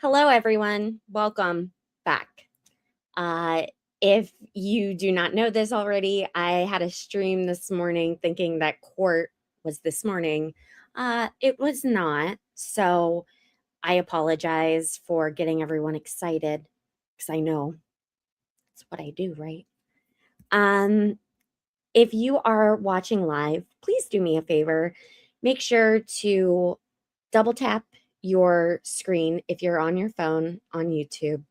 Hello, everyone. Welcome back. Uh, if you do not know this already, I had a stream this morning thinking that court was this morning. It was not. So I apologize for getting everyone excited because I know it's what I do, right? Um, if you are watching live, please do me a favor. Make sure to double tap your screen if you're on your phone on YouTube.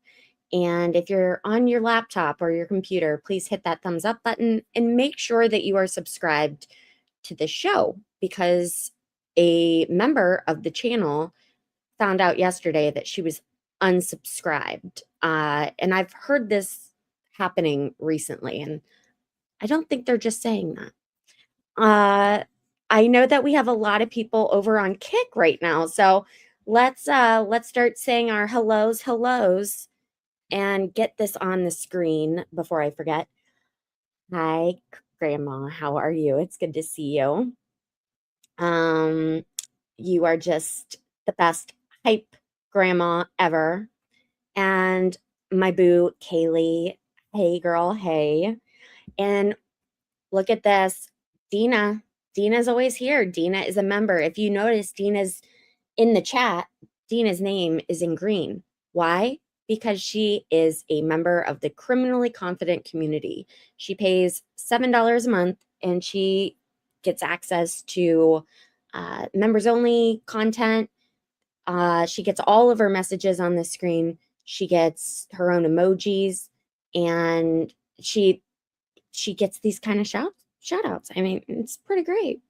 And if you're on your laptop or your computer, please hit that thumbs up button and make sure that you are subscribed to the show because a member of the channel found out yesterday that she was unsubscribed. And I've heard this happening recently, and I don't think they're just saying that. I know that we have a lot of people over on Kick right now, so let's start saying our hellos and get this on the screen before I forget. Hi, Grandma. How are you? It's good to see you. Um, you are just the best hype grandma ever. And my boo, Kaylee. Hey, girl. Hey. And look at this. Dina. Dina's always here. Dina is a member. If you notice, Dina's in the chat. Dina's name is in green. Why? Because she is a member of the criminally confident community. She pays $7 a month and she gets access to members only content. She gets all of her messages on the screen. She gets her own emojis and she gets these kind of shout outs. I mean, it's pretty great.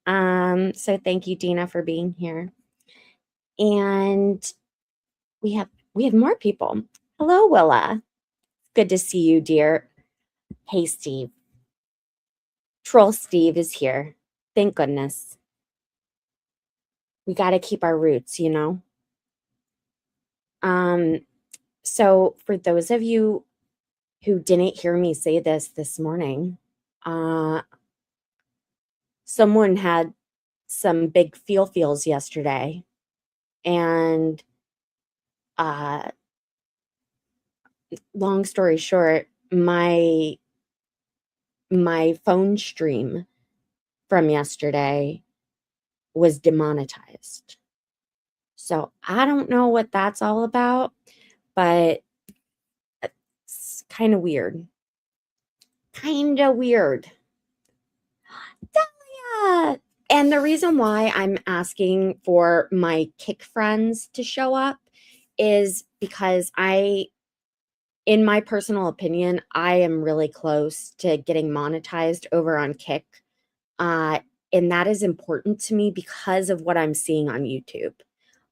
So thank you, Dina, for being here. And we have more people. Hello, Willa. Good to see you, dear. Hey, Steve. Troll Steve is here. Thank goodness. We got to keep our roots, you know. So for those of you who didn't hear me say this morning, someone had some big feels yesterday, and long story short, my phone stream from yesterday was demonetized. So I don't know what that's all about, but it's kind of weird. Kind of weird. Dahlia! And the reason why I'm asking for my Kick friends to show up is because in my personal opinion, I am really close to getting monetized over on Kick. And that is important to me because of what I'm seeing on YouTube.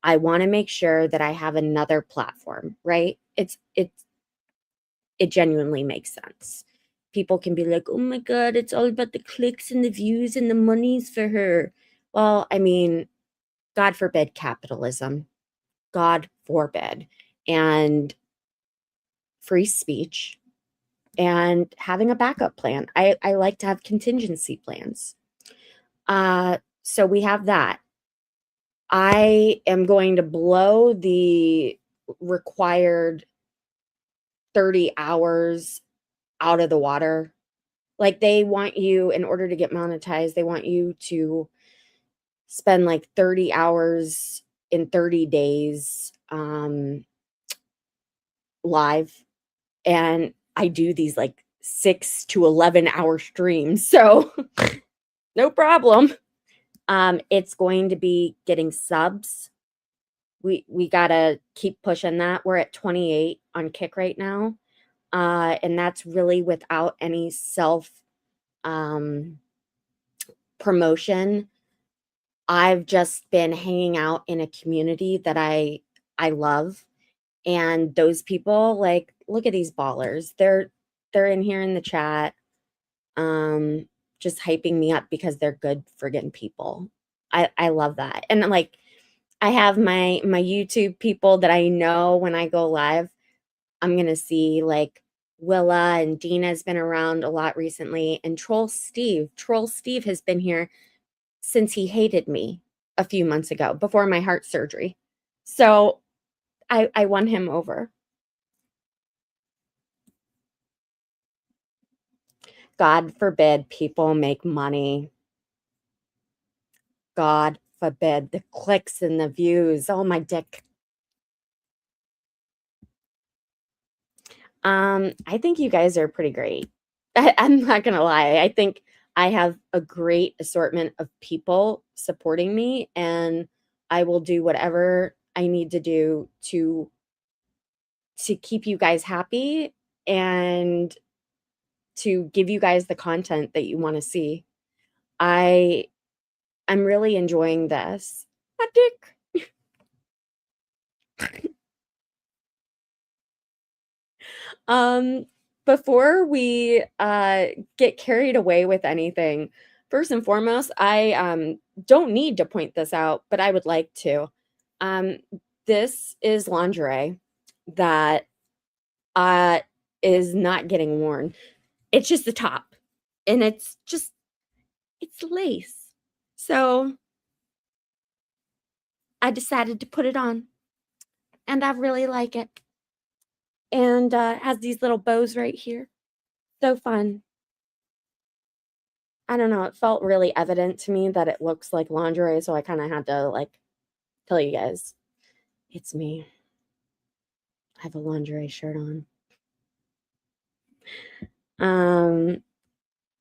I want to make sure that I have another platform, right? It genuinely makes sense. People can be like, "Oh my God, it's all about the clicks and the views and the monies for her." Well, I mean, God forbid capitalism. God forbid. And free speech and having a backup plan. I like to have contingency plans. So we have that. I am going to blow the required 30 hours out of the water. Like they want you, in order to get monetized, they want you to spend like 30 hours in 30 days live. And I do these like 6 to 11-hour streams. So no problem. It's going to be getting subs. We gotta keep pushing that. We're at 28 on Kick right now. And that's really without any self promotion. I've just been hanging out in a community that I love. And those people, like, look at these ballers. They're in here in the chat, just hyping me up because they're good friggin' people. I love that. And like I have my YouTube people that I know when I go live, I'm gonna see like Willa and Dina's been around a lot recently, and Troll Steve. Troll Steve has been here since he hated me a few months ago before my heart surgery. So I won him over. God forbid people make money. God forbid the clicks and the views. Oh, my dick. I think you guys are pretty great. I'm not gonna lie. I think I have a great assortment of people supporting me, and I will do whatever I need to do to keep you guys happy and to give you guys the content that you want to see. I I'm really enjoying this. A dick. Um, Before we get carried away with anything, first and foremost, I don't need to point this out, but I would like to. Um, this is lingerie that uh, is not getting worn. It's just the top, and it's lace. So I decided to put it on, and I really like it. And it has these little bows right here. So fun. I don't know, it felt really evident to me that it looks like lingerie, so I kinda had to, like, tell you guys, it's me. I have a lingerie shirt on. Um,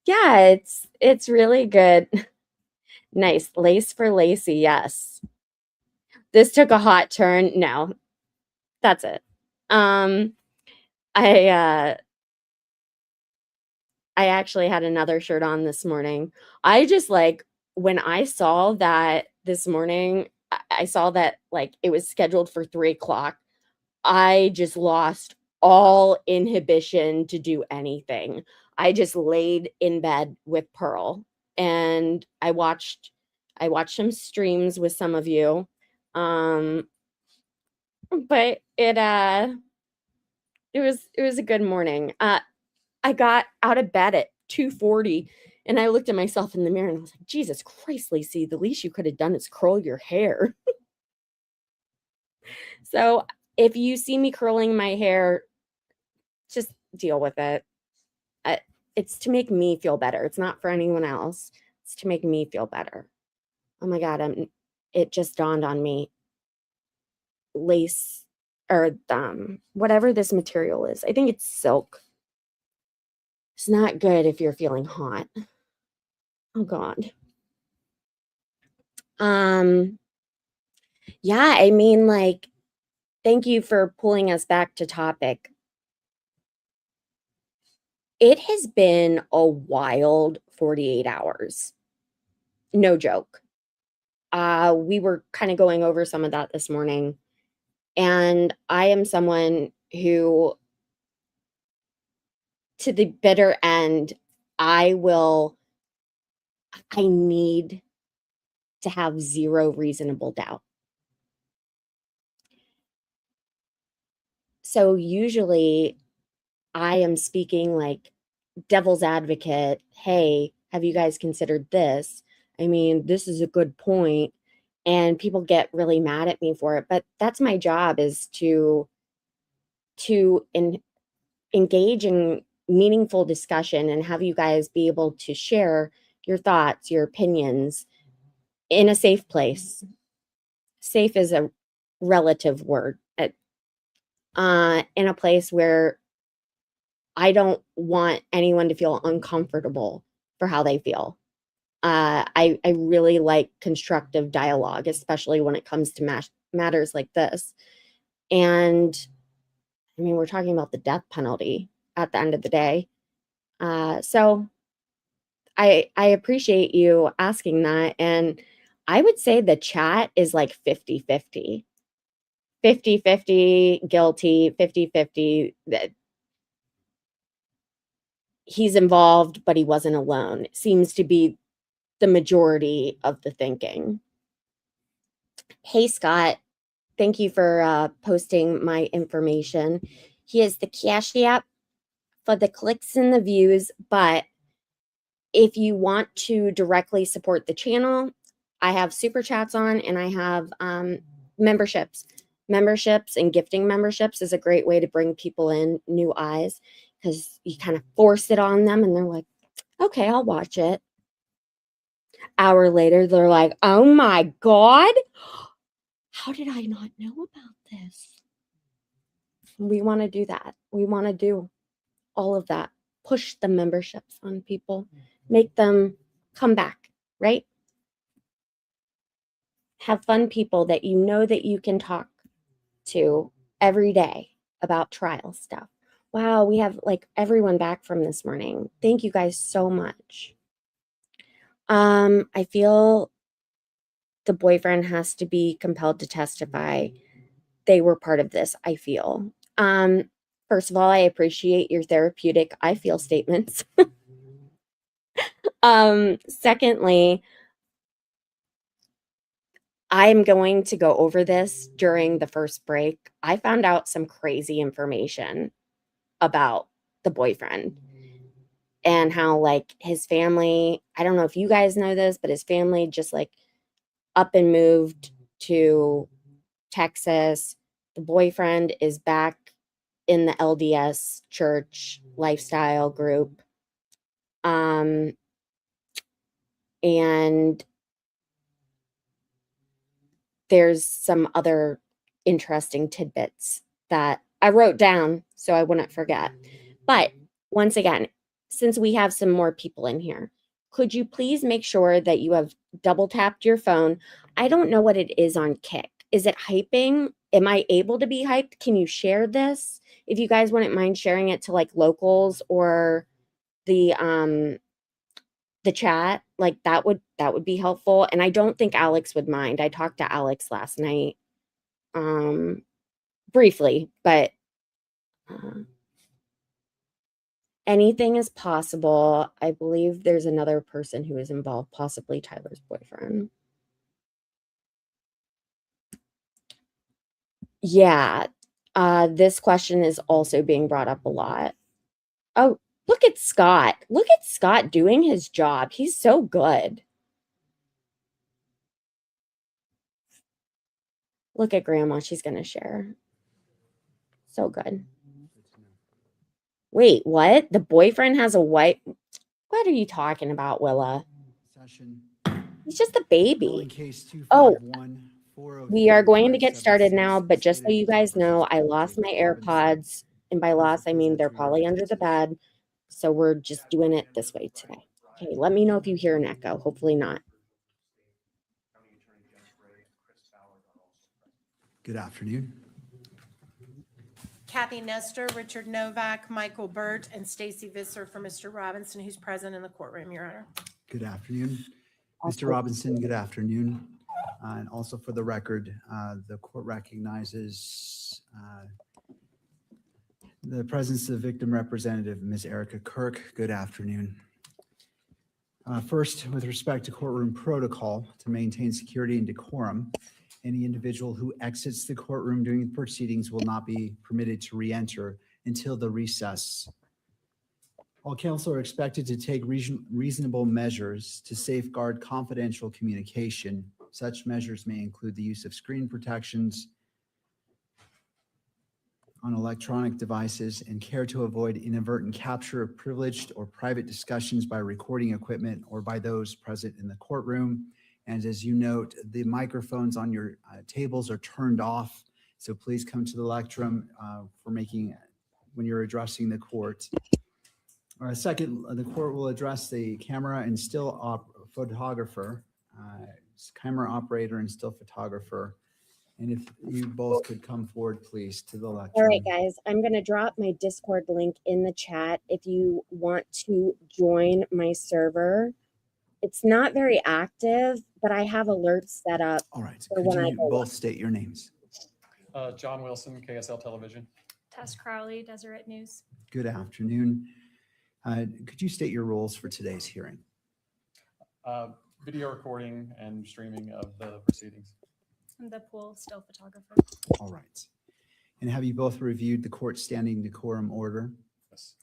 yeah, it's really good. Nice. Lace for Lacey, yes. This took a hot turn. No, that's it. Um, I, uh I actually had another shirt on this morning. I just, like, when I saw that this morning, I saw that, like, it was scheduled for 3 o'clock. I just lost all inhibition to do anything. I just laid in bed with Pearl, and I watched some streams with some of you. Um, but it was a good morning. I got out of bed at 2:40, and I looked at myself in the mirror and I was like, "Jesus Christ, Lacey, the least you could have done is curl your hair." So, if you see me curling my hair, just deal with it. I It's to make me feel better. It's not for anyone else. It's to make me feel better. Oh my god, it just dawned on me. Lace or whatever this material is. I think it's silk. It's not good if you're feeling hot. Oh god. Um yeah, I mean, like, thank you for pulling us back to topic. It has been a wild 48 hours. No joke. We were kind of going over some of that this morning. And I am someone who, to the bitter end, I will, I need to have zero reasonable doubt. So usually I am speaking like devil's advocate. Hey, have you guys considered this? I mean, this is a good point. And people get really mad at me for it. But that's my job, is to engage in meaningful discussion and have you guys be able to share your thoughts, your opinions in a safe place. Safe is a relative word. In a place where I don't want anyone to feel uncomfortable for how they feel. I really like constructive dialogue, especially when it comes to matters like this. And I mean, we're talking about the death penalty at the end of the day. So I appreciate you asking that, and I would say the chat is like 50-50. 50-50 guilty, 50-50 that he's involved, but he wasn't alone. It seems to be the majority of the thinking. Hey, Scott, thank you for posting my information. He is the Cash App for the clicks and the views, but if you want to directly support the channel, I have super chats on and I have memberships. memberships and gifting memberships is a great way to bring people in, new eyes, because you kind of force it on them and they're like, okay, I'll watch it. Hour later, they're like, oh my God, how did I not know about this? We want to do that. We want to do all of that. Push the memberships on people, make them come back, right? Have fun people that you know that you can talk to every day about trial stuff. Wow, we have like everyone back from this morning. Thank you guys so much. I feel the boyfriend has to be compelled to testify. They were part of this, I feel. First of all, I appreciate your therapeutic I feel statements. Secondly, I'm going to go over this during the first break. I found out some crazy information about the boyfriend and how, like, his family, I don't know if you guys know this, but his family just like up and moved to Texas. The boyfriend is back in the LDS church lifestyle group. And there's some other interesting tidbits that I wrote down so I wouldn't forget. But once again, since we have some more people in here, could you please make sure that you have double tapped your phone? I don't know what it is on Kick. Is it hyping? Am I able to be hyped? Can you share this? If you guys wouldn't mind sharing it to like locals or the chat, like that would be helpful. And I don't think Alex would mind. I talked to Alex last night briefly, but anything is possible. I believe there's another person who is involved, possibly Tyler's boyfriend. Yeah, this question is also being brought up a lot. Oh, look at Scott. Look at Scott doing his job. He's so good. Look at Grandma. She's going to share. So good. Wait, what? The boyfriend has a wife? What are you talking about, Willa? Session. He's just a baby. Oh, we are going to get started now, but just so you guys know, I lost my AirPods. And by lost, I mean they're probably under the bed. So we're just doing it this way today. Okay, let me know if you hear an echo. Hopefully not. Good afternoon. Kathy Nestor, Richard Novak, Michael Burt, and Stacy Visser for Mr. Robinson, who's present in the courtroom, Your Honor. Good afternoon. Mr. Robinson, good afternoon. And also for the record, the court recognizes the presence of victim representative, Ms. Erica Kirk. Good afternoon. First, with respect to courtroom protocol to maintain security and decorum, any individual who exits the courtroom during the proceedings will not be permitted to re-enter until the recess. All counsel are expected to take reasonable measures to safeguard confidential communication. Such measures may include the use of screen protections on electronic devices and care to avoid inadvertent capture of privileged or private discussions by recording equipment or by those present in the courtroom. And as you note, the microphones on your tables are turned off. So please come to the lectrum when you're addressing the court. Second, the court will address the camera and still photographer, camera operator and still photographer. And if you both could come forward, please, to the lectrum. All right, guys, I'm going to drop my Discord link in the chat if you want to join my server. It's not very active, but I have alerts set up. All right. Could you both state your names? John Wilson, KSL Television. Tess Crowley, Deseret News. Good afternoon. Could you state your roles for today's hearing? Video recording and streaming of the proceedings. I'm the pool still photographer. All right. And have you both reviewed the court's standing decorum order? Yes.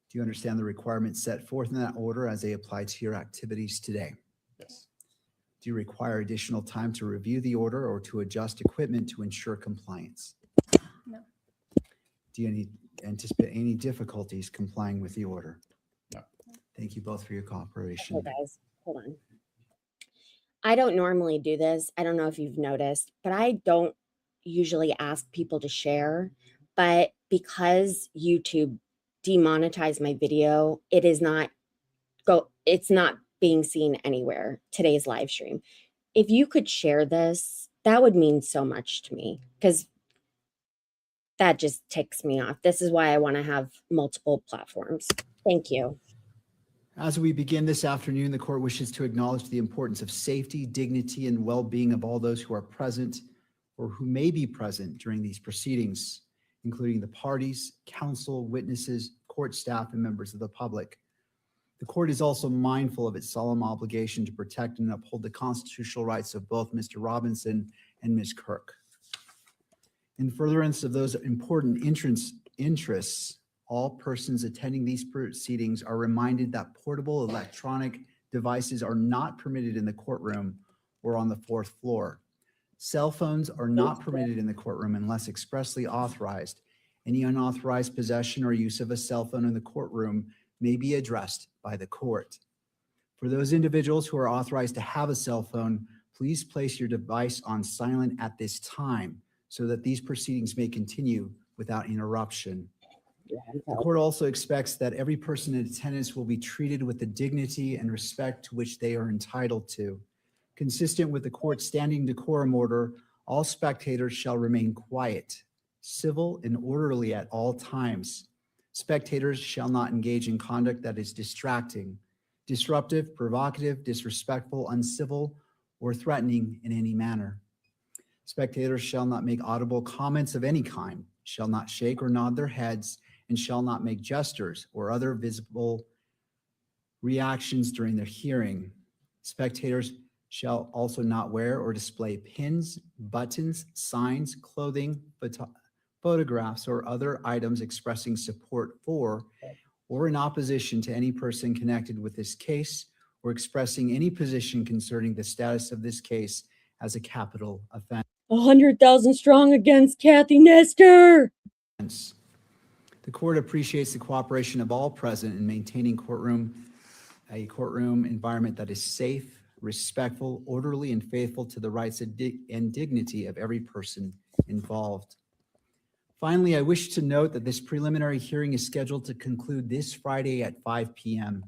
Do you understand the requirements set forth in that order as they apply to your activities today? Yes. Do you require additional time to review the order or to adjust equipment to ensure compliance? No. Do you anticipate any difficulties complying with the order? No. Thank you both for your cooperation. Okay, guys, hold on. I don't normally do this. I don't know if you've noticed, but I don't usually ask people to share. But because YouTube demonetized my video, it's not being seen anywhere, today's live stream. If you could share this, that would mean so much to me, because that just ticks me off. This is why I want to have multiple platforms. Thank you. As we begin this afternoon, the court wishes to acknowledge the importance of safety, dignity, and well-being of all those who are present or who may be present during these proceedings, including the parties, counsel, witnesses, court staff, and members of the public. The court is also mindful of its solemn obligation to protect and uphold the constitutional rights of both Mr. Robinson and Ms. Kirk. In furtherance of those important interests, all persons attending these proceedings are reminded that portable electronic devices are not permitted in the courtroom or on the fourth floor. Cell phones are not permitted in the courtroom unless expressly authorized. Any unauthorized possession or use of a cell phone in the courtroom may be addressed by the court. For those individuals who are authorized to have a cell phone, please place your device on silent at this time so that these proceedings may continue without interruption. The court also expects that every person in attendance will be treated with the dignity and respect to which they are entitled to. Consistent with the court's standing decorum order, all spectators shall remain quiet, civil, and orderly at all times. Spectators shall not engage in conduct that is distracting, disruptive, provocative, disrespectful, uncivil, or threatening in any manner. Spectators shall not make audible comments of any kind, shall not shake or nod their heads, and shall not make gestures or other visible reactions during their hearing. Spectators shall also not wear or display pins, buttons, signs, clothing, photographs, or other items expressing support for or in opposition to any person connected with this case or expressing any position concerning the status of this case as a capital offense. 100,000 strong against Kathy Nestor. The court appreciates the cooperation of all present in maintaining a courtroom environment that is safe, respectful, orderly, and faithful to the rights and dignity of every person involved. Finally, I wish to note that this preliminary hearing is scheduled to conclude this Friday at 5 p.m.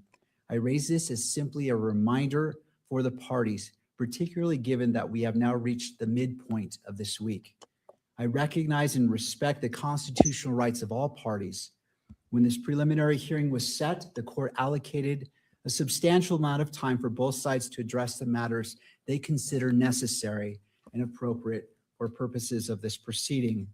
I raise this as simply a reminder for the parties, particularly given that we have now reached the midpoint of this week. I recognize and respect the constitutional rights of all parties. When this preliminary hearing was set, the court allocated a substantial amount of time for both sides to address the matters they consider necessary and appropriate for purposes of this proceeding.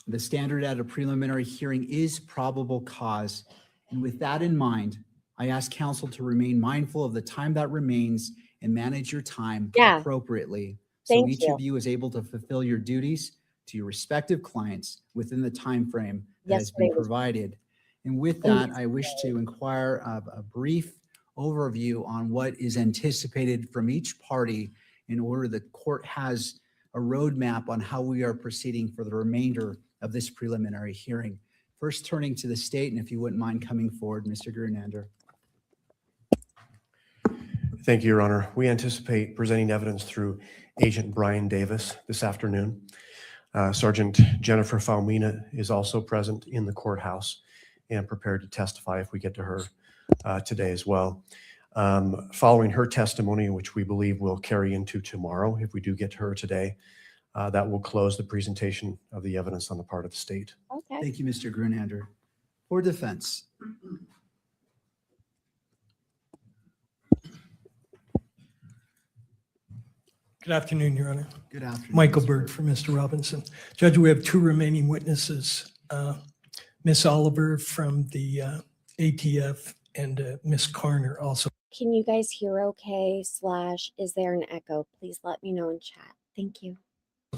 The standard at a preliminary hearing is probable cause. And with that in mind, I ask counsel to remain mindful of the time that remains and manage your time appropriately. So Thank each you. of you is able to fulfill your duties to your respective clients within the time frame that has Yesterday been was- provided. And with that, I wish to inquire of a brief overview on what is anticipated from each party in order the court has a roadmap on how we are proceeding for the remainder of this preliminary hearing. First, turning to the state, and if you wouldn't mind coming forward, Mr. Grunander. Thank you, Your Honor. We anticipate presenting evidence through Agent Brian Davis this afternoon. Sergeant Jennifer Falmina is also present in the courthouse and prepared to testify if we get to her today as well. Following her testimony, which we believe will carry into tomorrow, if we do get to her today, that will close the presentation of the evidence on the part of the state. Okay. Thank you, Mr. Grunander. For defense. Good afternoon, Your Honor. Good afternoon. Michael Mr. Bird for Mr. Robinson. Judge, we have two remaining witnesses, Miss Oliver from the ATF and Miss Carner also. Can you guys hear okay? / is there an echo? Please let me know in chat. Thank you.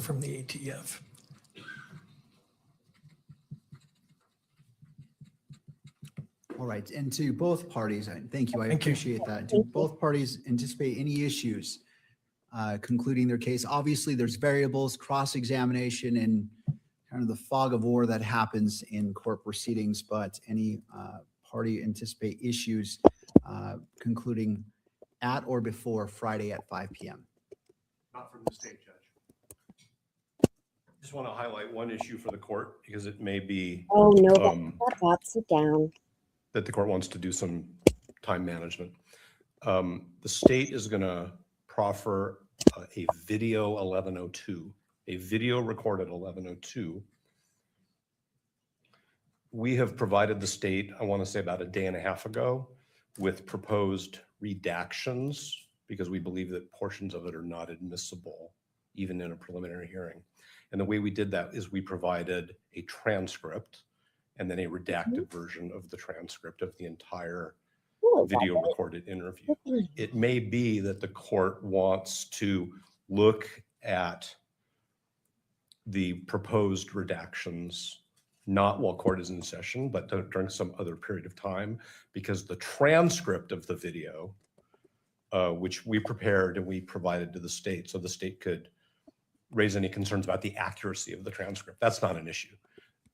From the ATF. All right, and to both parties, thank you, I Thank you. appreciate that. Do Thank you. both parties anticipate any issues concluding their case? Obviously, there's variables, cross-examination, and kind of the fog of war that happens in court proceedings, but any party anticipate issues concluding at or before Friday at 5 p.m.? Not from the state, Judge. Just want to highlight one issue for the court because it may be Oh, no, sit down. that the court wants to do some time management. The state is going to proffer a video 1102, a video recorded 1102. We have provided the state, I want to say about a day and a half ago, with proposed redactions because we believe that portions of it are not admissible, even in a preliminary hearing. And the way we did that is we provided a transcript and then a redacted version of the transcript of the entire video recorded interview. It may be that the court wants to look at the proposed redactions, not while court is in session, but during some other period of time, because the transcript of the video, which we prepared and we provided to the state so the state could raise any concerns about the accuracy of the transcript. That's not an issue.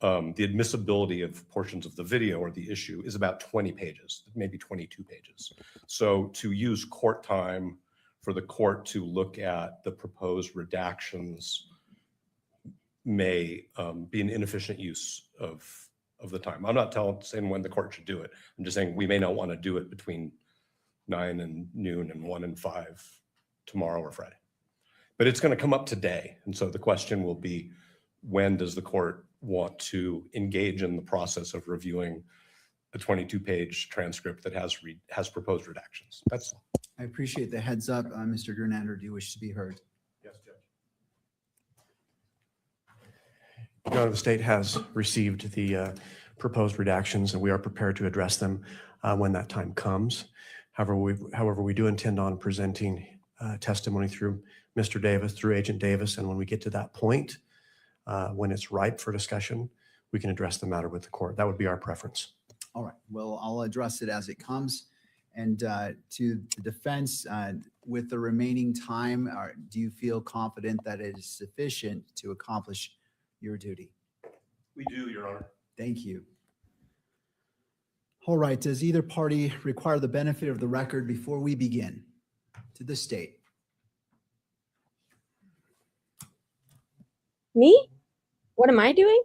The admissibility of portions of the video or the issue is about 20 pages, maybe 22 pages. So to use court time for the court to look at the proposed redactions may be an inefficient use of the time. I'm not saying when the court should do it. I'm just saying we may not want to do it between 9 and noon and 1 and 5 tomorrow or Friday. But it's going to come up today. And so the question will be, when does the court want to engage in the process of reviewing a 22-page transcript that has proposed redactions? That's all. I appreciate the heads up. Mr. Gernander, do you wish to be heard? Yes, Judge. Your Honor, the state has received the proposed redactions, and we are prepared to address them when that time comes. However, we do intend on presenting testimony through Mr. Davis, through Agent Davis, and when we get to that point, when it's ripe for discussion, we can address the matter with the court. That would be our preference. All right, well, I'll address it as it comes. And to the defense, with the remaining time, do you feel confident that it is sufficient to accomplish your duty? We do, Your Honor. Thank you. All right, does either party require the benefit of the record before we begin? To the state. Me? What am I doing?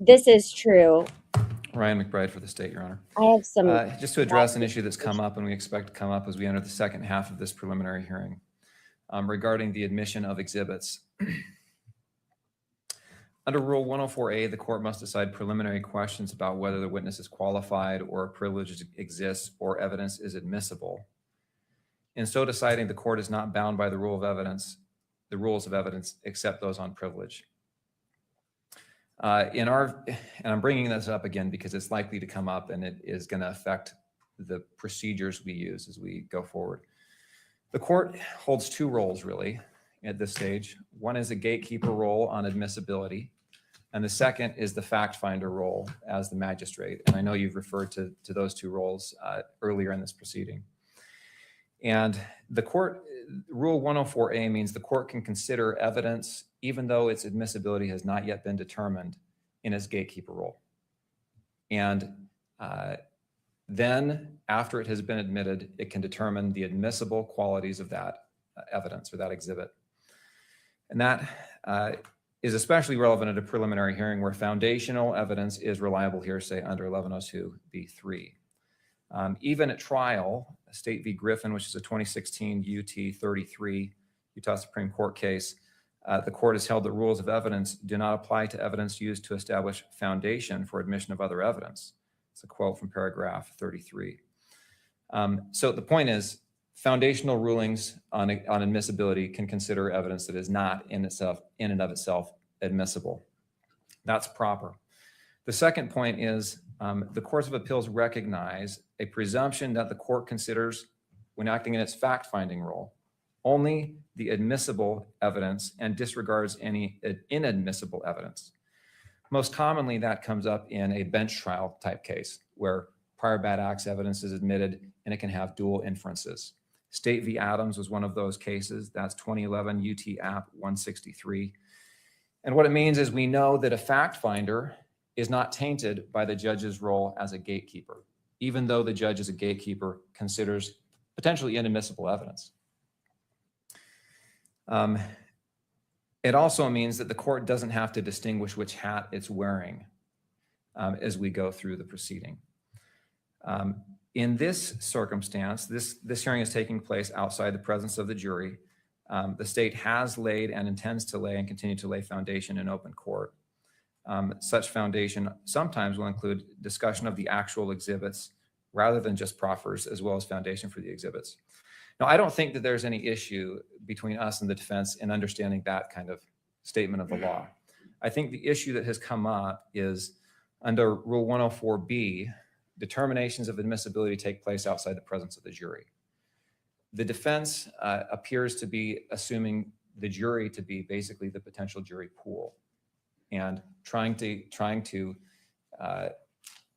This is true. Ryan McBride for the state, Your Honor. I have some. Just to address an issue that's come up and we expect to come up as we enter the second half of this preliminary hearing regarding the admission of exhibits. Under Rule 104A, the court must decide preliminary questions about whether the witness is qualified or a privilege exists or evidence is admissible. In so deciding, the court is not bound by the rules of evidence, except those on privilege. And I'm bringing this up again because it's likely to come up and it is going to affect the procedures we use as we go forward. The court holds two roles really at this stage. One is a gatekeeper role on admissibility, and the second is the fact finder role as the magistrate. And I know you've referred to those two roles earlier in this proceeding. And the court, Rule 104A means the court can consider evidence even though its admissibility has not yet been determined in its gatekeeper role. And then after it has been admitted, it can determine the admissible qualities of that evidence or that exhibit. And that is especially relevant at a preliminary hearing where foundational evidence is reliable hearsay under 1102B3. Even at trial, State v. Griffin, which is a 2016 UT 33 Utah Supreme Court case, the court has held that rules of evidence do not apply to evidence used to establish foundation for admission of other evidence. It's a quote from paragraph 33. So the point is, foundational rulings on admissibility can consider evidence that is not in and of itself admissible. That's proper. The second point is the courts of appeals recognize a presumption that the court considers, when acting in its fact-finding role, only the admissible evidence and disregards any inadmissible evidence. Most commonly, that comes up in a bench trial type case where prior bad acts evidence is admitted and it can have dual inferences. State v. Adams was one of those cases. That's 2011 UT App 163. And what it means is we know that a fact finder is not tainted by the judge's role as a gatekeeper, even though the judge as a gatekeeper considers potentially inadmissible evidence. It also means that the court doesn't have to distinguish which hat it's wearing as we go through the proceeding. In this circumstance, this hearing is taking place outside the presence of the jury. The state has laid and intends to lay and continue to lay foundation in open court. Such foundation sometimes will include discussion of the actual exhibits rather than just proffers, as well as foundation for the exhibits. Now, I don't think that there's any issue between us and the defense in understanding that kind of statement of the law. I think the issue that has come up is under Rule 104B, determinations of admissibility take place outside the presence of the jury. The defense appears to be assuming the jury to be basically the potential jury pool and trying to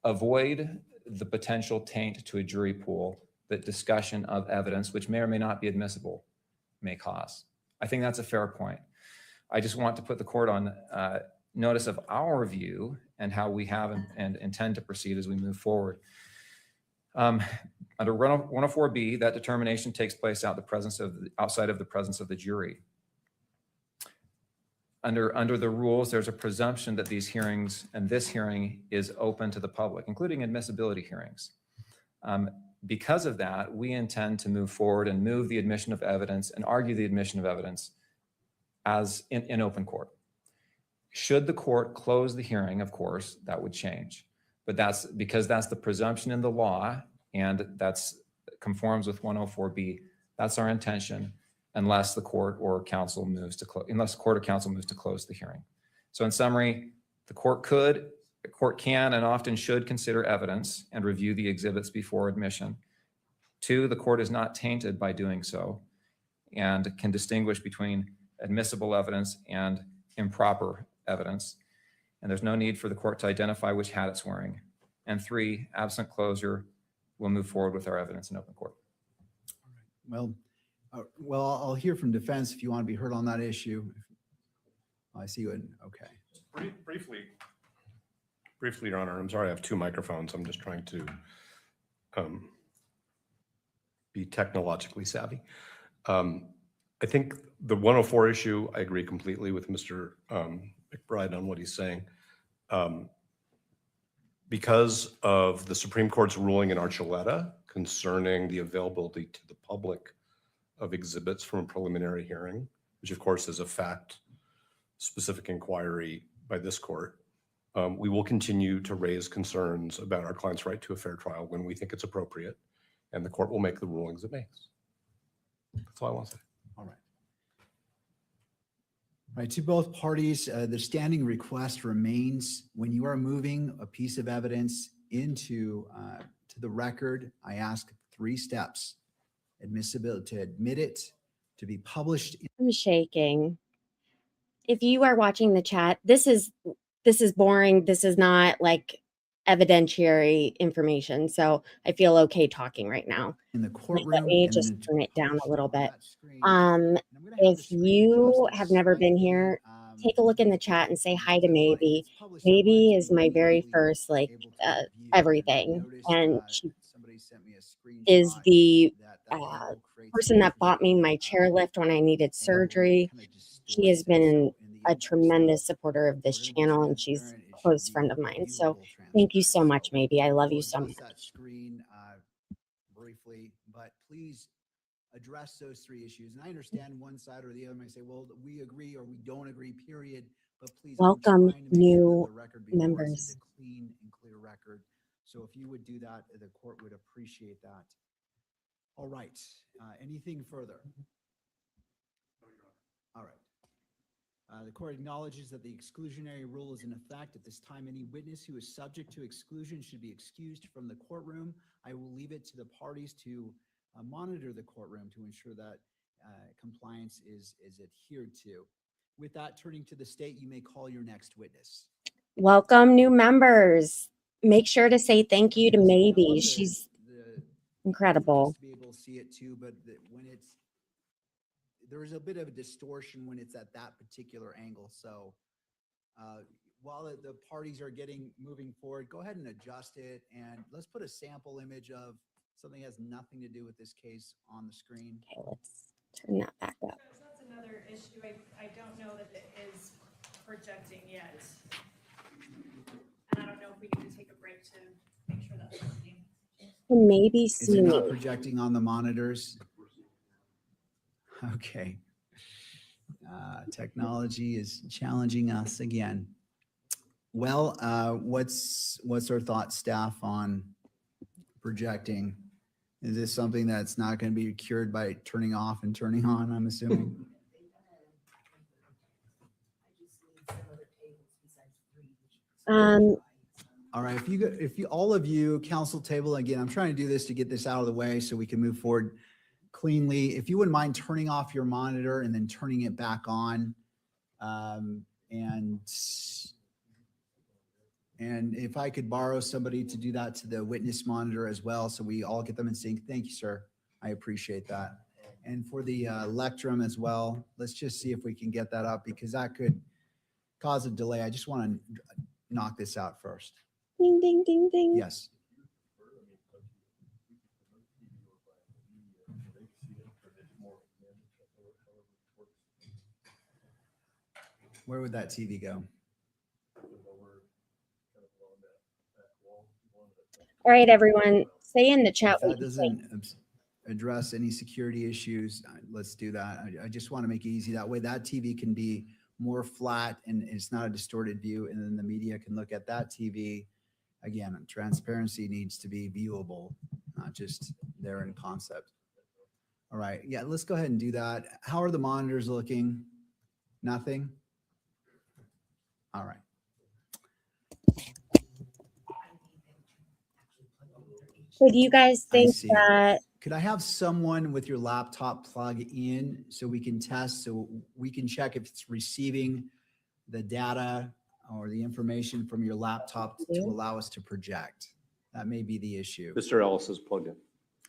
avoid the potential taint to a jury pool that discussion of evidence, which may or may not be admissible, may cause. I think that's a fair point. I just want to put the court on notice of our view and how we have and intend to proceed as we move forward. Under 104B, that determination takes place outside of the presence of the jury. Under the rules, there's a presumption that these hearings and this hearing is open to the public, including admissibility hearings. Because of that, we intend to move forward and move the admission of evidence and argue the admission of evidence as in open court. Should the court close the hearing, of course, that would change. But that's because that's the presumption in the law and that's conforms with 104B. That's our intention unless the court or counsel moves to close the hearing. So in summary, the court can and often should consider evidence and review the exhibits before admission. 2, the court is not tainted by doing so and can distinguish between admissible evidence and improper evidence. And there's no need for the court to identify which hat it's wearing. And 3, absent closure, we'll move forward with our evidence in open court. Well, I'll hear from defense if you want to be heard on that issue. I see you. Okay. Briefly, Your Honor, I'm sorry, I have 2 microphones. I'm just trying to be technologically savvy. I think the 104 issue, I agree completely with Mr. McBride on what he's saying. Because of the Supreme Court's ruling in Archuleta concerning the availability to the public of exhibits from a preliminary hearing, which of course is a fact-specific inquiry by this court, we will continue to raise concerns about our client's right to a fair trial when we think it's appropriate, and the court will make the rulings it makes. That's all I want to say. All right. All right, to both parties, the standing request remains when you are moving a piece of evidence into to the record, I ask 3 steps. Admissibility, to admit it, to be published. I'm shaking. If you are watching the chat, this is boring. This is not like evidentiary information. So I feel okay talking right now. In the courtroom. Let me just turn it down a little bit. If you have never been here, take a look in the chat and say hi to Maybe. Maybe is my very first everything, and she is the person that bought me my chairlift when I needed surgery. She has been a tremendous supporter of this channel, and she's a close friend of mine. So thank you so much, Maybe. I love you so much. Briefly, but please address those 3 issues. And I understand one side or the other may say, well, we agree or we don't agree, period. But please welcome new members. members. A clean and clear record. So if you would do that, the court would appreciate that. All right. Anything further? All right. The court acknowledges that the exclusionary rule is in effect. At this time, any witness who is subject to exclusion should be excused from the courtroom. I will leave it to the parties to monitor the courtroom to ensure that compliance is adhered to. With that, turning to the state, you may call your next witness. Welcome new members. Make sure to say thank you to Yes, I Maybe. want She's the incredible. to be able to see it too, but when it's, there is a bit of a distortion when it's at that particular angle. So while the parties are moving forward, go ahead and adjust it, and let's put a sample image of something that has nothing to do with this case on the screen. Okay, let's turn that back up. That's another issue. I don't know that it is projecting yet. And I don't know if we need to take a break to make sure that's working. Can Maybe Is see it me. not projecting on the monitors? Okay. Technology is challenging us again. Well, what's our thought, staff, on projecting? Is this something that's not going to be cured by turning off and turning on, I'm assuming? All right, all of you, council table, again, I'm trying to do this to get this out of the way so we can move forward cleanly. If you wouldn't mind turning off your monitor and then turning it back on. And if I could borrow somebody to do that to the witness monitor as well, so we all get them in sync. Thank you, sir. I appreciate that. And for the lectrum as well, let's just see if we can get that up, because that could cause a delay. I just want to knock this out first. Ding, ding, ding, ding. Yes. Where would that TV go? All right, everyone, say in the chat If what that you think. doesn't address any security issues, let's do that. I just want to make it easy. That way that TV can be more flat and it's not a distorted view. And then the media can look at that TV. Again, transparency needs to be viewable, not just there in concept. All right. Yeah, let's go ahead and do that. How are the monitors looking? Nothing? All right. So do you guys I think see. that Could I have someone with your laptop plug in so we can test, so we can check if it's receiving the data or the information from your laptop to allow us to project? That may be the issue. Mr. Ellis is plugged in.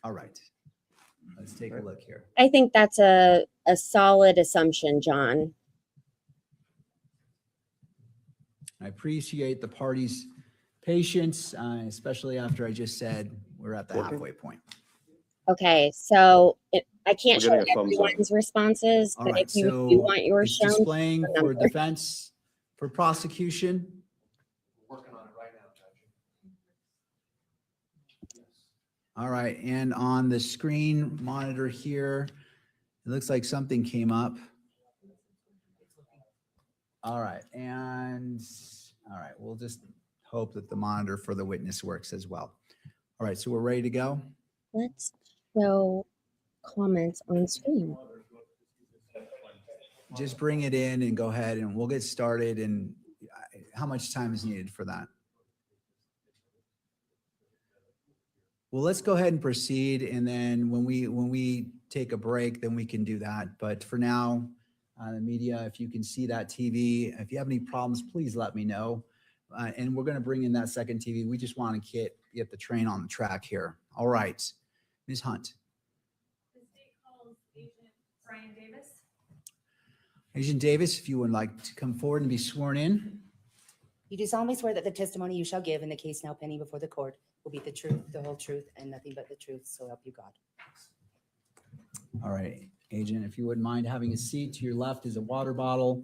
All right. Let's take a look here. I think that's a solid assumption, John. I appreciate the party's patience, especially after I just said we're at the halfway point. Okay, so I can't show We're getting a thumbs up. everyone's responses, All but right, if you so do want yours it's shown, displaying the for number. defense, for prosecution. Working on it right now, Judge. All right, and on the screen monitor here, it looks like something came up. All right, we'll just hope that the monitor for the witness works as well. All right, so we're ready to go. Let's show comments on screen. Just bring it in and go ahead and we'll get started. And how much time is needed for that? Well, let's go ahead and proceed. And then when we take a break, then we can do that. But for now, the media, if you can see that TV, if you have any problems, please let me know. And we're going to bring in that second TV. We just want to get the train on the track here. All right, Ms. Hunt. The state calls Agent Brian Davis. Agent Davis, if you would like to come forward and be sworn in. You do solemnly swear that the testimony you shall give in the case now pending before the court will be the truth, the whole truth, and nothing but the truth, so help you God. All right, Agent, if you wouldn't mind having a seat. To your left is a water bottle.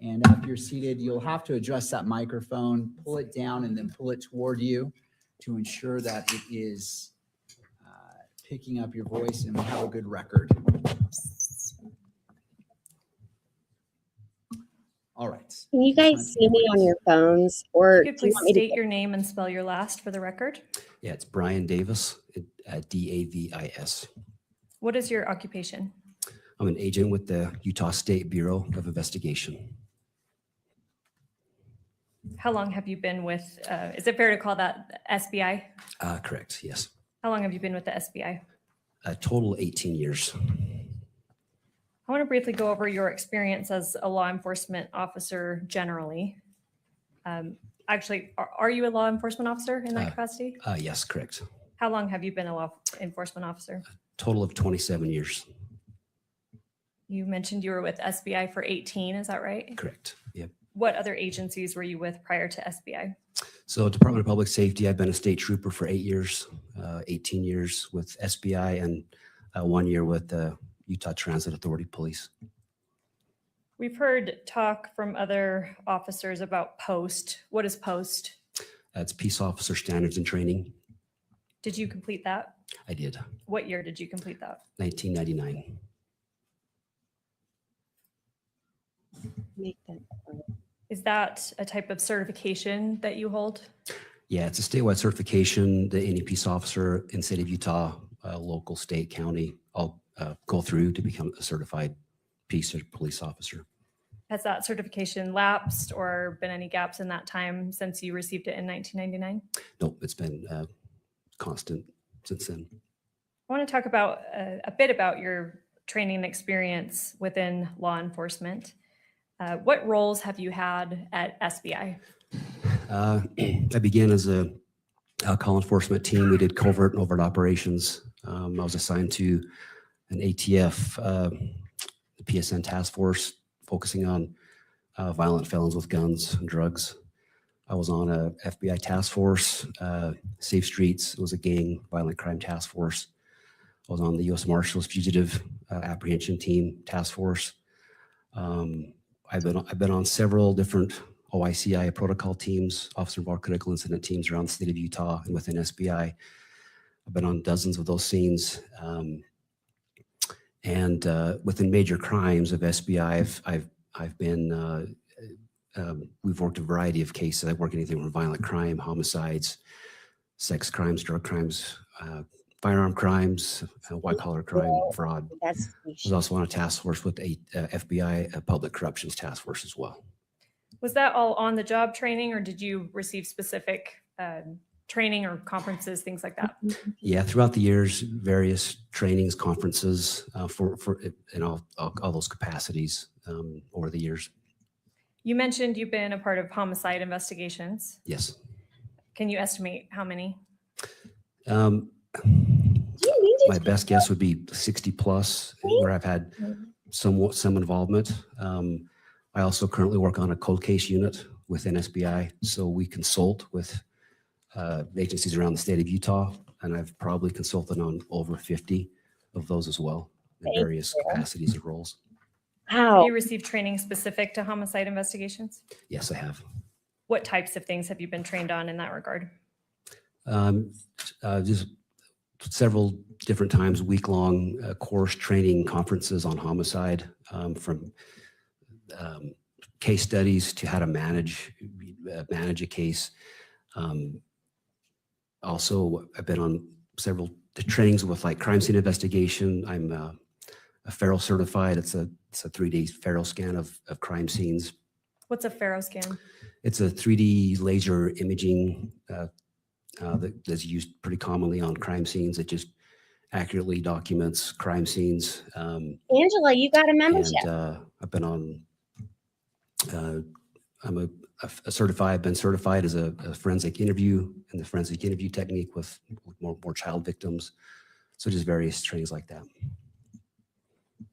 And after you're seated, you'll have to adjust that microphone, pull it down and then pull it toward you to ensure that it is picking up your voice and we have a good record. All right. Can you guys see me on your phones, or Could you do you please want me to state your name and spell your last for the record? Yeah, it's Brian Davis, Davis. What is your occupation? I'm an agent with the Utah State Bureau of Investigation. How long have you been with, is it fair to call that SBI? Correct, yes. How long have you been with the SBI? A total 18 years. I want to briefly go over your experience as a law enforcement officer generally. Actually, are you a law enforcement officer in that capacity? Yes, correct. How long have you been a law enforcement officer? Total of 27 years. You mentioned you were with SBI for 18, is that right? Correct. Yep. What other agencies were you with prior to SBI? So Department of Public Safety, I've been a state trooper for 8 years, 18 years with SBI, and 1 year with Utah Transit Authority Police. We've heard talk from other officers about POST. What is POST? That's Peace Officer Standards and Training. Did you complete that? I did. What year did you complete that? 1999. Make that. Is that a type of certification that you hold? Yeah, it's a statewide certification that any peace officer in the state of Utah, local, state, county, all go through to become a certified peace or police officer. Has that certification lapsed or been any gaps in that time since you received it in 1999? Nope, it's been constant since then. I want to talk about a bit about your training experience within law enforcement. What roles have you had at SBI? I began as a call enforcement team. We did covert and overt operations. I was assigned to an ATF, the PSN task force, focusing on violent felons with guns and drugs. I was on a FBI task force, Safe Streets. It was a gang violent crime task force. I was on the U.S. Marshals Fugitive Apprehension Team task force. I've been on several different OICI protocol teams, officer involved critical incident teams around the state of Utah and within SBI. I've been on dozens of those scenes. And within major crimes of SBI, I've been, we've worked a variety of cases. I work anything from violent crime, homicides, sex crimes, drug crimes, firearm crimes, white collar crime, fraud. I was also on a task force with a FBI Public Corruptions Task Force as well. Was that all on the job training or did you receive specific training or conferences, things like that? Yeah, throughout the years, various trainings, conferences for in all those capacities over the years. You mentioned you've been a part of homicide investigations. Yes. Can you estimate how many? My best guess would be 60 plus, where I've had some involvement. I also currently work on a cold case unit within SBI, so we consult with agencies around the state of Utah, and I've probably consulted on over 50 of those as well, in various capacities and roles. Have you received training specific to homicide investigations? Yes, I have. What types of things have you been trained on in that regard? Just several different times, week-long course training conferences on homicide, from case studies to how to manage a case. Also, I've been on several trainings with like crime scene investigation. I'm a Faro certified. It's a 3D Faro scan of crime scenes. What's a Faro scan? It's a 3D laser imaging that's used pretty commonly on crime scenes. It just accurately documents crime scenes. Angela, you got a membership. And I've been on, I'm I've been certified as a forensic interview and the forensic interview technique with more child victims. So just various trainings like that.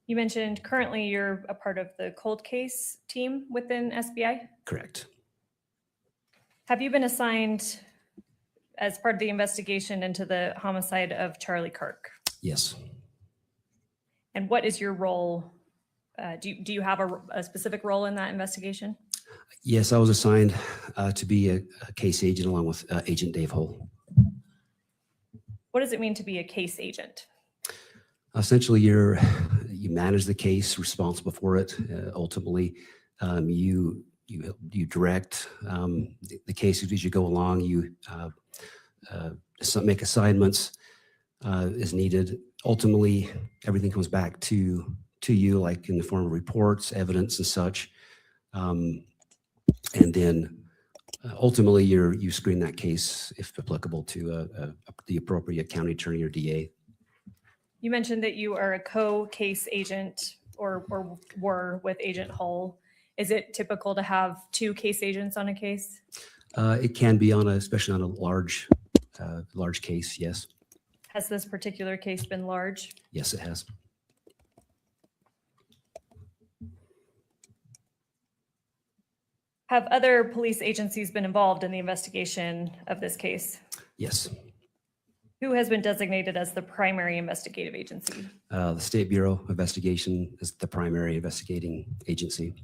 You mentioned currently you're a part of the cold case team within SBI. Correct. Have you been assigned as part of the investigation into the homicide of Charlie Kirk? Yes. And what is your role? Do you have a specific role in that investigation? Yes, I was assigned to be a case agent along with Agent Dave Hull. What does it mean to be a case agent? Essentially, you manage the case, responsible for it. Ultimately, you direct the case as you go along. You make assignments as needed. Ultimately, everything comes back to you, like in the form of reports, evidence, and such. And then ultimately, you screen that case, if applicable, to the appropriate county attorney or DA. You mentioned that you are a co-case agent or were with Agent Hull. Is it typical to have two case agents on a case? It can be especially on a large case. Yes. Has this particular case been large? Yes, it has. Have other police agencies been involved in the investigation of this case? Yes. Who has been designated as the primary investigative agency? The State Bureau of Investigation is the primary investigating agency.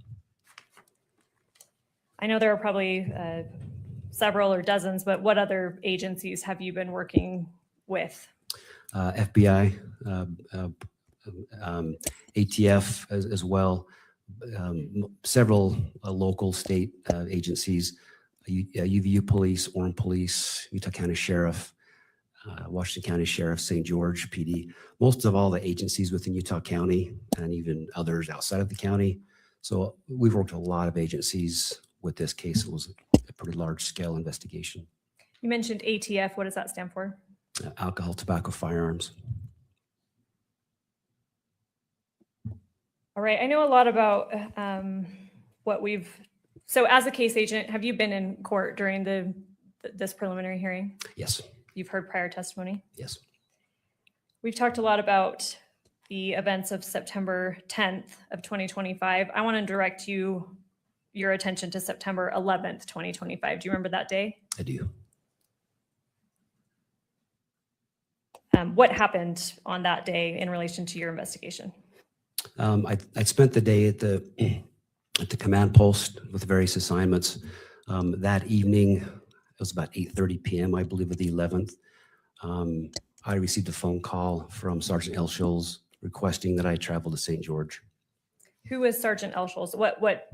I know there are probably several or dozens, but what other agencies have you been working with? FBI, ATF as well, several local state agencies, UVU Police, Orem Police, Utah County Sheriff, Washington County Sheriff, St. George PD, most of all the agencies within Utah County and even others outside of the county. So we've worked with a lot of agencies with this case. It was a pretty large scale investigation. You mentioned ATF. What does that stand for? Alcohol, tobacco, firearms. All right. I know a lot about so as a case agent, have you been in court during this preliminary hearing? Yes. You've heard prior testimony? Yes. We've talked a lot about the events of September 10th of 2025. I want to direct your attention to September 11th, 2025. Do you remember that day? I do. What happened on that day in relation to your investigation? I spent the day at the command post with various assignments. That evening, it was about 8:30 p.m., I believe, of the 11th. I received a phone call from Sergeant Elsholz requesting that I travel to St. George. Who is Sergeant Elsholz? What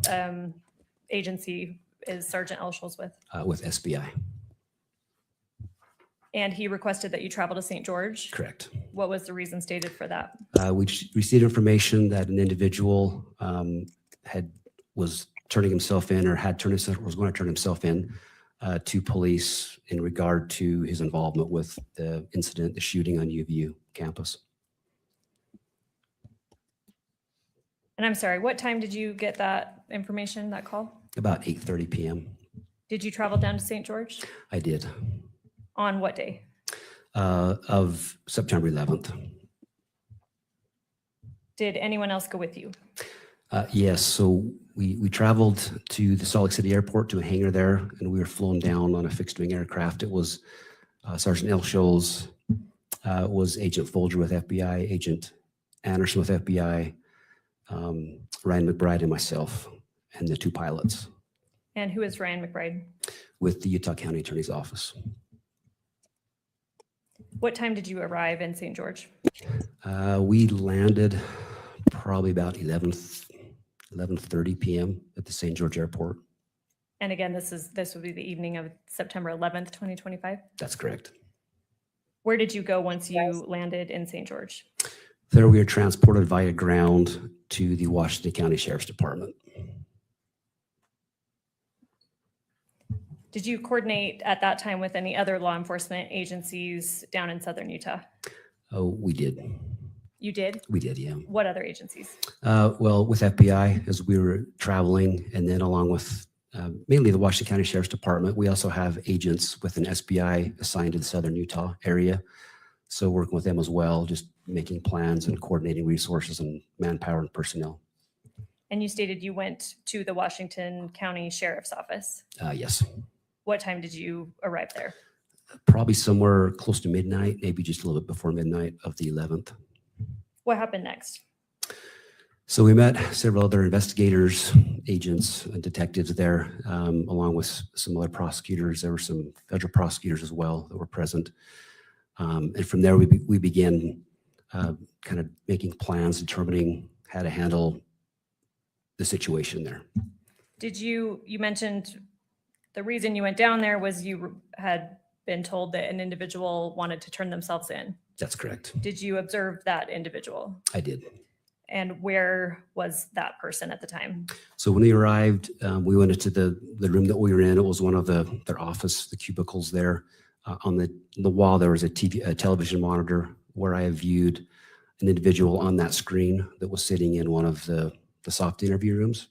agency is Sergeant Elsholz with? With SBI. And he requested that you travel to St. George? Correct. What was the reason stated for that? We received information that an individual was turning himself in or was going to turn himself in to police in regard to his involvement with the incident, the shooting on UVU campus. And I'm sorry, what time did you get that information, that call? About 8:30 p.m. Did you travel down to St. George? I did. On what day? Of September 11th. Did anyone else go with you? Yes, so we traveled to the Salt Lake City airport to a hangar there, and we were flown down on a fixed-wing aircraft. It was Sergeant Elsholz, was Agent Folger with FBI, Agent Anderson with FBI, Ryan McBride and myself, and the two pilots. And who is Ryan McBride? With the Utah County Attorney's Office. What time did you arrive in St. George? We landed probably about 11:30 p.m. at the St. George Airport. And again, this would be the evening of September 11th, 2025? That's correct. Where did you go once you landed in St. George? There we were transported via ground to the Washington County Sheriff's Department. Did you coordinate at that time with any other law enforcement agencies down in southern Utah? Oh, we did. You did? We did, yeah. What other agencies? Well, with FBI as we were traveling, and then along with mainly the Washington County Sheriff's Department, we also have agents with an SBI assigned to the southern Utah area. So working with them as well, just making plans and coordinating resources and manpower and personnel. And you stated you went to the Washington County Sheriff's Office. Yes. What time did you arrive there? Probably somewhere close to midnight, maybe just a little bit before midnight of the 11th. What happened next? So we met several other investigators, agents, and detectives there, along with some other prosecutors. There were some federal prosecutors as well that were present. And from there, we began kind of making plans, determining how to handle the situation there. You mentioned the reason you went down there was you had been told that an individual wanted to turn themselves in. That's correct. Did you observe that individual? I did. And where was that person at the time? So when we arrived, we went into the room that we were in. It was one of their office, the cubicles there. On the wall, there was a television monitor where I viewed an individual on that screen that was sitting in one of the soft interview rooms.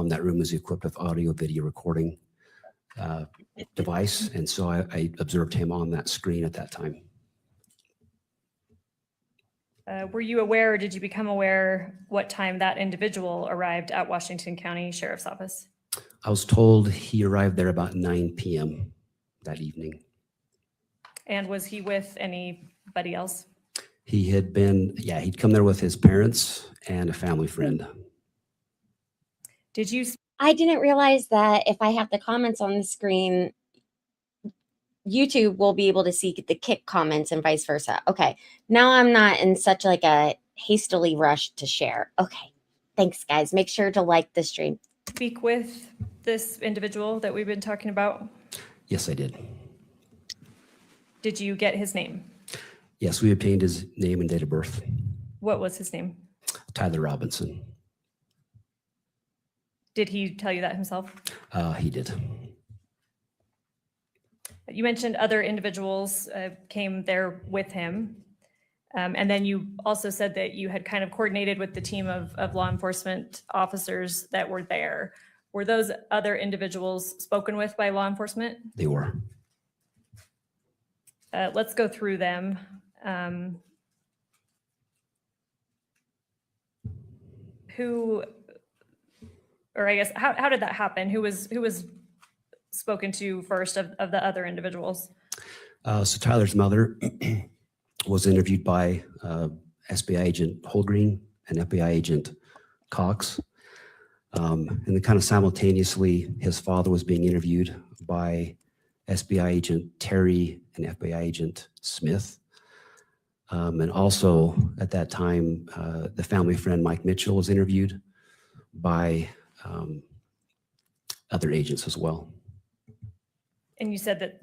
That room was equipped with audio, video recording. device. And so I observed him on that screen at that time. Were you aware, or did you become aware what time that individual arrived at Washington County Sheriff's Office? I was told he arrived there about 9 p.m. that evening. And was he with anybody else? He had been, yeah, he'd come there with his parents and a family friend. Did you I didn't realize that if I have the comments on the screen, YouTube will be able to see the kick comments and vice versa. Okay. Now I'm not in such like a hastily rush to share. Okay. Thanks, guys. Make sure to like the stream. speak with this individual that we've been talking about? Yes, I did. Did you get his name? Yes, we obtained his name and date of birth. What was his name? Tyler Robinson. Did he tell you that himself? He did. You mentioned other individuals came there with him. And then you also said that you had kind of coordinated with the team of law enforcement officers that were there. Were those other individuals spoken with by law enforcement? They were. Let's go through them. Or I guess, how did that happen? Who was spoken to first of the other individuals? So Tyler's mother was interviewed by SBI agent Holgreen and FBI agent Cox. And then kind of simultaneously, his father was being interviewed by SBI agent Terry and FBI agent Smith. And also at that time, the family friend Mike Mitchell was interviewed by other agents as well. And you said that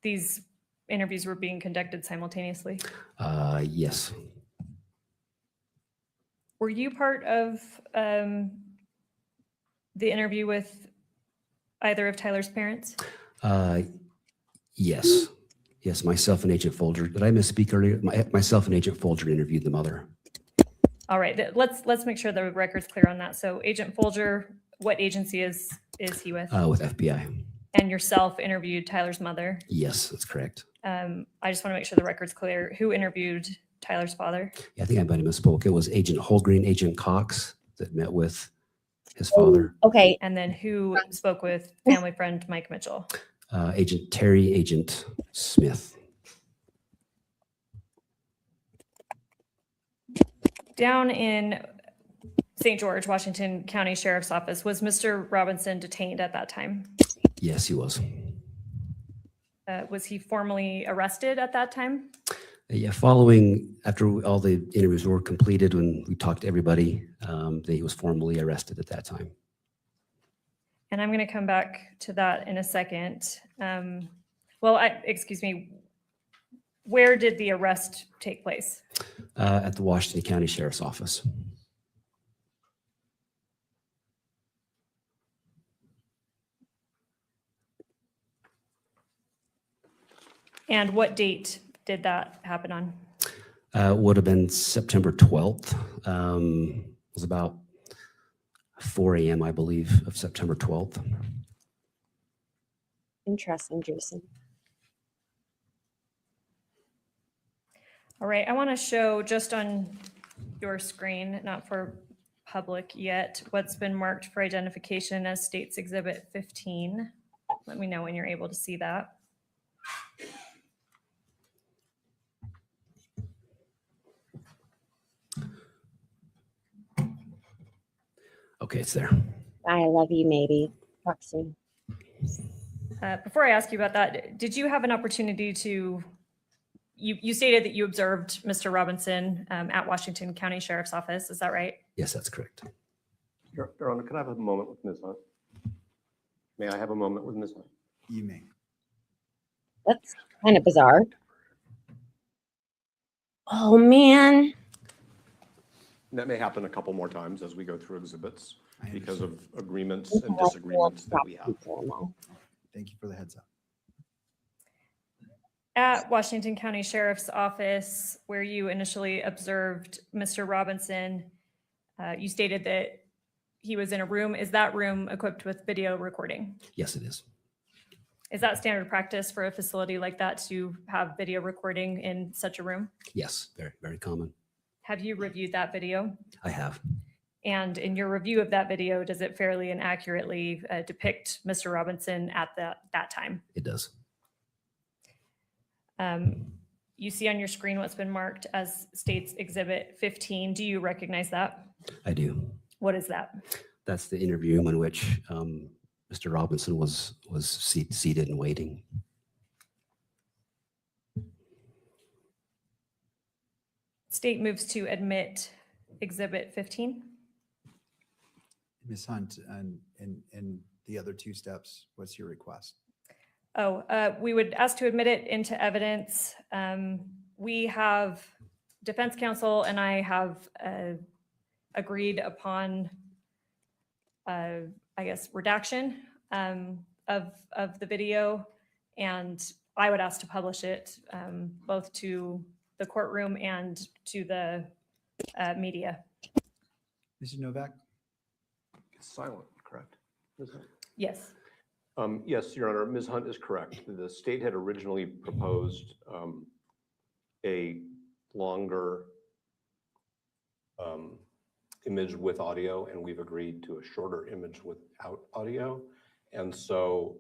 these interviews were being conducted simultaneously? Yes. Were you part of the interview with either of Tyler's parents? Yes. Yes, myself and Agent Folger. Did I misspeak earlier? Myself and Agent Folger interviewed the mother. All right, let's make sure the record's clear on that. So Agent Folger, what agency is he with? With FBI. And yourself interviewed Tyler's mother? Yes, that's correct. I just want to make sure the record's clear. Who interviewed Tyler's father? Yeah, I think I might have misspoke. It was Agent Holgreen, Agent Cox that met with his father. Okay. And then who spoke with family friend Mike Mitchell? Agent Terry, Agent Smith. Down in St. George, Washington County Sheriff's Office, was Mr. Robinson detained at that time? Yes, he was. Was he formally arrested at that time? Yeah, after all the interviews were completed, when we talked to everybody, that he was formally arrested at that time. And I'm going to come back to that in a second. Excuse me, where did the arrest take place? At the Washington County Sheriff's Office. And what date did that happen on? Would have been September 12th. It was about 4 a.m., I believe, of September 12th. Interesting, Jason. All right, I want to show just on your screen, not for public yet, what's been marked for identification as State's Exhibit 15. Let me know when you're able to see that. Okay, it's there. I love you, maybe. Talk soon. Before I ask you about that, did you have an opportunity to, you stated that you observed Mr. Robinson at Washington County Sheriff's Office, is that right? Yes, that's correct. Your Honor, can I have a moment with Ms. Hunt? May I have a moment with Ms. Hunt? You may. That's kind of bizarre. Oh, man. That may happen a couple more times as we go through exhibits I because understand. of agreements and disagreements that we have. Thank you for the heads up. At Washington County Sheriff's Office, where you initially observed Mr. Robinson, you stated that he was in a room. Is that room equipped with video recording? Yes, it is. Is that standard practice for a facility like that to have video recording in such a room? Yes, very, very common. Have you reviewed that video? I have. And in your review of that video, does it fairly and accurately depict Mr. Robinson at that time? It does. You see on your screen what's been marked as State's Exhibit 15. Do you recognize that? I do. What is that? That's the interview in which Mr. Robinson was seated and waiting. State moves to admit Exhibit 15. Ms. Hunt, and the other two steps, what's your request? We would ask to admit it into evidence. We have, defense counsel and I have agreed upon, I guess, redaction of the video. And I would ask to publish it both to the courtroom and to the media. Mr. Novak? Silent, correct? Yes. Yes, Your Honor, Ms. Hunt is correct. The state had originally proposed a longer image with audio, and we've agreed to a shorter image without audio. And so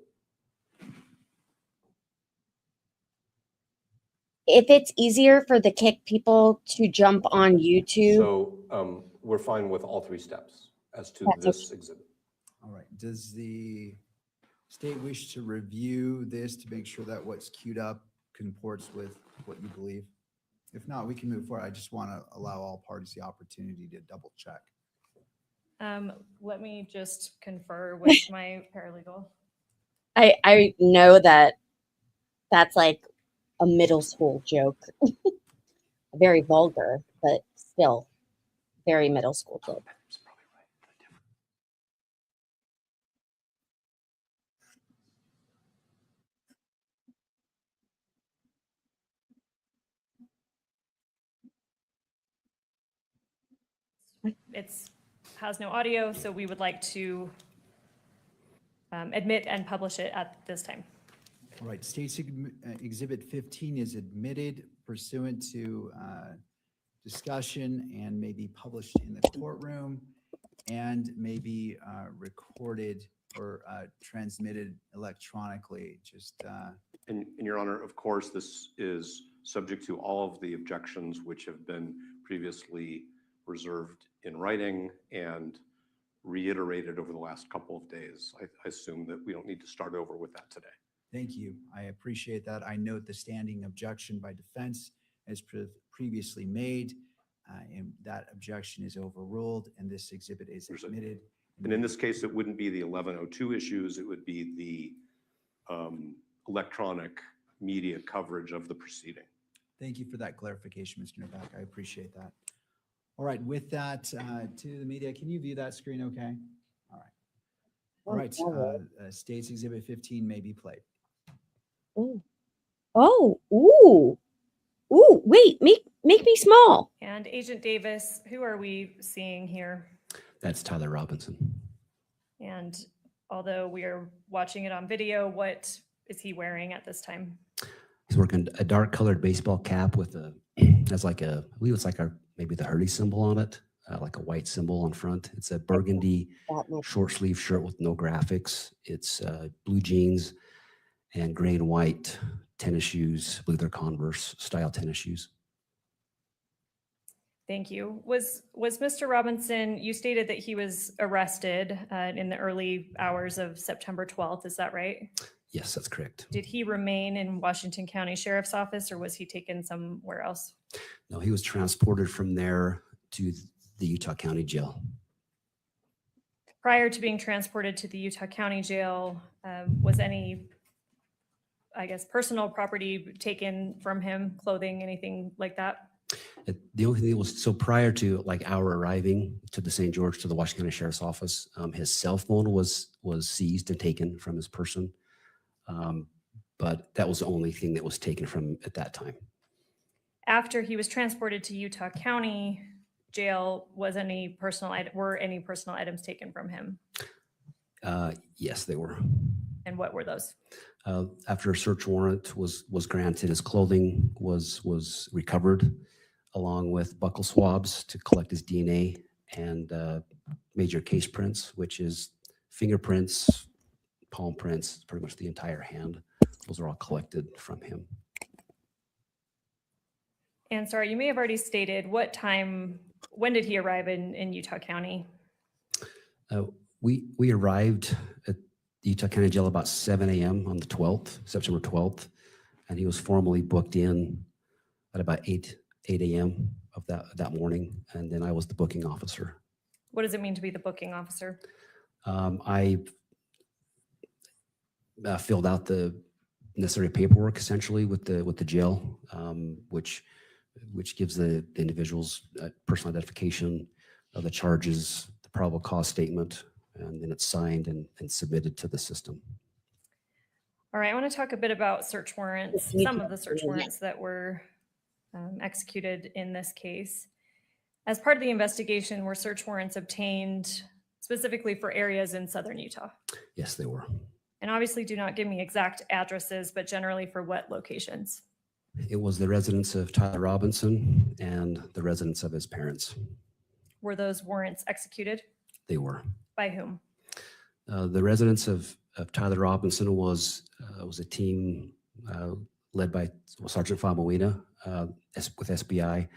If it's easier for the Kick people to jump on YouTube, we're fine with all three steps as to That's this exhibit. All right, does the state wish to review this to make sure that what's queued up comports with what you believe? If not, we can move forward. I just want to allow all parties the opportunity to double check. Let me just confer with my paralegal. I know that that's like a middle school joke. Very vulgar, but still very middle school joke. It's has no audio, so we would like to admit and publish it at this time. All right, State's Exhibit 15 is admitted pursuant to discussion and may be published in the courtroom and may be recorded or transmitted electronically. And Your Honor, of course, this is subject to all of the objections which have been previously reserved in writing and reiterated over the last couple of days. I assume that we don't need to start over with that today. Thank you. I appreciate that. I note the standing objection by defense as previously made, and that objection is overruled, and this exhibit is admitted. And in this case, it wouldn't be the 1102 issues, it would be the electronic media coverage of the proceeding. Thank you for that clarification, Mr. Novak. I appreciate that. All right, with that, to the media, can you view that screen okay? All right. All right, State's Exhibit 15 may be played. Ooh. Oh, ooh. Ooh, wait, make me small. And Agent Davis, who are we seeing here? That's Tyler Robinson. And although we are watching it on video, what is he wearing at this time? He's working a dark colored baseball cap with has like I believe it's like maybe the Hurley symbol on it, like a white symbol on front. It's a burgundy short sleeve shirt with no graphics. It's blue jeans and gray and white tennis shoes, I believe they're Converse style tennis shoes. Thank you. Was Mr. Robinson, you stated that he was arrested in the early hours of September 12th, is that right? Yes, that's correct. Did he remain in Washington County Sheriff's Office or was he taken somewhere else? No, he was transported from there to the Utah County Jail. Prior to being transported to the Utah County Jail, was any, I guess, personal property taken from him, clothing, anything like that? The only thing that was, so prior to like our arriving to the St. George, to the Washington County Sheriff's Office, his cell phone was seized and taken from his person. But that was the only thing that was taken from at that time. After he was transported to Utah County Jail, were any personal items taken from him? Yes, they were. And what were those? After a search warrant was granted, his clothing was recovered, along with buccal swabs to collect his DNA and major case prints, which is fingerprints, palm prints, pretty much the entire hand. Those are all collected from him. And sorry, you may have already stated when did he arrive in Utah County? We arrived at the Utah County Jail about 7 a.m. on the 12th, September 12th, and he was formally booked in at about 8 a.m. of that morning, and then I was the booking officer. What does it mean to be the booking officer? I filled out the necessary paperwork essentially with the jail, which gives the individuals personal identification of the charges, the probable cause statement, and then it's signed and submitted to the system. All right, I want to talk a bit about search warrants, Yes, some of the search warrants that were executed in this case. As part of the investigation, were search warrants obtained specifically for areas in southern Utah? Yes, they were. And obviously do not give me exact addresses, but generally for what locations? It was the residence of Tyler Robinson and the residence of his parents. Were those warrants executed? They were. By whom? The residence of Tyler Robinson was a team led by Sergeant Famawina with SBI,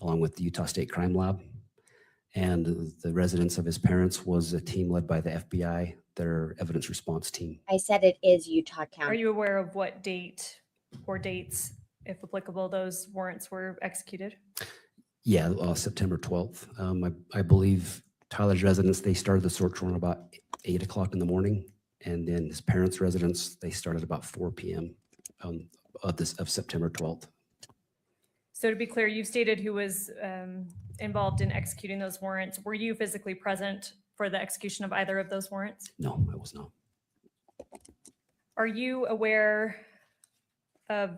along with the Utah State Crime Lab. And the residence of his parents was a team led by the FBI, their evidence response team. I said it is Utah Are County. you aware of what date or dates, if applicable, those warrants were executed? Yeah, September 12th. I believe Tyler's residence, they started the search warrant about 8 o'clock in the morning. And then his parents' residence, they started about 4 p.m. Of September 12th. So to be clear, you've stated who was involved in executing those warrants. Were you physically present for the execution of either of those warrants? No, I was not. Are you aware of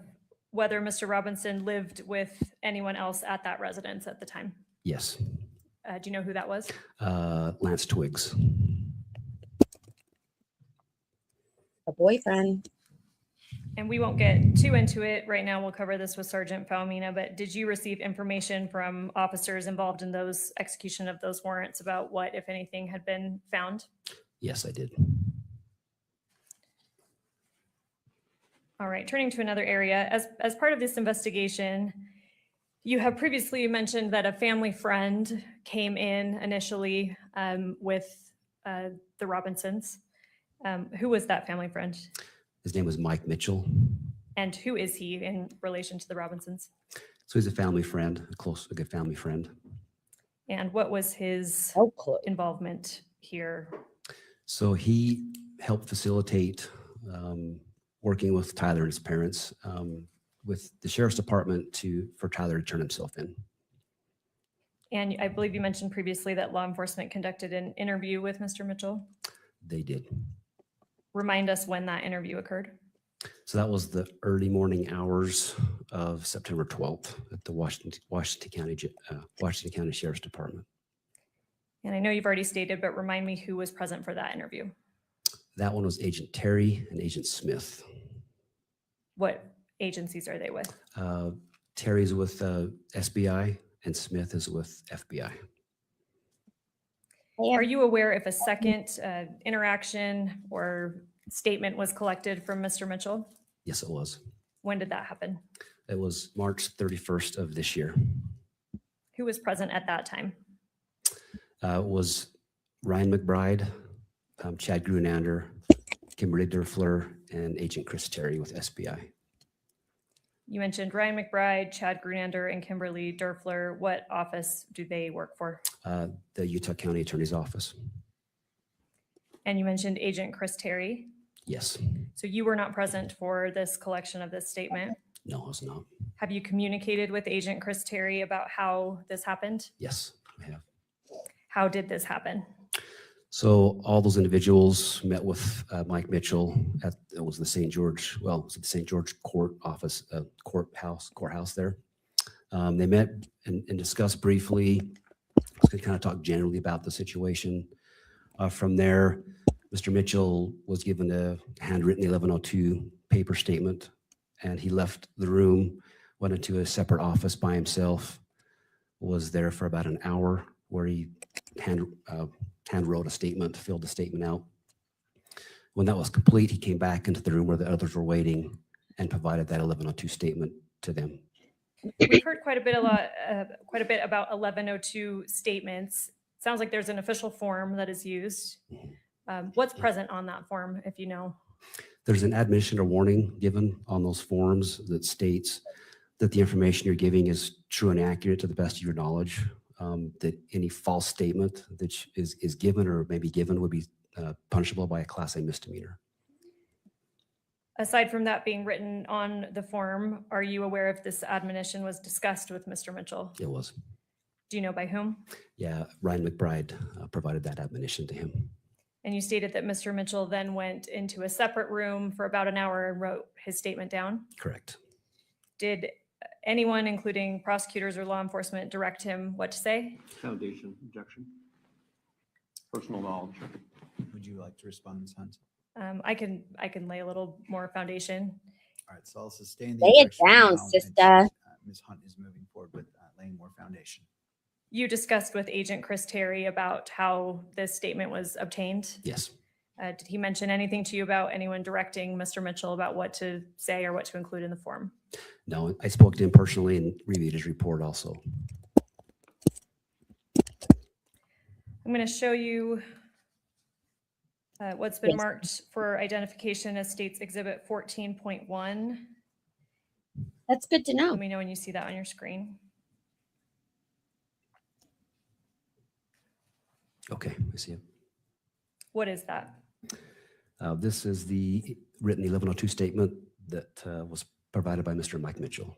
whether Mr. Robinson lived with anyone else at that residence at the time? Yes. Do you know who that was? Lance Twiggs. A boyfriend. And we won't get too into it right now. We'll cover this with Sergeant Falmina, but did you receive information from officers involved in those execution of those warrants about what, if anything, had been found? Yes, I did. All right, turning to another area. As part of this investigation, you have previously mentioned that a family friend came in initially with the Robinsons. Who was that family friend? His name was Mike Mitchell. And who is he in relation to the Robinsons? So he's a family friend, a good family friend. And what was his Oh, close. involvement here? So he helped facilitate working with Tyler and his parents with the sheriff's department for Tyler to turn himself in. And I believe you mentioned previously that law enforcement conducted an interview with Mr. Mitchell. They did. Remind us when that interview occurred. So that was the early morning hours of September 12th at the Washington County Sheriff's Department. And I know you've already stated, but remind me who was present for that interview. That one was Agent Terry and Agent Smith. What agencies are they with? Terry's with SBI and Smith is with FBI. Are you aware if a second interaction or statement was collected from Mr. Mitchell? Yes, it was. When did that happen? It was March 31st of this year. Who was present at that time? It was Ryan McBride, Chad Grunander, Kimberly Derfler, and Agent Chris Terry with SBI. You mentioned Ryan McBride, Chad Grunander, and Kimberly Derfler. What office do they work for? The Utah County Attorney's Office. And you mentioned Agent Chris Terry. Yes. So you were not present for this collection of this statement. No, I was not. Have you communicated with Agent Chris Terry about how this happened? Yes, I have. How did this happen? So all those individuals met with Mike Mitchell at the St. George court office, courthouse there. They met and discussed briefly, kind of talk generally about the situation. From there, Mr. Mitchell was given a handwritten 1102 paper statement, and he left the room, went into a separate office by himself, was there for about an hour where he hand wrote a statement, filled the statement out. When that was complete, he came back into the room where the others were waiting and provided that 1102 statement to them. We've heard quite a bit about 1102 statements. Sounds like there's an official form that is used. What's present on that form, if you know? There's an admission or warning given on those forms that states that the information you're giving is true and accurate to the best of your knowledge, that any false statement that is given or may be given would be punishable by a Class A misdemeanor. Aside from that being written on the form, are you aware if this admonition was discussed with Mr. Mitchell? It was. Do you know by whom? Yeah, Ryan McBride provided that admonition to him. And you stated that Mr. Mitchell then went into a separate room for about an hour and wrote his statement down. Correct. Did anyone, including prosecutors or law enforcement, direct him what to say? Foundation objection. Personal knowledge. Would you like to respond, Ms. Hunt? I can lay a little more foundation. All right, so I'll sustain the Lay it objection down, now, and, sister. Ms. Hunt is moving forward with laying more foundation. You discussed with Agent Chris Terry about how this statement was obtained. Yes. Did he mention anything to you about anyone directing Mr. Mitchell about what to say or what to include in the form? No, I spoke to him personally and reviewed his report also. I'm going to show you what's been Yes. marked for identification as States Exhibit 14.1. That's good to know. Let me know when you see that on your screen. Okay, I see it. What is that? This is the written 1102 statement that was provided by Mr. Mike Mitchell.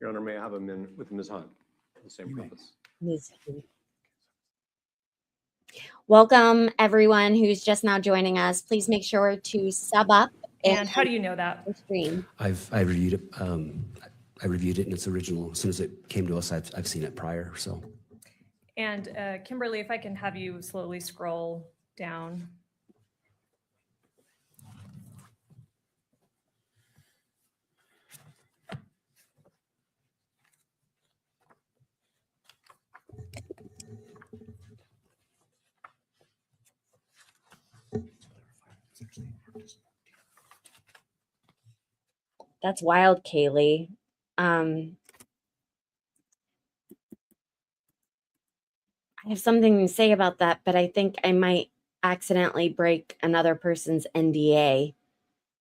Your Honor, may I have a minute with Ms. Hunt? For the same You may. purpose. Welcome, everyone who's just now joining us. Please make sure to sub up And how do you know that? the stream. I reviewed it. I reviewed it in its original. As soon as it came to us, I've seen it prior. So And Kimberly, if I can have you slowly scroll down. That's wild, Kaylee. I have something to say about that, but I think I might accidentally break another person's NDA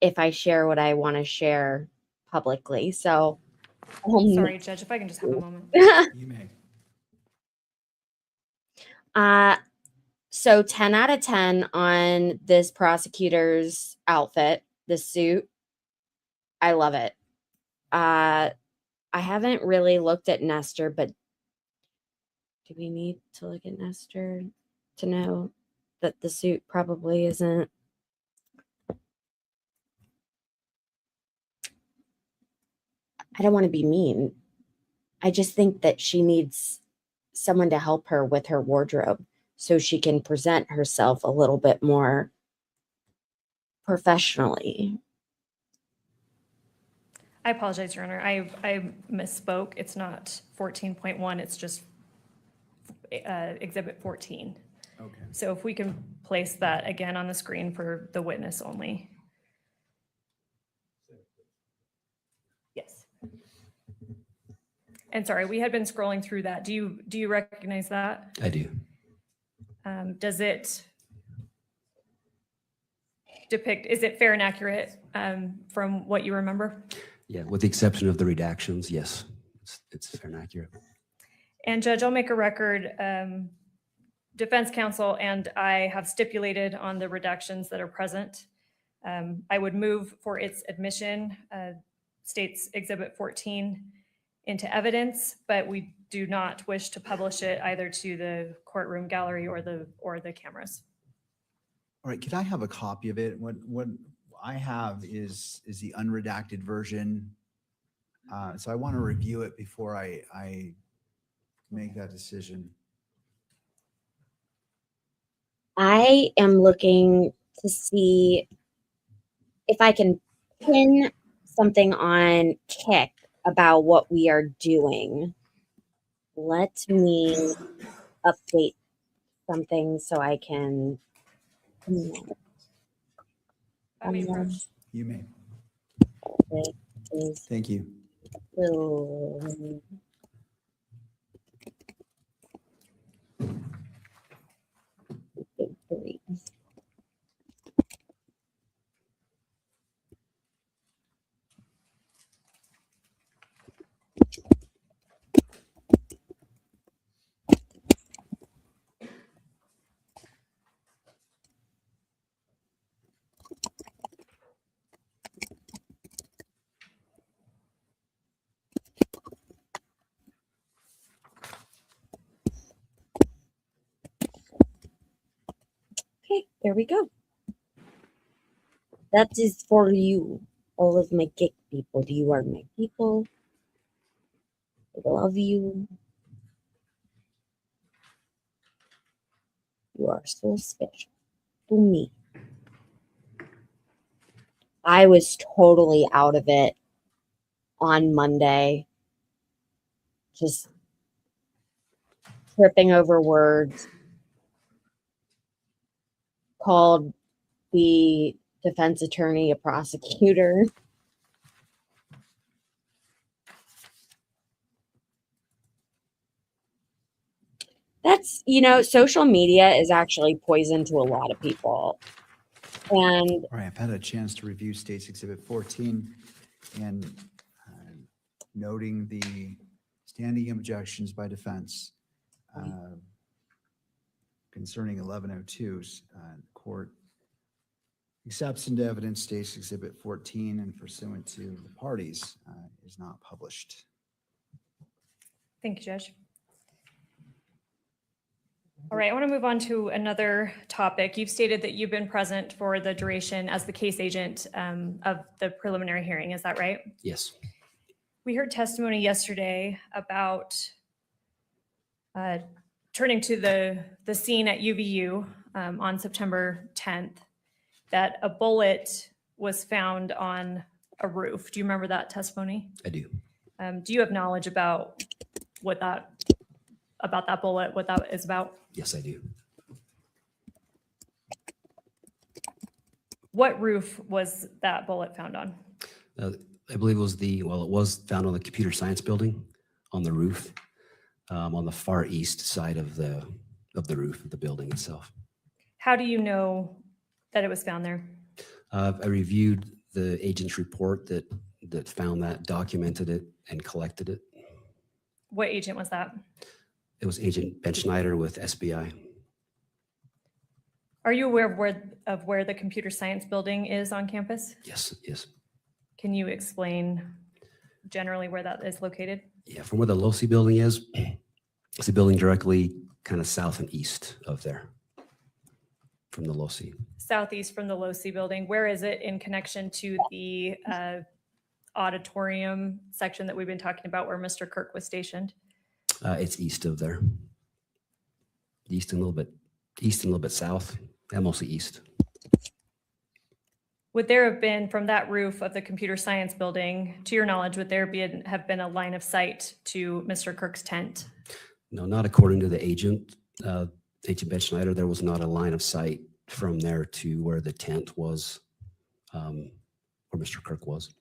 if I share what I want to share publicly. So, Sorry, Judge, if I can just have a moment. You may. So 10 out of 10 on this prosecutor's outfit, the suit. I love it. I haven't really looked at Nestor, but do we need to look at Nestor to know that the suit probably isn't? I don't want to be mean. I just think that she needs someone to help her with her wardrobe so she can present herself a little bit more professionally. I apologize, Your Honor. I misspoke. It's not 14.1. It's just Exhibit 14. Okay. So if we can place that again on the screen for the witness only. Yes. And sorry, we had been scrolling through that. Do you recognize that? I do. Does it depict, is it fair and accurate from what you remember? Yeah, with the exception of the redactions, yes, it's fair and accurate. And Judge, I'll make a record. Defense counsel and I have stipulated on the redactions that are present. I would move for its admission, States Exhibit 14, into evidence, but we do not wish to publish it either to the courtroom gallery or the cameras. All right, could I have a copy of it? What I have is the unredacted version. So I want to review it before I make that decision. I am looking to see if I can pin something on Kick about what we are doing. Let me update something so I can. Let me approach. You may. It is Thank you. still. Big three. Okay, there we go. That is for you, all of my Kick people. You are my people. I love you. You are so special to me. I was totally out of it on Monday, just tripping over words. Called the defense attorney a prosecutor. That's, social media is actually poison to a lot of people. And All right, I've had a chance to review State's Exhibit 14 and noting the standing objections by defense concerning 1102's court accepts into evidence State's Exhibit 14 and pursuant to the parties is not published. Thank you, Judge. All right, I want to move on to another topic. You've stated that you've been present for the duration as the case agent of the preliminary hearing. Is that right? Yes. We heard testimony yesterday about turning to the scene at UVU on September 10th, that a bullet was found on a roof. Do you remember that testimony? I do. Do you have knowledge about about that bullet, what that is about? Yes, I do. What roof was that bullet found on? I believe it was it was found on the computer science building on the roof, on the far east side of the roof of the building itself. How do you know that it was found there? I reviewed the agent's report that found that, documented it, and collected it. What agent was that? It was Agent Ben Schneider with SBI. Are you aware of where the computer science building is on campus? Yes, yes. Can you explain generally where that is located? Yeah, from where the LOSI building is, it's a building directly kind of south and east of there from the LOSI. Southeast from the LOSI building. Where is it in connection to the auditorium section that we've been talking about where Mr. Kirk was stationed? It's east of there. East and a little bit south, and mostly east. Would there have been, from that roof of the computer science building, to your knowledge, would there have been a line of sight to Mr. Kirk's tent? No, not according to the agent. Agent Ben Schneider, there was not a line of sight from there to where the tent was, where Mr. Kirk was.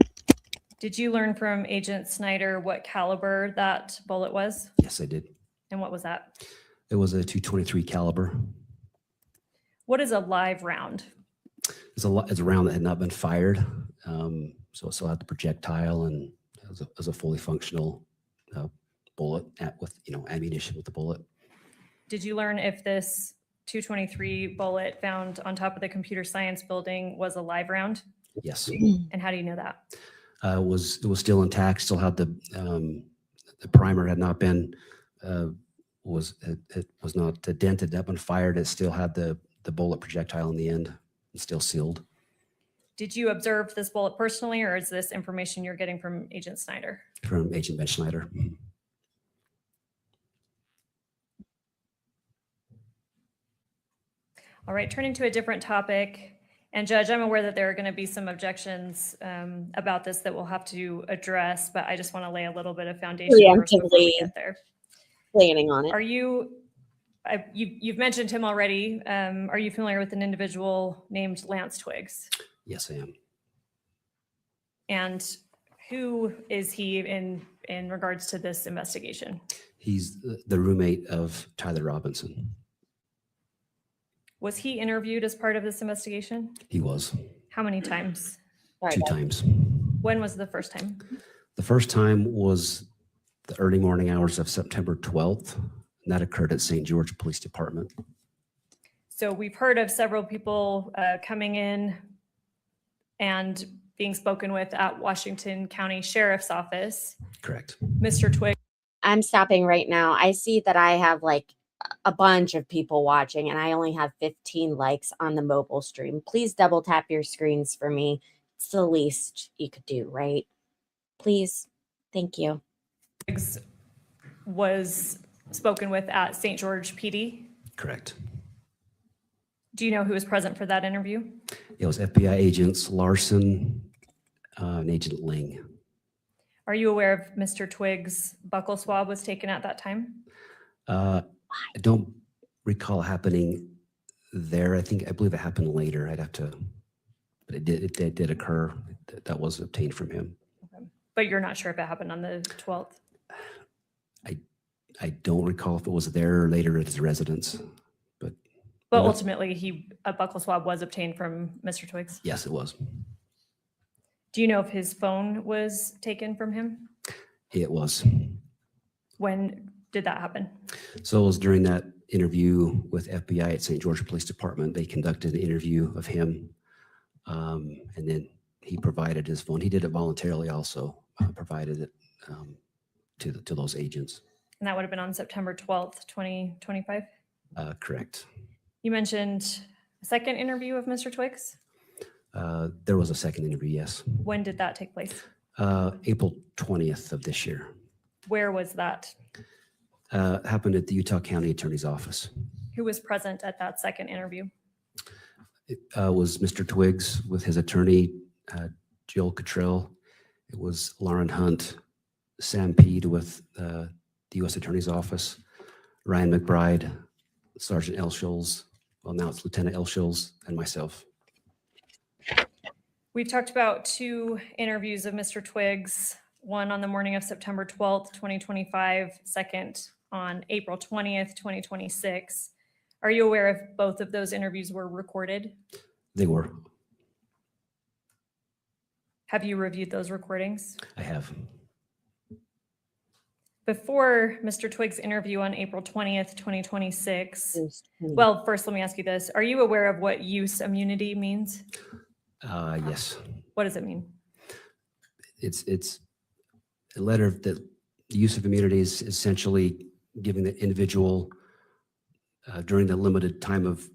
Did you learn from Agent Snyder what caliber that bullet was? Yes, I did. And what was that? It was a .223 caliber. What is a live round? It's a round that had not been fired, so it still had the projectile and as a fully functional bullet with ammunition with the bullet. Did you learn if this .223 bullet found on top of the computer science building was a live round? Yes. And how do you know that? It was still intact. Still had the primer had not been it was not dented, not been fired. It still had the bullet projectile in the end. It's still sealed. Did you observe this bullet personally, or is this information you're getting from Agent Snyder? From Agent Ben Schneider. All right, turning to a different topic. And Judge, I'm aware that there are going to be some objections about this that we'll have to address, but I just want to lay a little bit of foundation first before we Preemptively get there. planning on it. Are you've mentioned him already. Are you familiar with an individual named Lance Twiggs? Yes, I am. And who is he in regards to this investigation? He's the roommate of Tyler Robinson. Was he interviewed as part of this investigation? He was How many times? Sorry, 2 guys. times. When was the first time? The first time was the early morning hours of September 12th, and that occurred at St. George Police Department. So we've heard of several people coming in and being spoken with at Washington County Sheriff's Office. Correct. Mr. Twiggs I'm stopping right now. I see that I have like a bunch of people watching and I only have 15 likes on the mobile stream. Please double tap your screens for me. It's the least you could do, right? Please. Thank you. was spoken with at St. George PD. Correct. Do you know who was present for that interview? It was FBI agents Larson and Agent Ling. Are you aware of Mr. Twiggs' buccal swab was taken at that time? I don't recall happening there. I believe it happened later. I'd have to, but it did occur. That was obtained from him. Okay. But you're not sure if it happened on the 12th? I don't recall if it was there or later at his residence, but ultimately a buccal swab was obtained from Mr. Twiggs. yes, it was. Do you know if his phone was taken from him? It was. When did that happen? So it was during that interview with FBI at St. George Police Department. They conducted an interview of him, and then he provided his phone. He did it voluntarily also, provided it to those agents. And that would have been on September 12th, 2025? Correct. You mentioned a second interview of Mr. Twiggs. There was a second interview, yes. When did that take place? April 20th of this year. Where was that? Happened at the Utah County Attorney's Office. Who was present at that second interview? It was Mr. Twiggs with his attorney, Jill Cottrell. It was Lauren Hunt, Sam Peed with the U.S. Attorney's Office, Ryan McBride, Sergeant L. Schulz, well, now it's Lieutenant L. Schulz, and myself. We've talked about two interviews of Mr. Twiggs, one on the morning of September 12th, 2025, second on April 20th, 2026. Are you aware if both of those interviews were recorded? They were. Have you reviewed those recordings? I have. Before Mr. Twiggs' interview on April 20th, 2026, Hmm. well, first let me ask you this. Are you aware of what use immunity means? Yes. What does it mean? It's a letter that the use of immunity is essentially giving the individual during the limited time of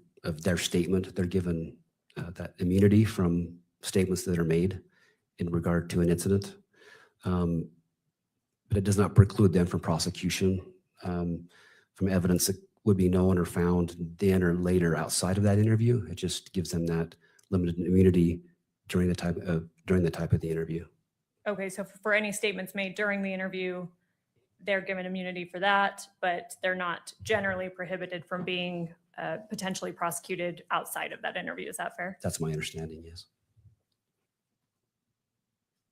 their statement, they're given that immunity from statements that are made in regard to an incident. But it does not preclude them from prosecution from evidence that would be known or found then or later outside of that interview. It just gives them that limited immunity during the type of the interview. Okay, so for any statements made during the interview, they're given immunity for that, but they're not generally prohibited from being potentially prosecuted outside of that interview. Is that fair? That's my understanding, yes.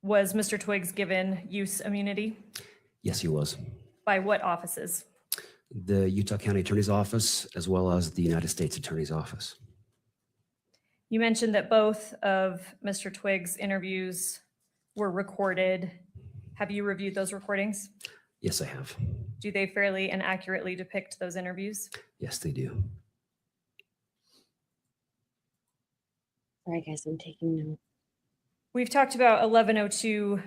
Was Mr. Twiggs given use immunity? Yes, he was. By what offices? The Utah County Attorney's Office, as well as the United States Attorney's Office. You mentioned that both of Mr. Twiggs' interviews were recorded. Have you reviewed those recordings? Yes, I have. Do they fairly and accurately depict those interviews? Yes, they do. Sorry, guys, I'm taking notes. We've talked about 1102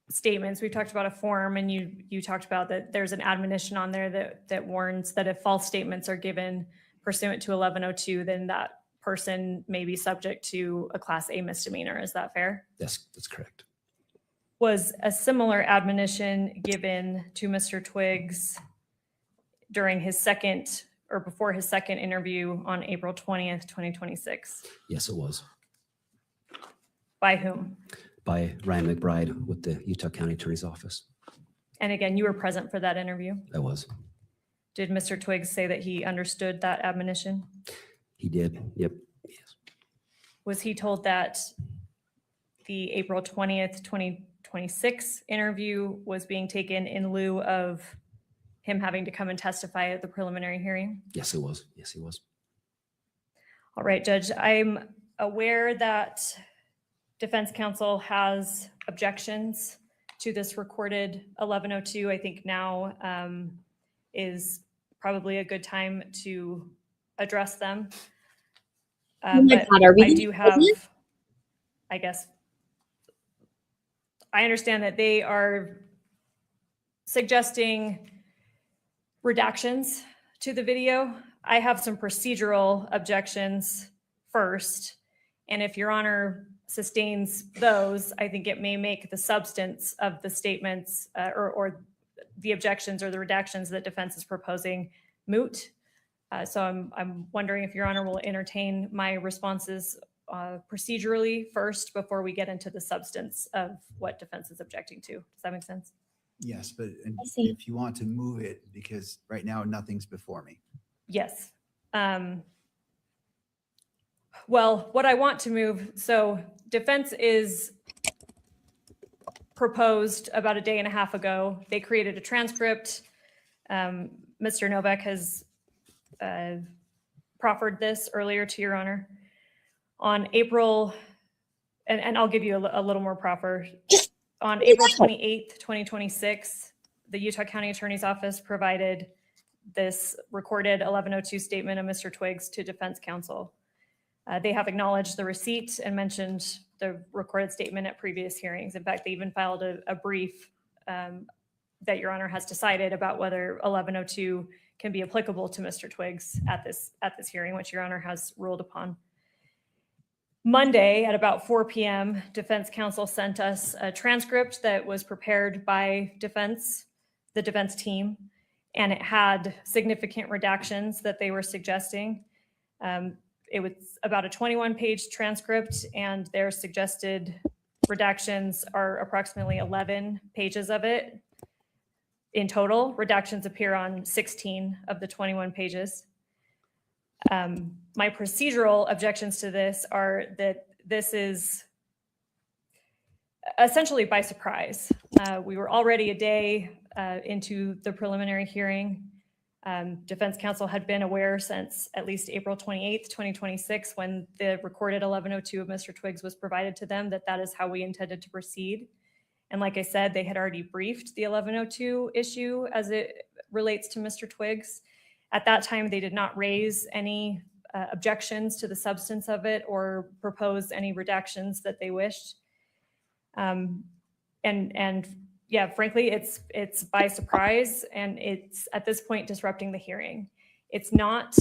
statements. We've talked about a form, and you talked about that there's an admonition on there that warns that if false statements are given pursuant to 1102, then that person may be subject to a Class A misdemeanor. Is that fair? That's correct. Was a similar admonition given to Mr. Twiggs during his second or before his second interview on April 20th, 2026. Yes, it was. By whom? By Ryan McBride with the Utah County Attorney's Office. And again, you were present for that interview. I was. Did Mr. Twiggs say that he understood that admonition? He did. Yep. Yes. Was he told that the April 20th, 2026 interview was being taken in lieu of him having to come and testify at the preliminary hearing? Yes, it was. Yes, he was. All right, Judge, I'm aware that defense counsel has objections to this recorded 1102. I think now is probably a good time to address them. Oh my But God, are we I gonna do do have, this? I guess, I understand that they are suggesting redactions to the video. I have some procedural objections first. And if Your Honor sustains those, I think it may make the substance of the statements or the objections or the redactions that defense is proposing moot. So I'm wondering if Your Honor will entertain my responses procedurally first before we get into the substance of what defense is objecting to. Does that make sense? Yes, but I see. if you want to move it, because right now nothing's before me. Yes. Well, what I want to move, so defense is proposed about a day and a half ago. They created a transcript. Mr. Novak has proffered this earlier to Your Honor. On April, and I'll give you a little more proffer. On April 28th, 2026, the Utah County Attorney's Office provided this recorded 1102 statement of Mr. Twiggs to defense counsel. They have acknowledged the receipt and mentioned the recorded statement at previous hearings. In fact, they even filed a brief that Your Honor has decided about whether 1102 can be applicable to Mr. Twiggs at this hearing, which Your Honor has ruled upon. Monday at about 4 p.m., defense counsel sent us a transcript that was prepared by the defense team, and it had significant redactions that they were suggesting. It was about a 21-page transcript, and their suggested redactions are approximately 11 pages of it. In total, redactions appear on 16 of the 21 pages. My procedural objections to this are that this is essentially by surprise. We were already a day into the preliminary hearing. Defense counsel had been aware since at least April 28th, 2026, when the recorded 1102 of Mr. Twiggs was provided to them, that is how we intended to proceed. And like I said, they had already briefed the 1102 issue as it relates to Mr. Twiggs. At that time, they did not raise any objections to the substance of it or propose any redactions that they wished. And yeah, frankly, it's by surprise, and it's at this point disrupting the hearing. It's not,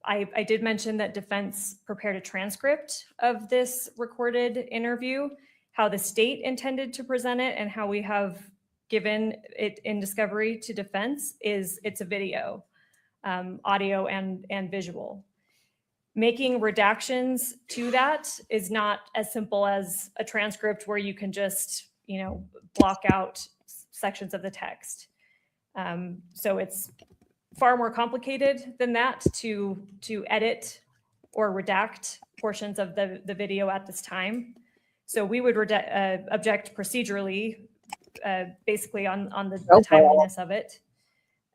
I did mention that defense prepared a transcript of this recorded interview, how the state intended to present it and how we have given it in discovery to defense is it's a video, audio and visual. Making redactions to that is not as simple as a transcript where you can just, block out sections of the text. So it's far more complicated than that to edit or redact portions of the video at this time. So we would object procedurally, basically on the timeliness of it,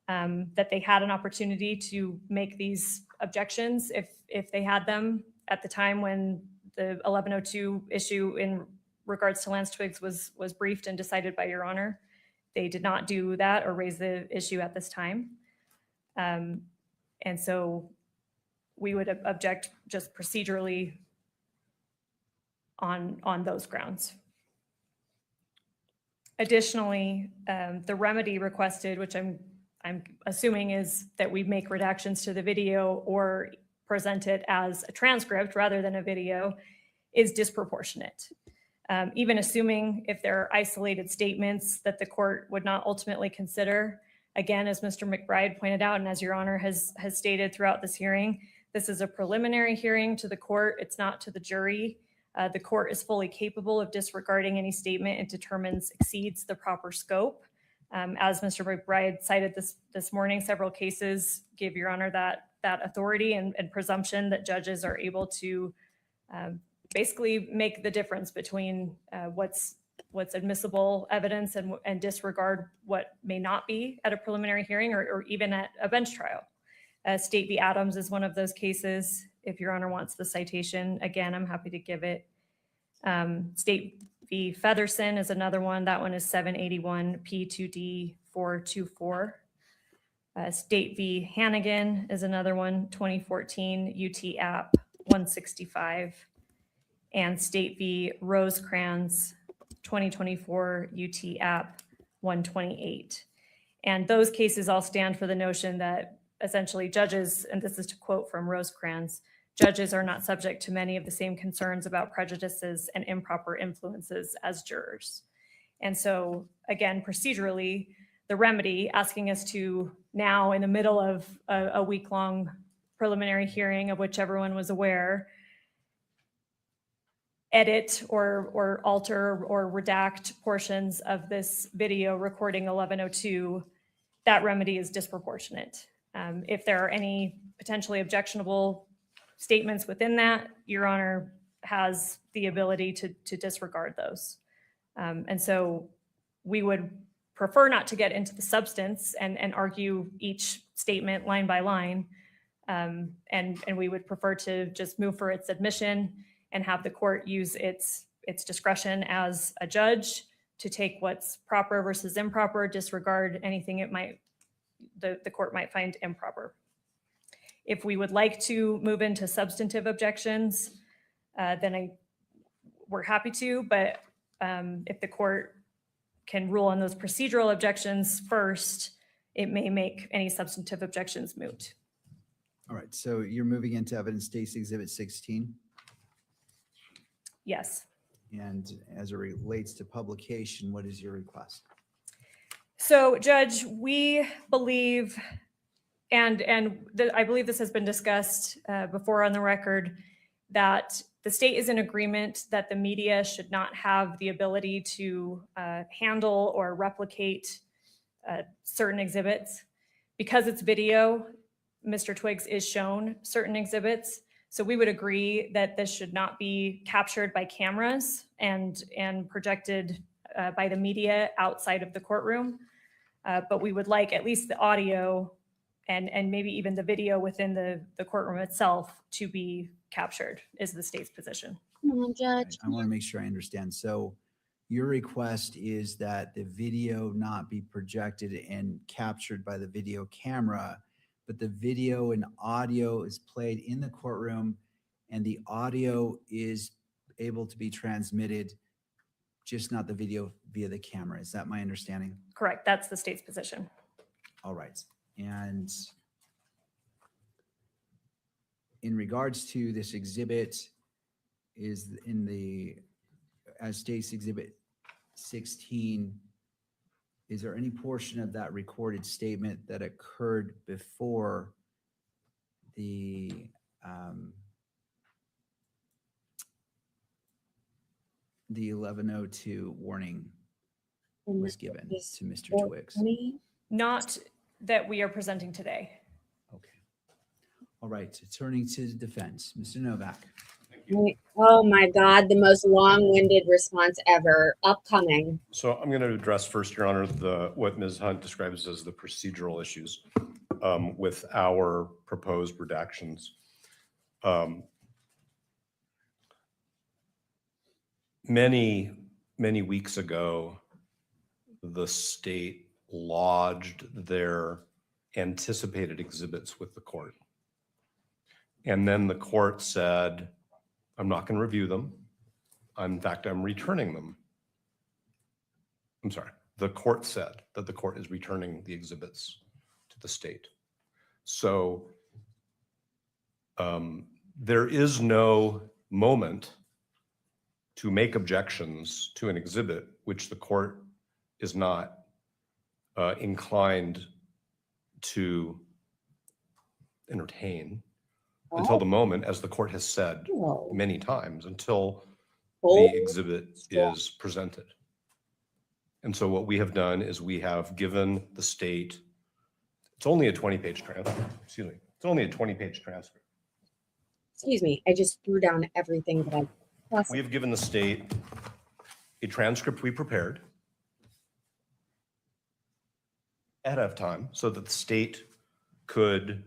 that they had an opportunity to make these objections if they had them at the time when the 1102 issue in regards to Lance Twiggs was briefed and decided by Your Honor. They did not do that or raise the issue at this time. And so we would object just procedurally on those grounds. Additionally, the remedy requested, which I'm assuming is that we make redactions to the video or present it as a transcript rather than a video, is disproportionate. Even assuming if there are isolated statements that the court would not ultimately consider, Again, as Mr. McBride pointed out, and as Your Honor has stated throughout this hearing, this is a preliminary hearing to the court. It's not to the jury. The court is fully capable of disregarding any statement it determines exceeds the proper scope. As Mr. McBride cited this morning, several cases give Your Honor that authority and presumption that judges are able to basically make the difference between what's admissible evidence and disregard what may not be at a preliminary hearing or even at a bench trial. State v. Adams is one of those cases. If Your Honor wants the citation, again, I'm happy to give it. State v. Featherson is another one. That one is 781 P2D 424. State v. Hannigan is another one, 2014 UT App 165. And State v. Rosecrans, 2024 UT App 128. And those cases all stand for the notion that essentially judges, and this is to quote from Rosecrans, judges are not subject to many of the same concerns about prejudices and improper influences as jurors. And so again, procedurally, the remedy asking us to now in the middle of a week-long preliminary hearing of which everyone was aware, edit or alter or redact portions of this video recording 1102, that remedy is disproportionate. If there are any potentially objectionable statements within that, Your Honor has the ability to disregard those. And so we would prefer not to get into the substance and argue each statement line by line. And we would prefer to just move for its admission and have the court use its discretion as a judge to take what's proper versus improper, disregard anything the court might find improper. If we would like to move into substantive objections, then we're happy to, but if the court can rule on those procedural objections first, it may make any substantive objections moot. All right, so you're moving into evidence states exhibit 16. Yes. And as it relates to publication, what is your request? So Judge, we believe, and I believe this has been discussed before on the record, that the state is in agreement that the media should not have the ability to handle or replicate certain exhibits. Because it's video, Mr. Twiggs is shown certain exhibits. So we would agree that this should not be captured by cameras and projected by the media outside of the courtroom. But we would like at least the audio and maybe even the video within the courtroom itself to be captured, is the state's position. Come on, Judge. I want to make sure I understand. So your request is that the video not be projected and captured by the video camera, but the video and audio is played in the courtroom and the audio is able to be transmitted, just not the video via the camera. Is that my understanding? Correct. That's the state's position. All right. And in regards to this exhibit, is in the, as states exhibit 16, is there any portion of that recorded statement that occurred before the 1102 warning was given to Mr. Twiggs? Not that we are presenting today. Okay. All right, turning to the defense, Mr. Novak. Oh my God, the most long-winded response ever. Upcoming. So I'm going to address first, Your Honor, what Ms. Hunt describes as the procedural issues with our proposed redactions. Many weeks ago, the state lodged their anticipated exhibits with the court. And then the court said, I'm not going to review them. In fact, I'm returning them. I'm sorry. The court said that the court is returning the exhibits to the state. So there is no moment to make objections to an exhibit which the court is not inclined to entertain until the moment, as the court has said Oh. many times, until Bold the exhibit strong. is presented. And so what we have done is we have given the state, it's only a 20-page transcript, excuse me, it's only a 20-page transcript. Excuse me, I just threw down everything that I. We have given the state a transcript we prepared ahead of time so that the state could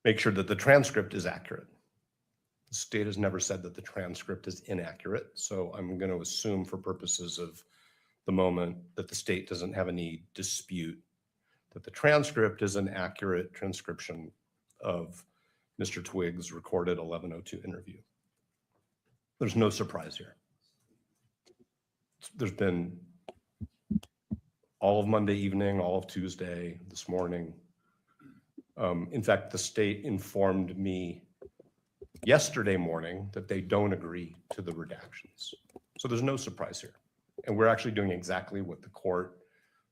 make sure that the transcript is accurate. The state has never said that the transcript is inaccurate, so I'm going to assume for purposes of the moment that the state doesn't have any dispute that the transcript is an accurate transcription of Mr. Twiggs' recorded 11:02 interview. There's no surprise here. There's been all of Monday evening, all of Tuesday, this morning. In fact, the state informed me yesterday morning that they don't agree to the redactions. So there's no surprise here. And we're actually doing exactly what the court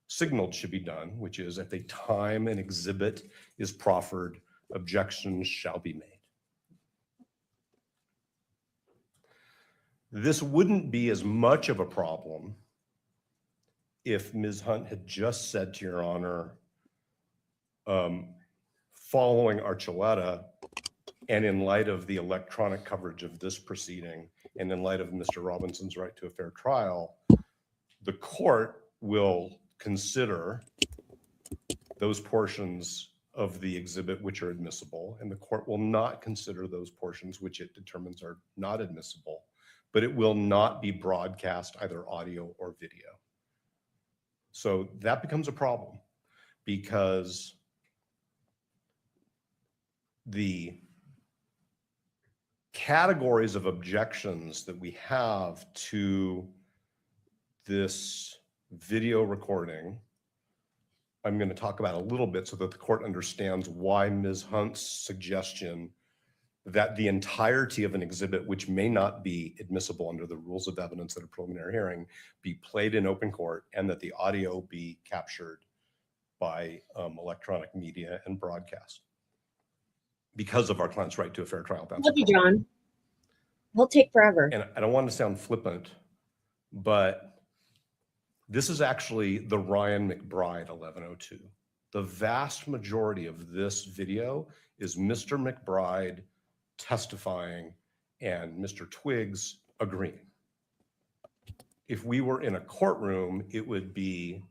signaled should be done, which is at the time an exhibit is proffered, objections shall be made. This wouldn't be as much of a problem if Ms. Hunt had just said to Your Honor, following Archuleta, and in light of the electronic coverage of this proceeding, and in light of Mr. Robinson's right to a fair trial, the court will consider those portions of the exhibit which are admissible, and the court will not consider those portions which it determines are not admissible, but it will not be broadcast either audio or video. So that becomes a problem because the categories of objections that we have to this video recording, I'm going to talk about a little bit so that the court understands why Ms. Hunt's suggestion that the entirety of an exhibit, which may not be admissible under the rules of evidence at a preliminary hearing, be played in open court, and that the audio be captured by electronic media and broadcast because of our client's right to a fair trial. That's Love you, John. He'll take forever. And I don't want to sound flippant, but this is actually the Ryan McBride 11:02. The vast majority of this video is Mr. McBride testifying and Mr. Twiggs agreeing. If we were in a courtroom, it would be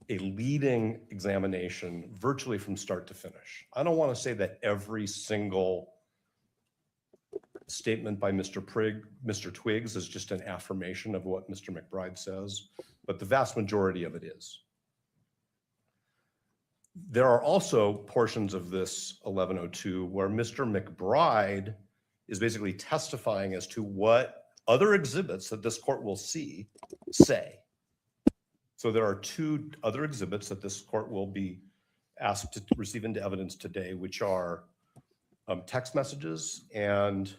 a leading examination virtually from start to finish. I don't want to say that every single statement by Mr. Twiggs is just an affirmation of what Mr. McBride says, but the vast majority of it is. There are also portions of this 11:02 where Mr. McBride is basically testifying as to what other exhibits that this court will see say. So there are two other exhibits that this court will be asked to receive into evidence today, which are text messages and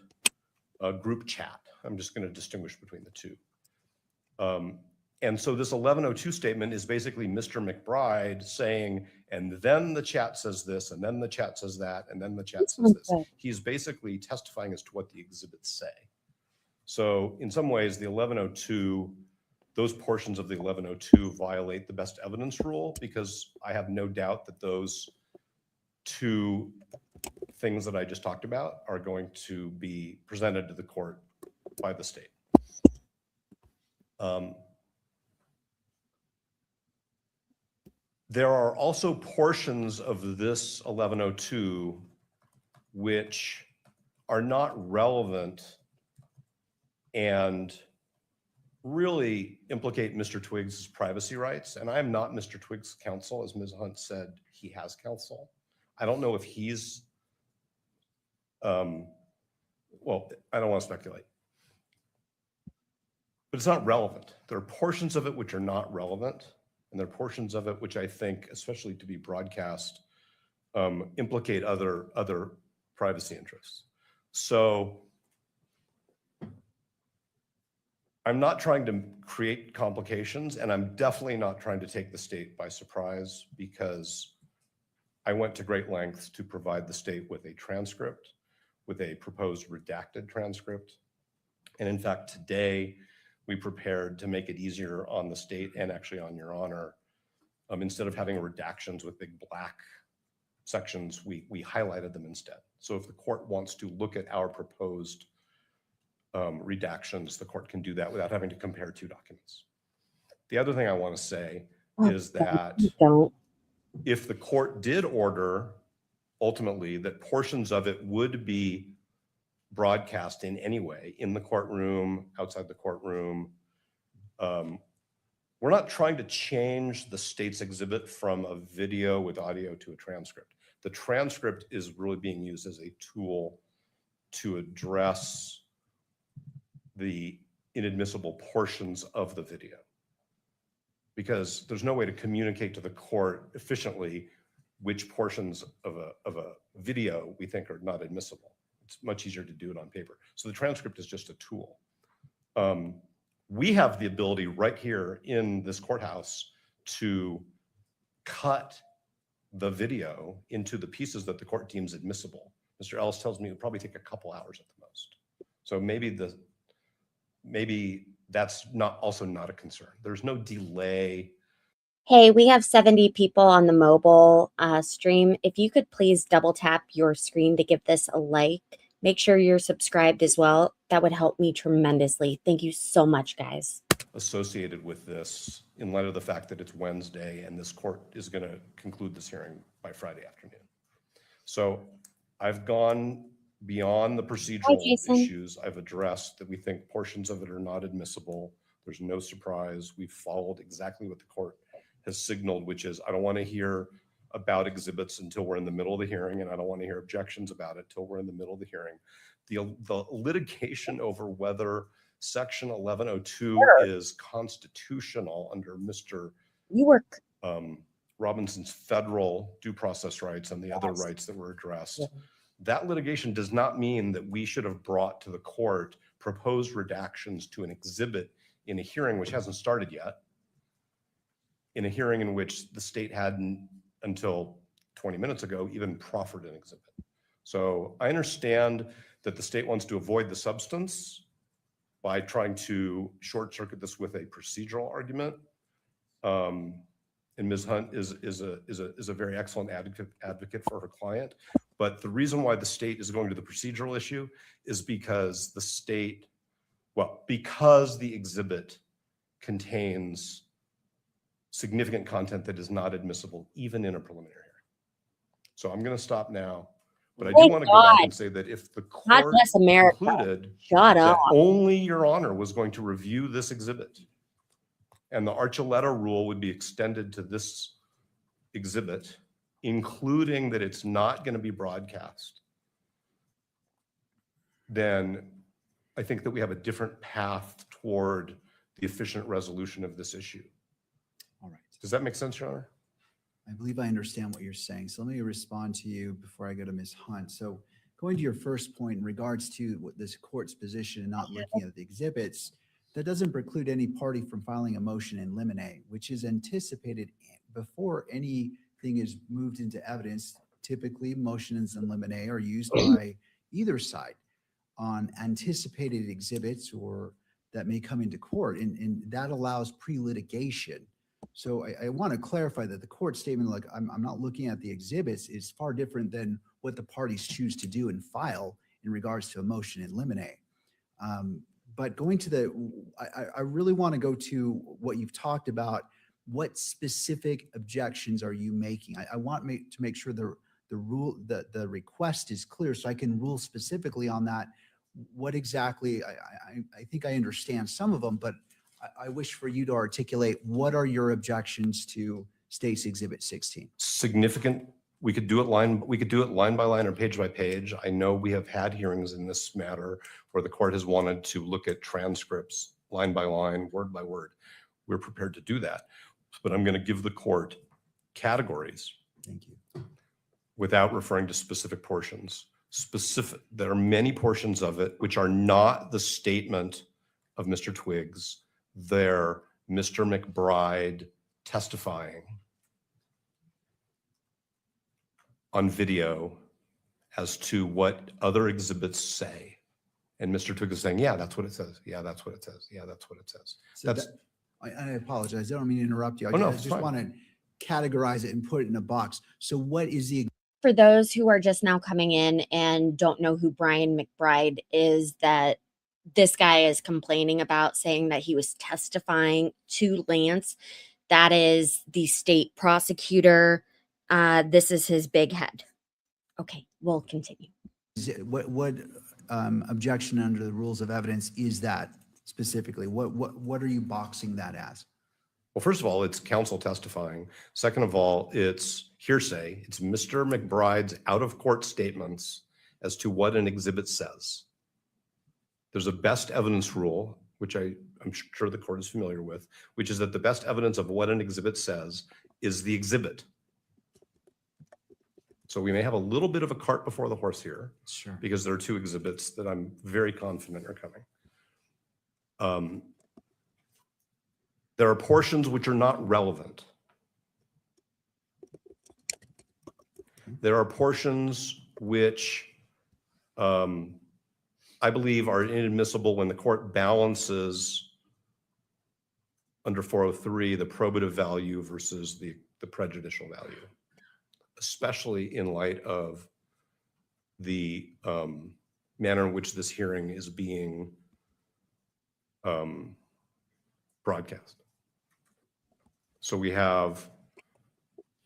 a group chat. I'm just going to distinguish between the two. And so this 11:02 statement is basically Mr. McBride saying, and then the chat says this, and then the chat says that, and then the chat says this. He's basically testifying as to what the exhibits say. So in some ways, the 11:02, those portions of the 11:02 violate the best evidence rule, because I have no doubt that those two things that I just talked about are going to be presented to the court by the state. There are also portions of this 11:02 which are not relevant and really implicate Mr. Twiggs' privacy rights. And I am not Mr. Twiggs' counsel. As Ms. Hunt said, he has counsel. I don't know if he's, well, I don't want to speculate. But it's not relevant. There are portions of it which are not relevant, and there are portions of it which I think, especially to be broadcast, implicate other privacy interests. So I'm not trying to create complications, and I'm definitely not trying to take the state by surprise, because I went to great lengths to provide the state with a transcript, with a proposed redacted transcript. And in fact, today we prepared to make it easier on the state and actually on Your Honor. Instead of having redactions with big black sections, we highlighted them instead. So if the court wants to look at our proposed redactions, the court can do that without having to compare two documents. The other thing I want to say is that Don't. if the court did order ultimately that portions of it would be broadcast in any way, in the courtroom, outside the courtroom, we're not trying to change the state's exhibit from a video with audio to a transcript. The transcript is really being used as a tool to address the inadmissible portions of the video, because there's no way to communicate to the court efficiently which portions of a video we think are not admissible. It's much easier to do it on paper. So the transcript is just a tool. We have the ability right here in this courthouse to cut the video into the pieces that the court deems admissible. Mr. Ellis tells me it'll probably take a couple hours at the most. So maybe that's also not a concern. There's no delay. Hey, we have 70 people on the mobile stream. If you could please double tap your screen to give this a like. Make sure you're subscribed as well. That would help me tremendously. Thank you so much, guys. Associated with this, in light of the fact that it's Wednesday and this court is going to conclude this hearing by Friday afternoon. So I've gone beyond the procedural Jason. issues. I've addressed that we think portions of it are not admissible. There's no surprise. We've followed exactly what the court has signaled, which is I don't want to hear about exhibits until we're in the middle of the hearing, and I don't want to hear objections about it till we're in the middle of the hearing. The litigation over whether Section 1102 is constitutional under Mr. Robinson's federal due process rights and the other rights that were addressed. That litigation does not mean that we should have brought to the court proposed redactions to an exhibit in a hearing which hasn't started yet, in a hearing in which the state hadn't until 20 minutes ago even proffered an exhibit. So I understand that the state wants to avoid the substance by trying to short circuit this with a procedural argument. And Ms. Hunt is a very excellent advocate for her client. But the reason why the state is going to the procedural issue is because because the exhibit contains significant content that is not admissible even in a preliminary hearing. So I'm going to stop now, but I do want to go back and say that if the God court bless America. concluded Shut that up. only Your Honor was going to review this exhibit and the Archuleta rule would be extended to this exhibit, including that it's not going to be broadcast, then I think that we have a different path toward the efficient resolution of this issue. All right. Does that make sense, Your Honor? I believe I understand what you're saying. So let me respond to you before I go to Ms. Hunt. So going to your first point in regards to what this court's position and not looking at the exhibits, that doesn't preclude any party from filing a motion in limine, which is anticipated before anything is moved into evidence. Typically, motions in limine are used by either side on anticipated exhibits or that may come into court, and that allows pre-litigation. So I want to clarify that the court statement, like I'm not looking at the exhibits, is far different than what the parties choose to do and file in regards to a motion in limine. But going to I really want to go to what you've talked about. What specific objections are you making? I want to make sure the request is clear so I can rule specifically on that. What exactly, I think I understand some of them, but I wish for you to articulate what are your objections to State's Exhibit 16? Significant. We could do it line by line or page by page. I know we have had hearings in this matter where the court has wanted to look at transcripts line by line, word by word. We're prepared to do that, but I'm going to give the court categories. Thank you. Without referring to specific portions. There are many portions of it which are not the statement of Mr. Twiggs. They're Mr. McBride testifying on video as to what other exhibits say. And Mr. Twig is saying, yeah, that's what it says. Yeah, that's what it says. Yeah, that's what it says. So That's, that- I apologize. I don't mean to interrupt you. Oh, no, I it's just fine. want to categorize it and put it in a box. So what is the For those who are just now coming in and don't know who Brian McBride is, that this guy is complaining about, saying that he was testifying to Lance. That is the state prosecutor. This is his big head. Okay, we'll continue. what objection under the rules of evidence is that specifically? What are you boxing that as? well, first of all, it's counsel testifying. Second of all, it's hearsay. It's Mr. McBride's out-of-court statements as to what an exhibit says. There's a best evidence rule, which I'm sure the court is familiar with, which is that the best evidence of what an exhibit says is the exhibit. So we may have a little bit of a cart before the horse here, Sure. because there are two exhibits that I'm very confident are coming. There are portions which are not relevant. There are portions which I believe are inadmissible when the court balances under 403 the probative value versus the prejudicial value, especially in light of the manner in which this hearing is being broadcast. So we have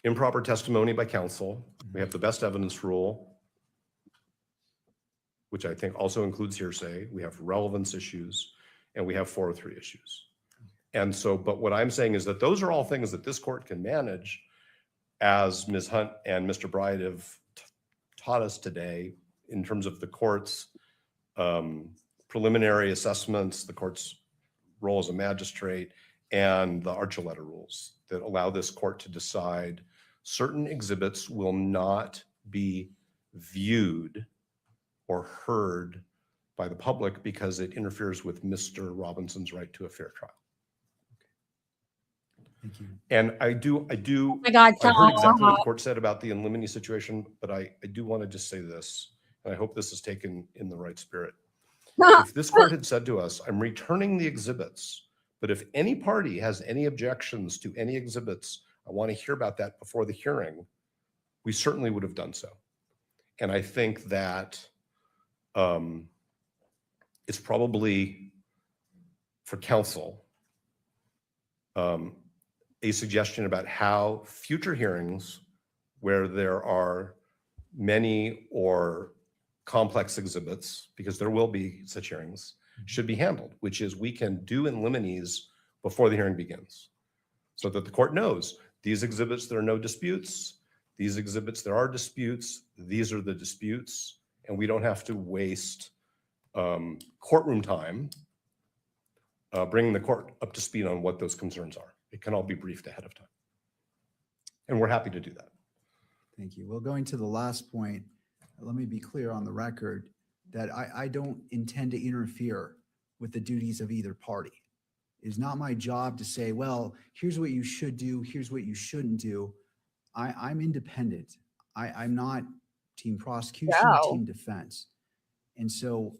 improper testimony by counsel. We have the best evidence rule, which I think also includes hearsay. We have relevance issues, and we have 403 issues. And so, but what I'm saying is that those are all things that this court can manage, as Ms. Hunt and Mr. Bride have taught us today, in terms of the court's preliminary assessments, the court's role as a magistrate, and the Archuleta rules that allow this court to decide certain exhibits will not be viewed or heard by the public because it interferes with Mr. Robinson's right to a fair trial. Thank you. And I do, Oh my God, I heard exactly what the stop. court said about the in limine situation, but I do want to just say this, and I hope this is taken in the right spirit. If this court had said to us, I'm returning the exhibits, but if any party has any objections to any exhibits, I want to hear about that before the hearing, we certainly would have done so. And I think that it's probably for counsel a suggestion about how future hearings where there are many or complex exhibits, because there will be such hearings, should be handled, which is we can do in limines before the hearing begins, so that the court knows these exhibits, there are no disputes, these exhibits, there are disputes, these are the disputes, and we don't have to waste courtroom time bringing the court up to speed on what those concerns are. It can all be briefed ahead of time. And we're happy to do that. Thank you. Well, going to the last point, let me be clear on the record that I don't intend to interfere with the duties of either party. It is not my job to say, well, here's what you should do, here's what you shouldn't do. I'm independent. I'm not team prosecution, Wow. team defense. And so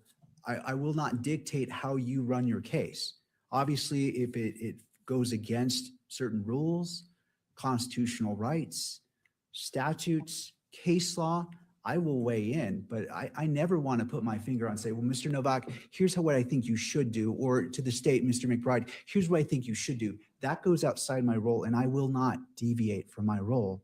I will not dictate how you run your case. Obviously, if it goes against certain rules, constitutional rights, statutes, case law, I will weigh in, but I never want to put my finger on and say, well, Mr. Novak, here's what I think you should do, or to the state, Mr. McBride, here's what I think you should do. That goes outside my role, and I will not deviate from my role,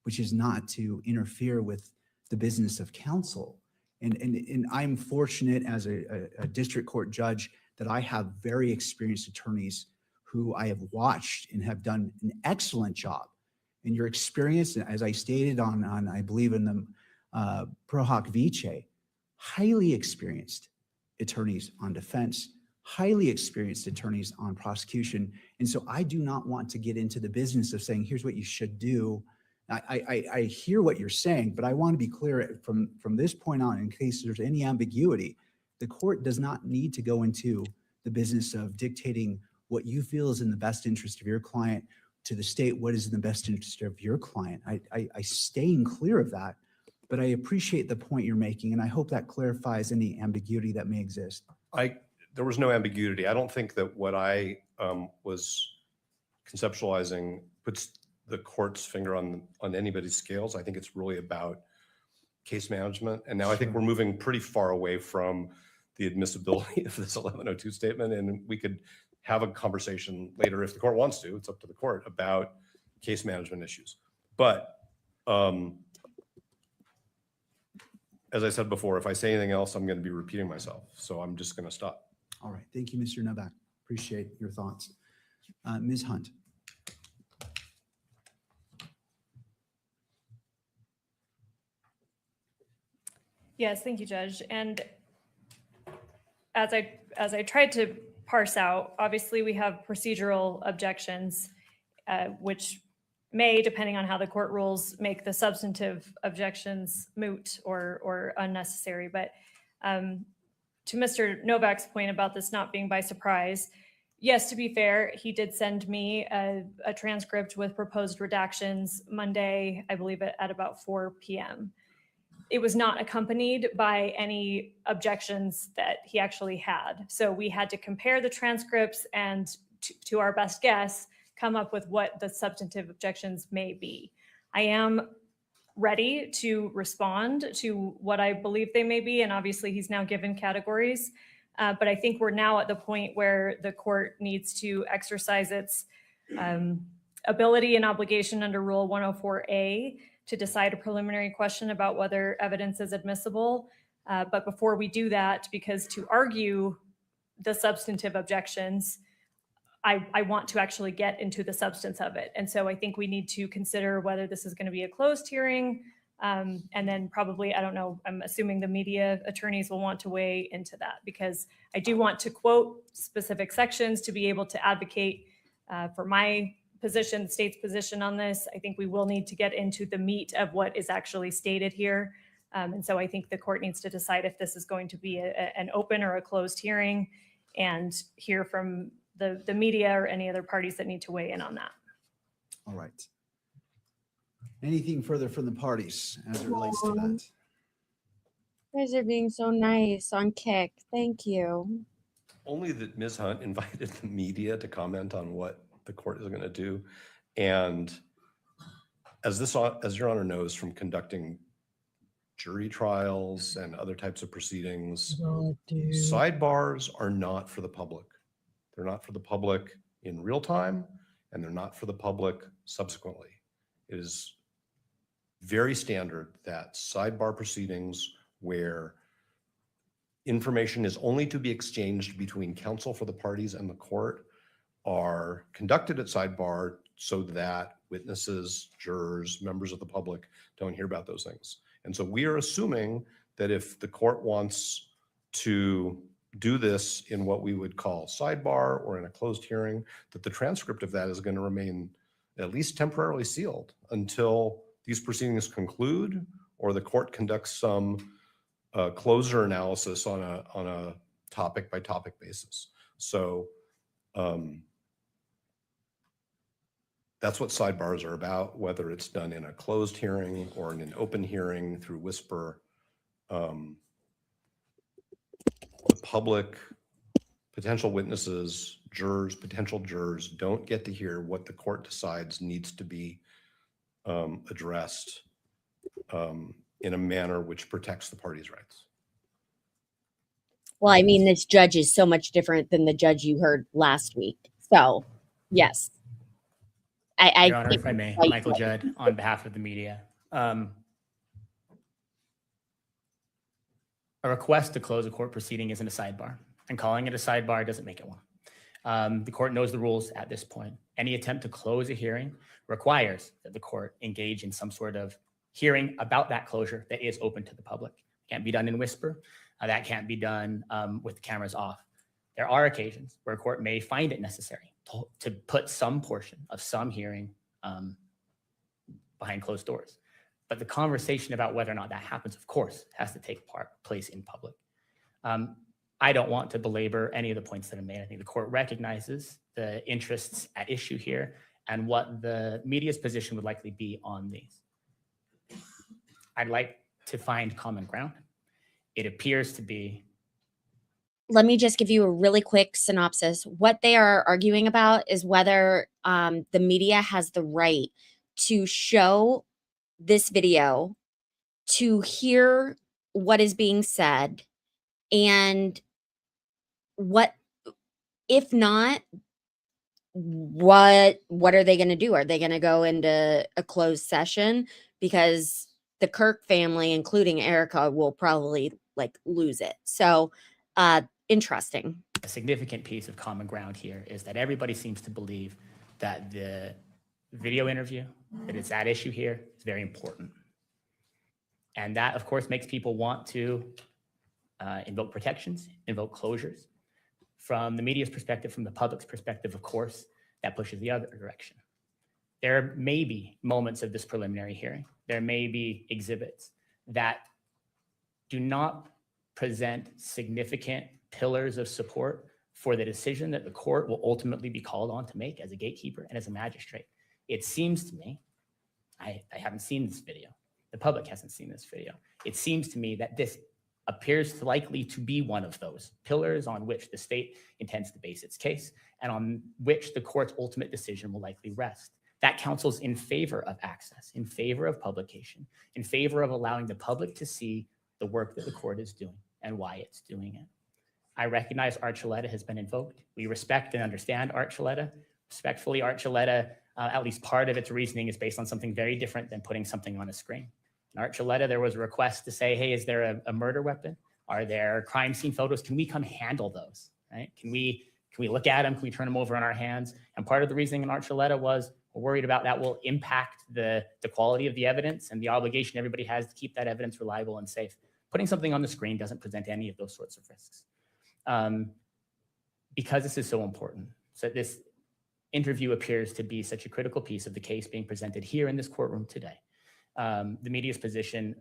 which is not to interfere with the business of counsel. And I'm fortunate as a district court judge that I have very experienced attorneys who I have watched and have done an excellent job. And your experience, as I stated on I believe in the Pro Hoc Vice, highly experienced attorneys on defense, highly experienced attorneys on prosecution. And so I do not want to get into the business of saying, here's what you should do. I hear what you're saying, but I want to be clear from this point on, in case there's any ambiguity, the court does not need to go into the business of dictating what you feel is in the best interest of your client, to the state what is in the best interest of your client. I staying clear of that, but I appreciate the point you're making, and I hope that clarifies any ambiguity that may exist. There was no ambiguity. I don't think that what I was conceptualizing puts the court's finger on anybody's scales. I think it's really about case management. And now I think we're moving pretty far away from the admissibility of this 1102 statement. And we could have a conversation later if the court wants to, it's up to the court, about case management issues. But as I said before, if I say anything else, I'm going to be repeating myself. So I'm just going to stop. All right. Thank you, Mr. Novak. Appreciate your thoughts. Ms. Hunt. Yes, thank you, Judge. And as I tried to parse out, obviously we have procedural objections, which may, depending on how the court rules, make the substantive objections moot or unnecessary. But to Mr. Novak's point about this not being by surprise, yes, to be fair, he did send me a transcript with proposed redactions Monday, I believe at about 4 p.m. It was not accompanied by any objections that he actually had. So we had to compare the transcripts and, to our best guess, come up with what the substantive objections may be. I am ready to respond to what I believe they may be, and obviously he's now given categories. But I think we're now at the point where the court needs to exercise its ability and obligation under Rule 104A to decide a preliminary question about whether evidence is admissible. But before we do that, because to argue the substantive objections, I want to actually get into the substance of it. And so I think we need to consider whether this is going to be a closed hearing. And then probably, I don't know, I'm assuming the media attorneys will want to weigh into that, because I do want to quote specific sections to be able to advocate for my position, the state's position on this. I think we will need to get into the meat of what is actually stated here. And so I think the court needs to decide if this is going to be an open or a closed hearing, and hear from the media or any other parties that need to weigh in on that. All right. Anything further from the parties as it relates to that? You guys are being so nice on Kick. Thank you. Only that Ms. Hunt invited the media to comment on what the court is going to do. And as Your Honor knows from conducting jury trials and other types of proceedings, sidebars are not for the public. They're not for the public in real time, and they're not for the public subsequently. It is very standard that sidebar proceedings where information is only to be exchanged between counsel for the parties and the court are conducted at sidebar so that witnesses, jurors, members of the public don't hear about those things. And so we are assuming that if the court wants to do this in what we would call sidebar or in a closed hearing, that the transcript of that is going to remain at least temporarily sealed until these proceedings conclude or the court conducts some closure analysis on a topic by topic basis. So that's what sidebars are about, whether it's done in a closed hearing or in an open hearing through whisper. The public, potential witnesses, jurors, potential jurors don't get to hear what the court decides needs to be addressed in a manner which protects the parties' rights. Well, I mean, this judge is so much different than the judge you heard last week. So, yes. Your Honor, if I may, Michael Judd on behalf of the media. A request to close a court proceeding isn't a sidebar, and calling it a sidebar doesn't make it one. The court knows the rules at this point. Any attempt to close a hearing requires that the court engage in some sort of hearing about that closure that is open to the public. It can't be done in whisper. That can't be done with the cameras off. There are occasions where a court may find it necessary to put some portion of some hearing behind closed doors. But the conversation about whether or not that happens, of course, has to take place in public. I don't want to belabor any of the points that are made. I think the court recognizes the interests at issue here, and what the media's position would likely be on these. I'd like to find common ground. It appears to be Let me just give you a really quick synopsis. What they are arguing about is whether the media has the right to show this video, to hear what is being said, and what, if not, what are they going to do? Are they going to go into a closed session? Because the Kirk family, including Erica, will probably like lose it. So interesting. a significant piece of common ground here is that everybody seems to believe that the video interview that is at issue here is very important. And that, of course, makes people want to invoke protections, invoke closures. From the media's perspective, from the public's perspective, of course, that pushes the other direction. There may be moments of this preliminary hearing, there may be exhibits that do not present significant pillars of support for the decision that the court will ultimately be called on to make as a gatekeeper and as a magistrate. It seems to me, I haven't seen this video, the public hasn't seen this video. It seems to me that this appears to likely to be one of those pillars on which the state intends to base its case and on which the court's ultimate decision will likely rest. That counsels in favor of access, in favor of publication, in favor of allowing the public to see the work that the court is doing and why it's doing it. I recognize Archuleta has been invoked. We respect and understand Archuleta. Respectfully, Archuleta, at least part of its reasoning is based on something very different than putting something on a screen. In Archuleta, there was a request to say, hey, is there a murder weapon? Are there crime scene photos? Can we come handle those, right? Can we look at them? Can we turn them over in our hands? And part of the reasoning in Archuleta was we're worried about that will impact the quality of the evidence and the obligation everybody has to keep that evidence reliable and safe. Putting something on the screen doesn't present any of those sorts of risks. Because this is so important. So this interview appears to be such a critical piece of the case being presented here in this courtroom today. The media's position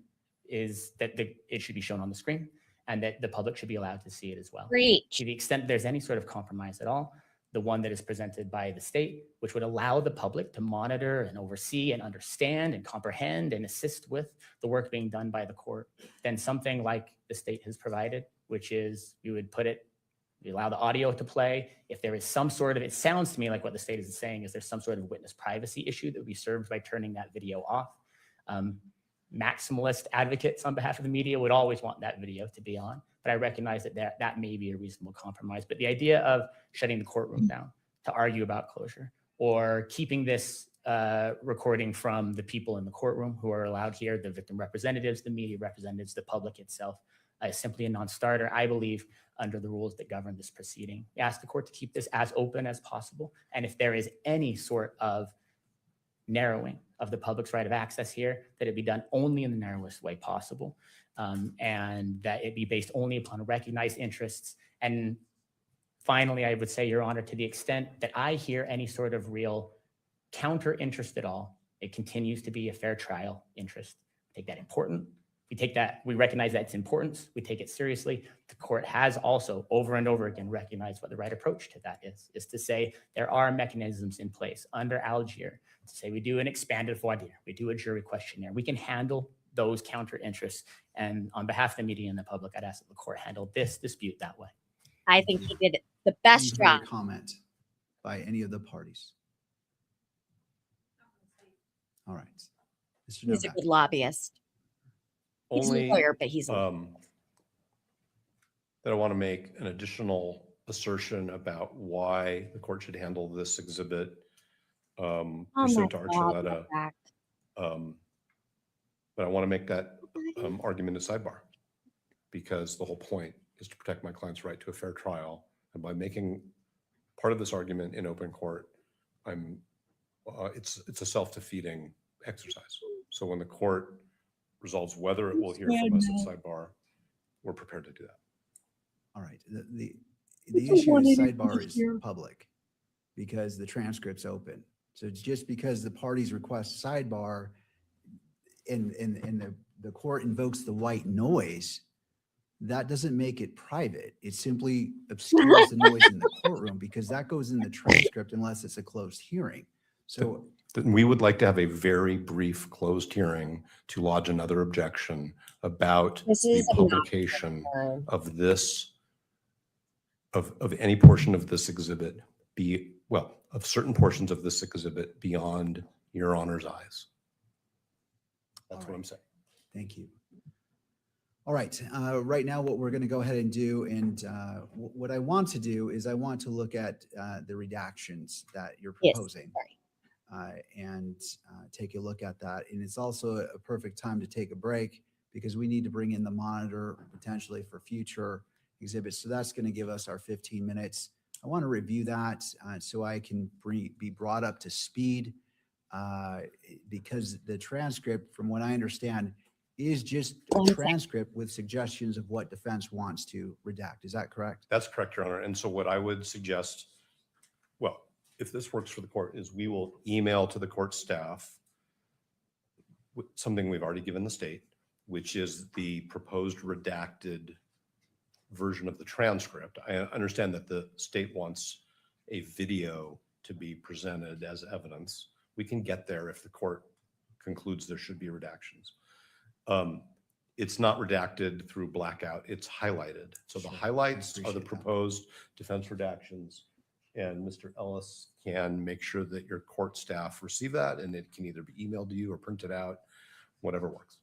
is that it should be shown on the screen and that the public should be allowed to see it as well. Preach. To the extent there's any sort of compromise at all, the one that is presented by the state, which would allow the public to monitor and oversee and understand and comprehend and assist with the work being done by the court, then something like the state has provided, which is we allow the audio to play. If there is some sort of, it sounds to me like what the state is saying is there's some sort of witness privacy issue that would be served by turning that video off. Maximalist advocates on behalf of the media would always want that video to be on, but I recognize that may be a reasonable compromise. But the idea of shutting the courtroom down to argue about closure or keeping this recording from the people in the courtroom who are allowed here, the victim representatives, the media representatives, the public itself, is simply a non-starter, I believe, under the rules that govern this proceeding. We ask the court to keep this as open as possible. And if there is any sort of narrowing of the public's right of access here, that it be done only in the narrowest way possible, and that it be based only upon recognized interests. And finally, I would say, Your Honor, to the extent that I hear any sort of real counter interest at all, it continues to be a fair trial interest. I take that important. We recognize that its importance. We take it seriously. The court has also over and over again recognized what the right approach to that is to say there are mechanisms in place under Algier to say we do an expanded voir dire, we do a jury questionnaire. We can handle those counter interests. And on behalf of the media and the public, I'd ask that the court handle this dispute that way. I think he did the best Any job. comment by any of the parties? All right. Mr. He's a Novak. good lobbyist. He's a Only lawyer, but he's a that I want to make an additional assertion about why the court should handle this exhibit pursuant to Archuleta. But I want to make that argument a sidebar because the whole point is to protect my client's right to a fair trial. And by making part of this argument in open court, it's a self-defeating exercise. So when the court resolves whether it will hear from us at sidebar, we're prepared to do that. All right. The issue is sidebar is public because the transcript's open. So just because the parties request sidebar and the court invokes the white noise, that doesn't make it private. It simply obscures the noise in the courtroom because that goes in the transcript unless it's a closed hearing. So Then we would like to have a very brief closed hearing to lodge another objection about This the is not publication time. of this, of any portion of this exhibit of certain portions of this exhibit beyond your honor's eyes. That's what I'm saying. thank you. All right, right now what we're going to go ahead and do, and what I want to do is I want to look at the redactions that you're Yes, proposing. sorry. And take a look at that. And it's also a perfect time to take a break because we need to bring in the monitor potentially for future exhibits. So that's going to give us our 15 minutes. I want to review that so I can be brought up to speed because the transcript, from what I understand, is just a transcript with suggestions of what defense wants to redact. Is that correct? That's correct, Your Honor. And so what I would suggest, well, if this works for the court, is we will email to the court staff something we've already given the state, which is the proposed redacted version of the transcript. I understand that the state wants a video to be presented as evidence. We can get there if the court concludes there should be redactions. It's not redacted through blackout, it's highlighted. So the highlights are the proposed defense redactions, and Mr. Ellis can make sure that your court staff receive that, and it can either be emailed to you or printed out, whatever works.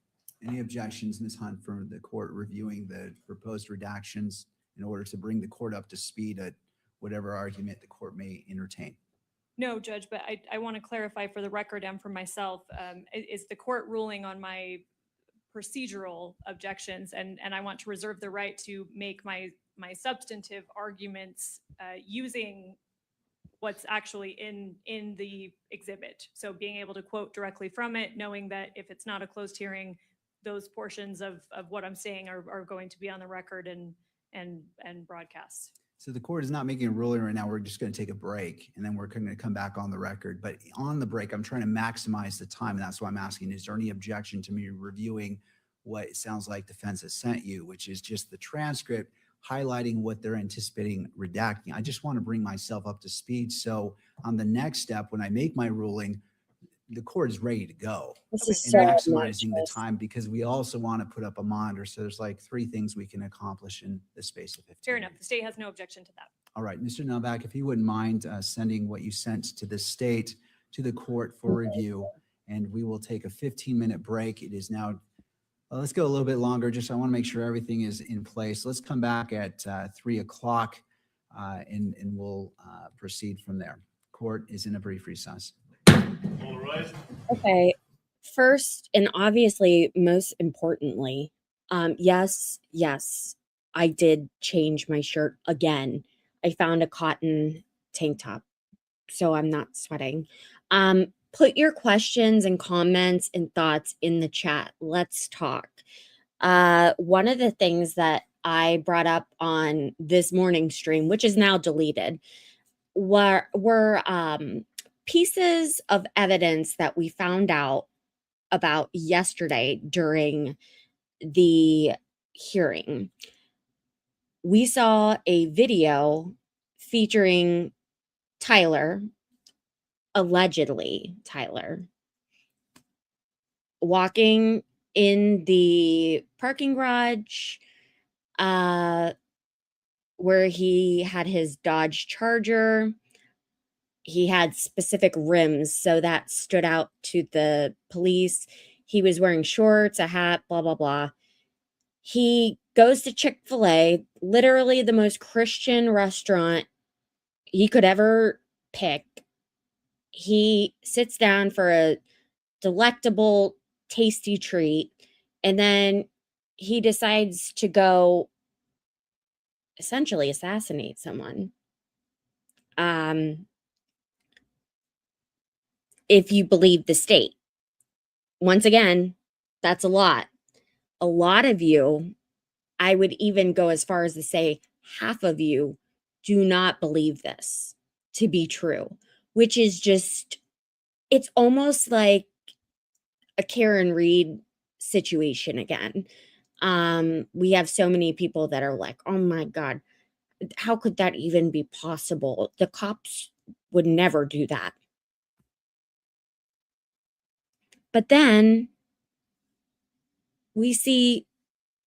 Any objections, Ms. Hunt, from the court reviewing the proposed redactions in order to bring the court up to speed at whatever argument the court may entertain? No, Judge, but I want to clarify for the record and for myself, is the court ruling on my procedural objections, and I want to reserve the right to make my substantive arguments using what's actually in the exhibit. So being able to quote directly from it, knowing that if it's not a closed hearing, those portions of what I'm saying are going to be on the record and broadcast. So the court is not making a ruling right now. We're just going to take a break and then we're going to come back on the record. But on the break, I'm trying to maximize the time. And that's why I'm asking, is there any objection to me reviewing what it sounds like defense has sent you, which is just the transcript highlighting what they're anticipating redacting? I just want to bring myself up to speed. So on the next step, when I make my ruling, the court is ready to go This is and so maximizing the obnoxious. time, because we also want to put up a monitor. So there's like 3 things we can accomplish in the space of 15 Fair enough. minutes. The state has no objection to that. All right, Mr. Novak, if you wouldn't mind sending what you sent to the state to the court for review, and we will take a 15-minute break. It is now, let's go a little bit longer. Just I want to make sure everything is in place. Let's come back at 3 o'clock and we'll proceed from there. Court is in a brief recess. Okay. First, and obviously most importantly, yes, I did change my shirt again. I found a cotton tank top, so I'm not sweating. Put your questions and comments and thoughts in the chat. Let's talk. One of the things that I brought up on this morning stream, which is now deleted, were pieces of evidence that we found out about yesterday during the hearing. We saw a video featuring Tyler, allegedly Tyler, walking in the parking garage where he had his Dodge Charger. He had specific rims, so that stood out to the police. He was wearing shorts, a hat, blah, blah, blah. He goes to Chick-fil-A, literally the most Christian restaurant he could ever pick. He sits down for a delectable, tasty treat, and then he decides to go essentially assassinate someone. If you believe the state. Once again, that's a lot. A lot of you, I would even go as far as to say half of you do not believe this to be true, which is just, it's almost like a Karen Reed situation again. We have so many people that are like, oh my God, how could that even be possible? The cops would never do that. But then we see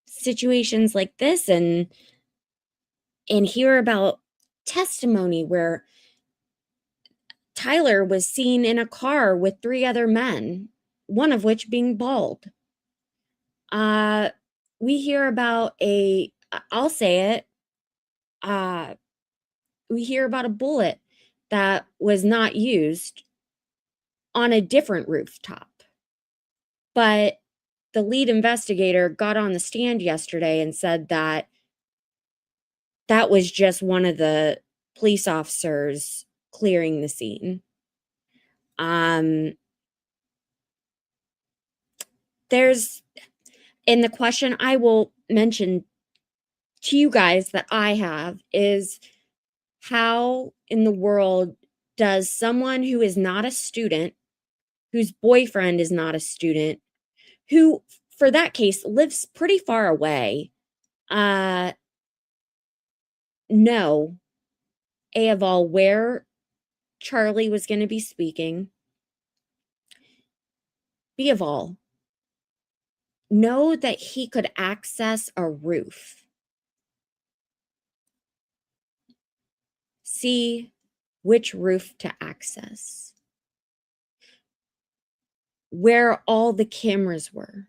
situations like this and hear about testimony where Tyler was seen in a car with 3 other men, one of which being bald. We hear about I'll say it, we hear about a bullet that was not used on a different rooftop. But the lead investigator got on the stand yesterday and said that that was just one of the police officers clearing the scene. There's, and the question I will mention to you guys that I have is, how in the world does someone who is not a student, whose boyfriend is not a student, who, for that case, lives pretty far away, know, A, of all, where Charlie was going to be speaking, B, of all, know that he could access a roof, C, which roof to access, where all the cameras were.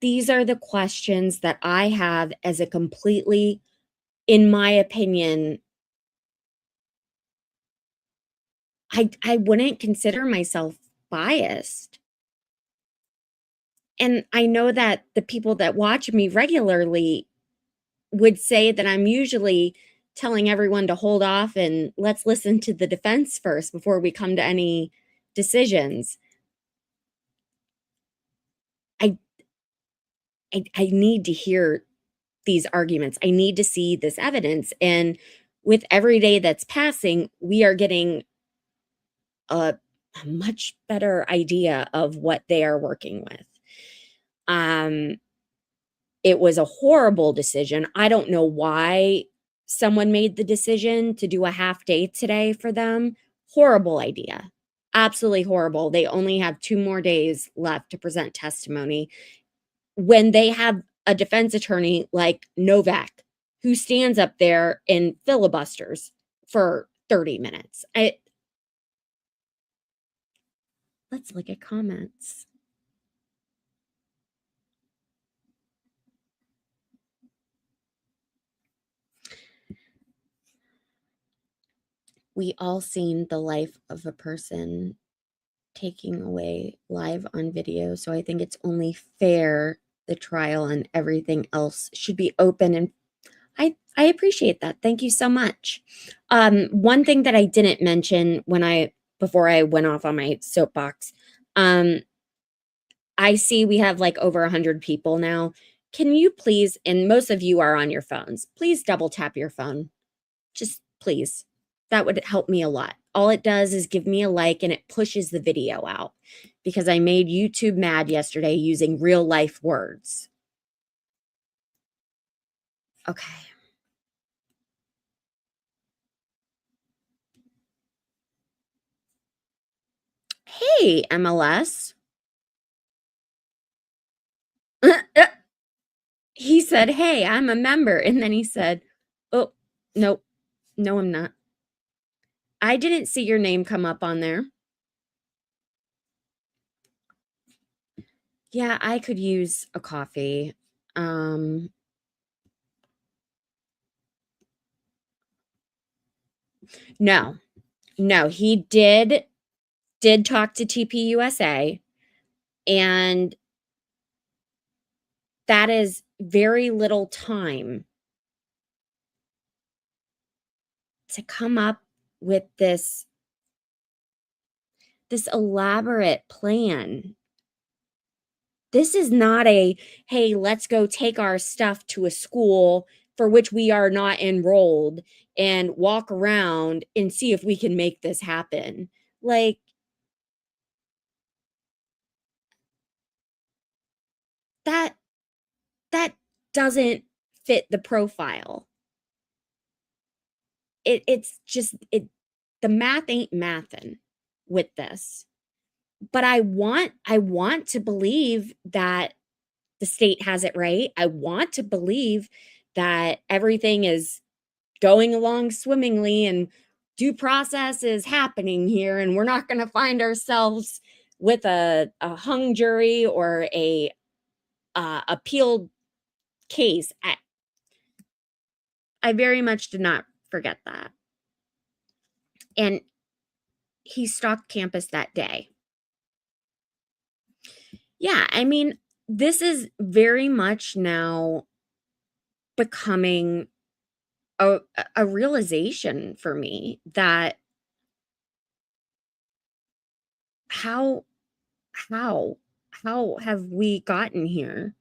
These are the questions that I have as a completely, in my opinion, I wouldn't consider myself biased. And I know that the people that watch me regularly would say that I'm usually telling everyone to hold off and let's listen to the defense first before we come to any decisions. I need to hear these arguments. I need to see this evidence. And with every day that's passing, we are getting a much better idea of what they are working with. It was a horrible decision. I don't know why someone made the decision to do a half day today for them. Horrible idea. Absolutely horrible. They only have 2 more days left to present testimony when they have a defense attorney like Novak, who stands up there and filibusters for 30 minutes. Let's look at comments. We all seen the life of a person taking away live on video, so I think it's only fair the trial and everything else should be open, and I appreciate that. Thank you so much. One thing that I didn't mention before I went off on my soapbox, I see we have like over 100 people now. Can you please, and most of you are on your phones, please double tap your phone. Just please. That would help me a lot. All it does is give me a like and it pushes the video out, because I made YouTube mad yesterday using real life words. Okay. Hey, MLS. He said, hey, I'm a member. And then he said, oh, nope. No, I'm not. I didn't see your name come up on there. Yeah, I could use a coffee. No, he did talk to TPUSA, and that is very little time to come up with this elaborate plan. This is not a, hey, let's go take our stuff to a school for which we are not enrolled and walk around and see if we can make this happen. Like, that doesn't fit the profile. It's just, the math ain't mathin' with this. but I want to believe that the state has it right. I want to believe that everything is going along swimmingly and due process is happening here, and we're not going to find ourselves with a hung jury or a appealed case. I very much did not forget that. And he stalked campus that day. Yeah, I mean, this is very much now becoming a realization for me that how have we gotten here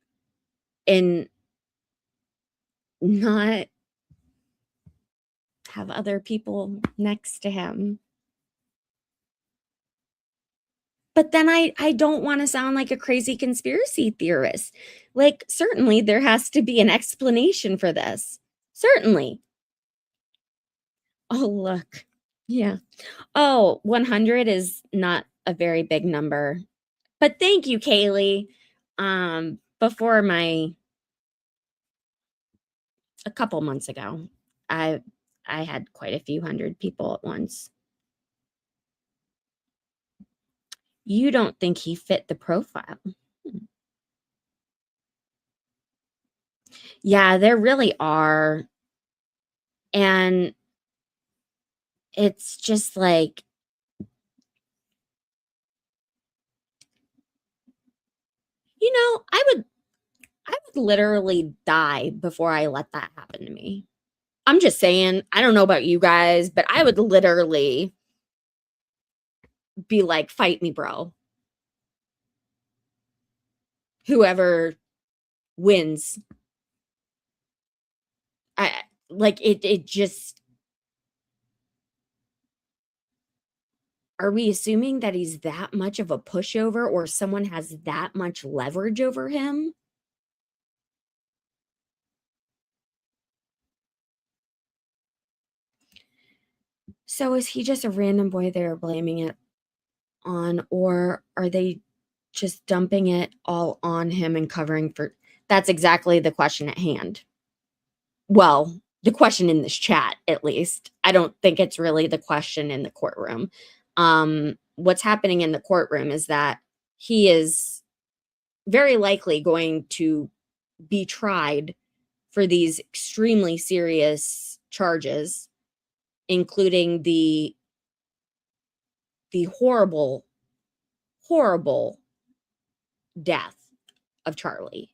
and not have other people next to him? But then I don't want to sound like a crazy conspiracy theorist. Like, certainly there has to be an explanation for this. Certainly. Oh, look. Yeah. Oh, 100 is not a very big number. But thank you, Kaylee. Before a couple months ago, I had quite a few hundred people at once. You don't think he fit the profile? Yeah, there really are. And it's just like, I would literally die before I let that happen to me. I'm just saying, I don't know about you guys, but I would literally be like, fight me, bro. Whoever wins. It just, are we assuming that he's that much of a pushover or someone has that much leverage over him? So is he just a random boy they're blaming it on, or are they just dumping it all on him and covering for? That's exactly the question at hand. Well, the question in this chat, at least. I don't think it's really the question in the courtroom. What's happening in the courtroom is that he is very likely going to be tried for these extremely serious charges, including the horrible, horrible death of Charlie.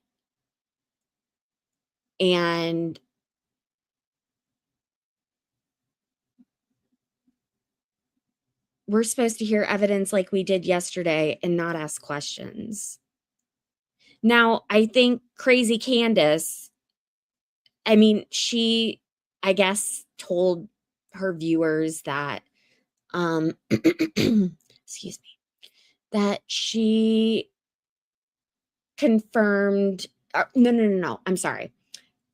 And we're supposed to hear evidence like we did yesterday and not ask questions. Now, I think Crazy Candace, I mean, she, I guess, told her viewers that, excuse me, that she confirmed, no, I'm sorry,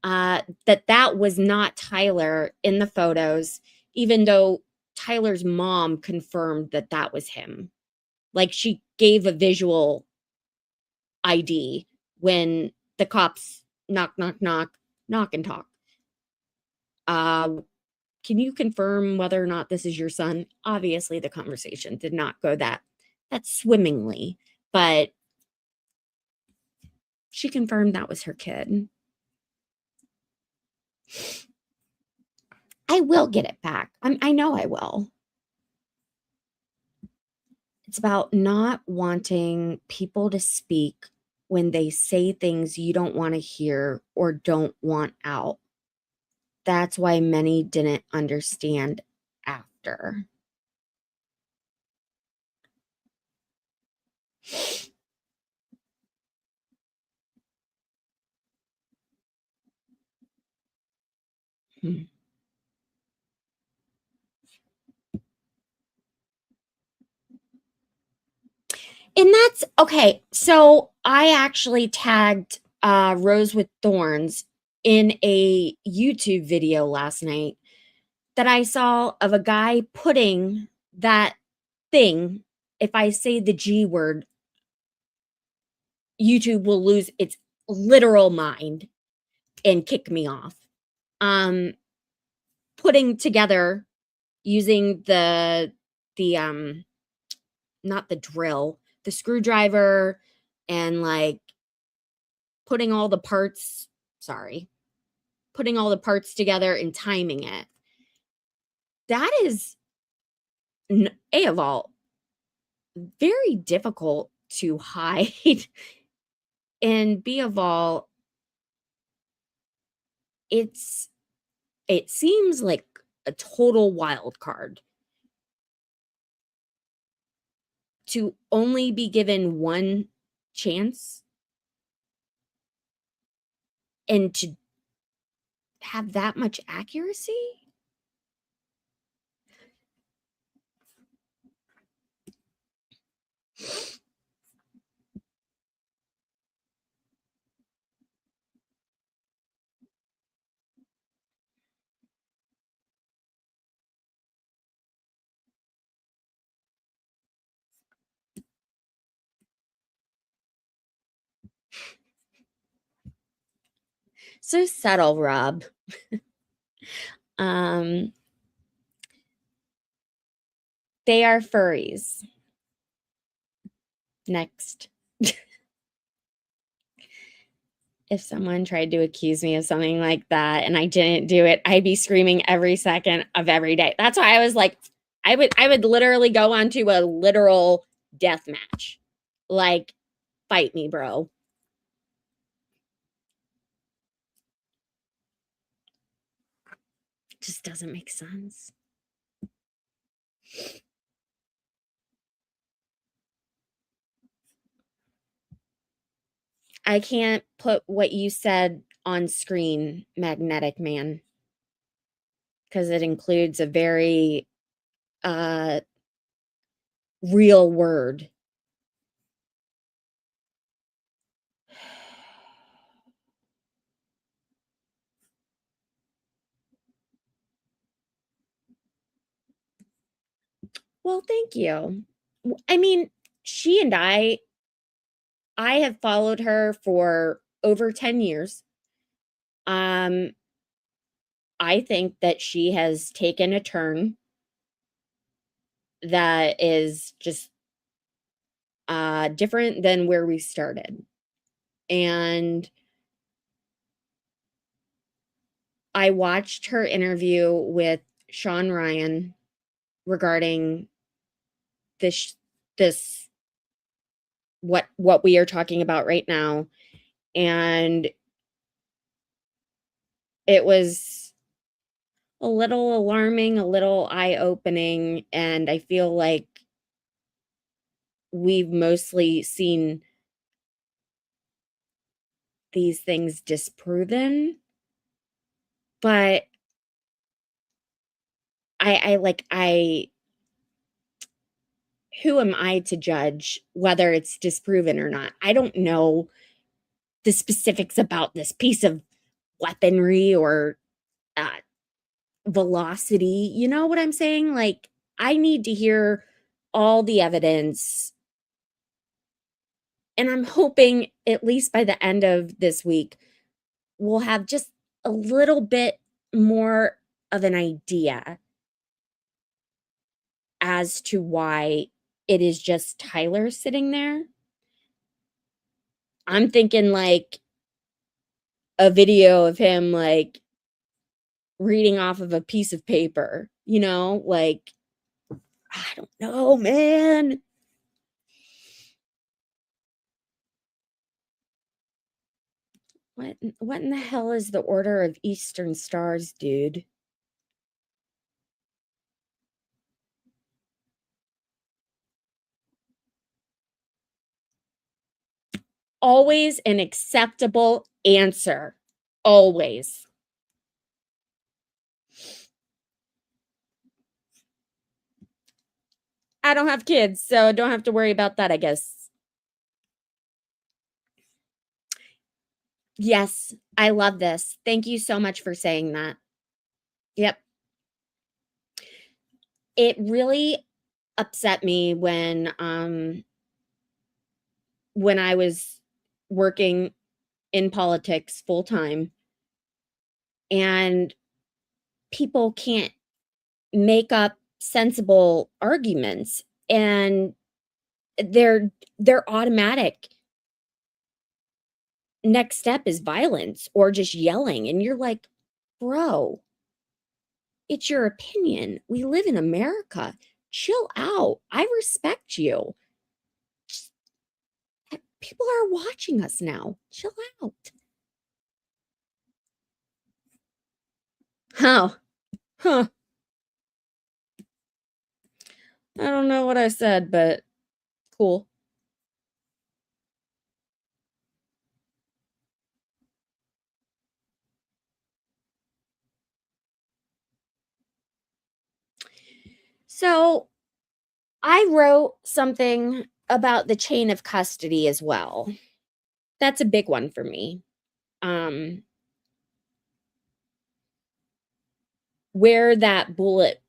that was not Tyler in the photos, even though Tyler's mom confirmed that was him. Like, she gave a visual ID when the cops knock and talk. Can you confirm whether or not this is your son? Obviously, the conversation did not go that swimmingly, but she confirmed that was her kid. I will get it back. I know I will. It's about not wanting people to speak when they say things you don't want to hear or don't want out. That's why many didn't understand after. Hmm. And that's okay. So I actually tagged Rose with Thorns in a YouTube video last night that I saw of a guy putting that thing if I say the G word, YouTube will lose its literal mind and kick me off. Putting together using the not the drill, the screwdriver, and like putting all the parts together and timing it. That is A of all very difficult to hide, and B of all, it seems like a total wild card to only be given one chance and to have that much accuracy. So subtle, Rob. They are furries. Next. If someone tried to accuse me of something like that and I didn't do it, I'd be screaming every second of every day. That's why I was like, I would literally go onto a literal death match. Like, fight me, bro. Just doesn't make sense. I can't put what you said on screen, Magnetic Man, because it includes a very real word. Well, thank you. I mean, she and I have followed her for over 10 years. I think that she has taken a turn that is just different than where we started. And I watched her interview with Sean Ryan regarding this what we are talking about right now, and it was a little alarming, a little eye-opening, and I feel like we've mostly seen these things disproven, but I who am I to judge whether it's disproven or not? I don't know the specifics about this piece of weaponry or velocity. You know what I'm saying? Like, I need to hear all the evidence. And I'm hoping at least by the end of this week, we'll have just a little bit more of an idea as to why it is just Tyler sitting there. I'm thinking like a video of him like reading off of a piece of paper, you know, like, I don't know, man. What in the hell is the Order of Eastern Stars, dude? Always an acceptable answer. Always. I don't have kids, so I don't have to worry about that, I guess. Yes, I love this. Thank you so much for saying that. Yep. It really upset me when I was working in politics full time and people can't make up sensible arguments and their automatic next step is violence or just yelling, and you're like, bro, it's your opinion. We live in America. Chill out. I respect you. People are watching us now. Chill out. How? Huh. I don't know what I said, but cool. So I wrote something about the chain of custody as well. That's a big one for me. Where that bullet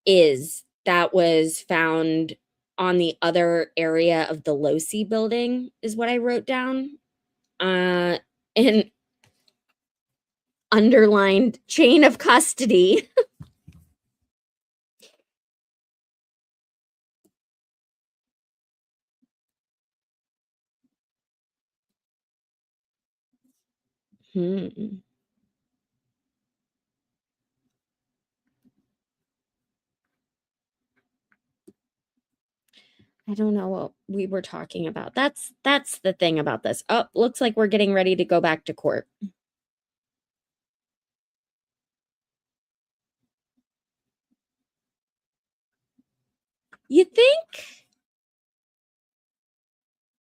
is that was found on the other area of the Losi building is what I wrote down. And underlined chain of custody. Hmm. I don't know what we were talking about. That's the thing about this. Oh, looks like we're getting ready to go back to court. You think?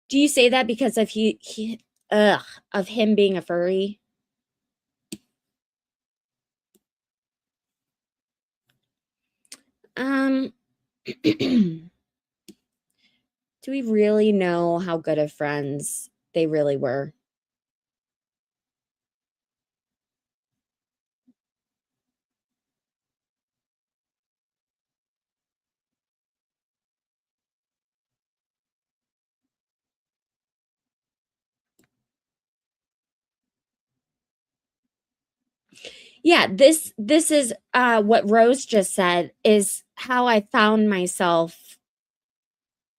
Do you say that because of of him being a furry? Do we really know how good of friends they really were? Yeah, this is what Rose just said is how I found myself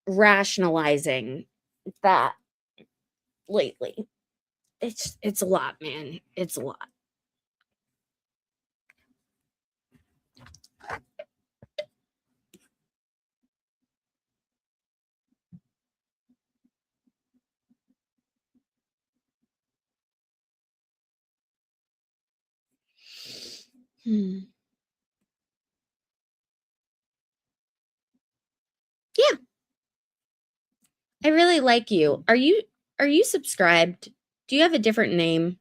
rationalizing that lately. It's a lot, man. It's a lot. Hmm. Yeah. I really like you. Are you subscribed? Do you have a different name?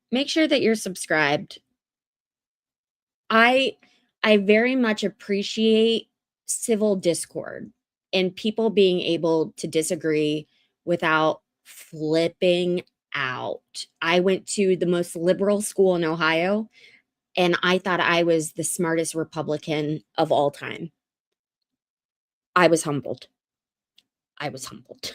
Make sure that you're subscribed. I very much appreciate civil discord and people being able to disagree without flipping out. I went to the most liberal school in Ohio and I thought I was the smartest Republican of all time. I was humbled. I was humbled.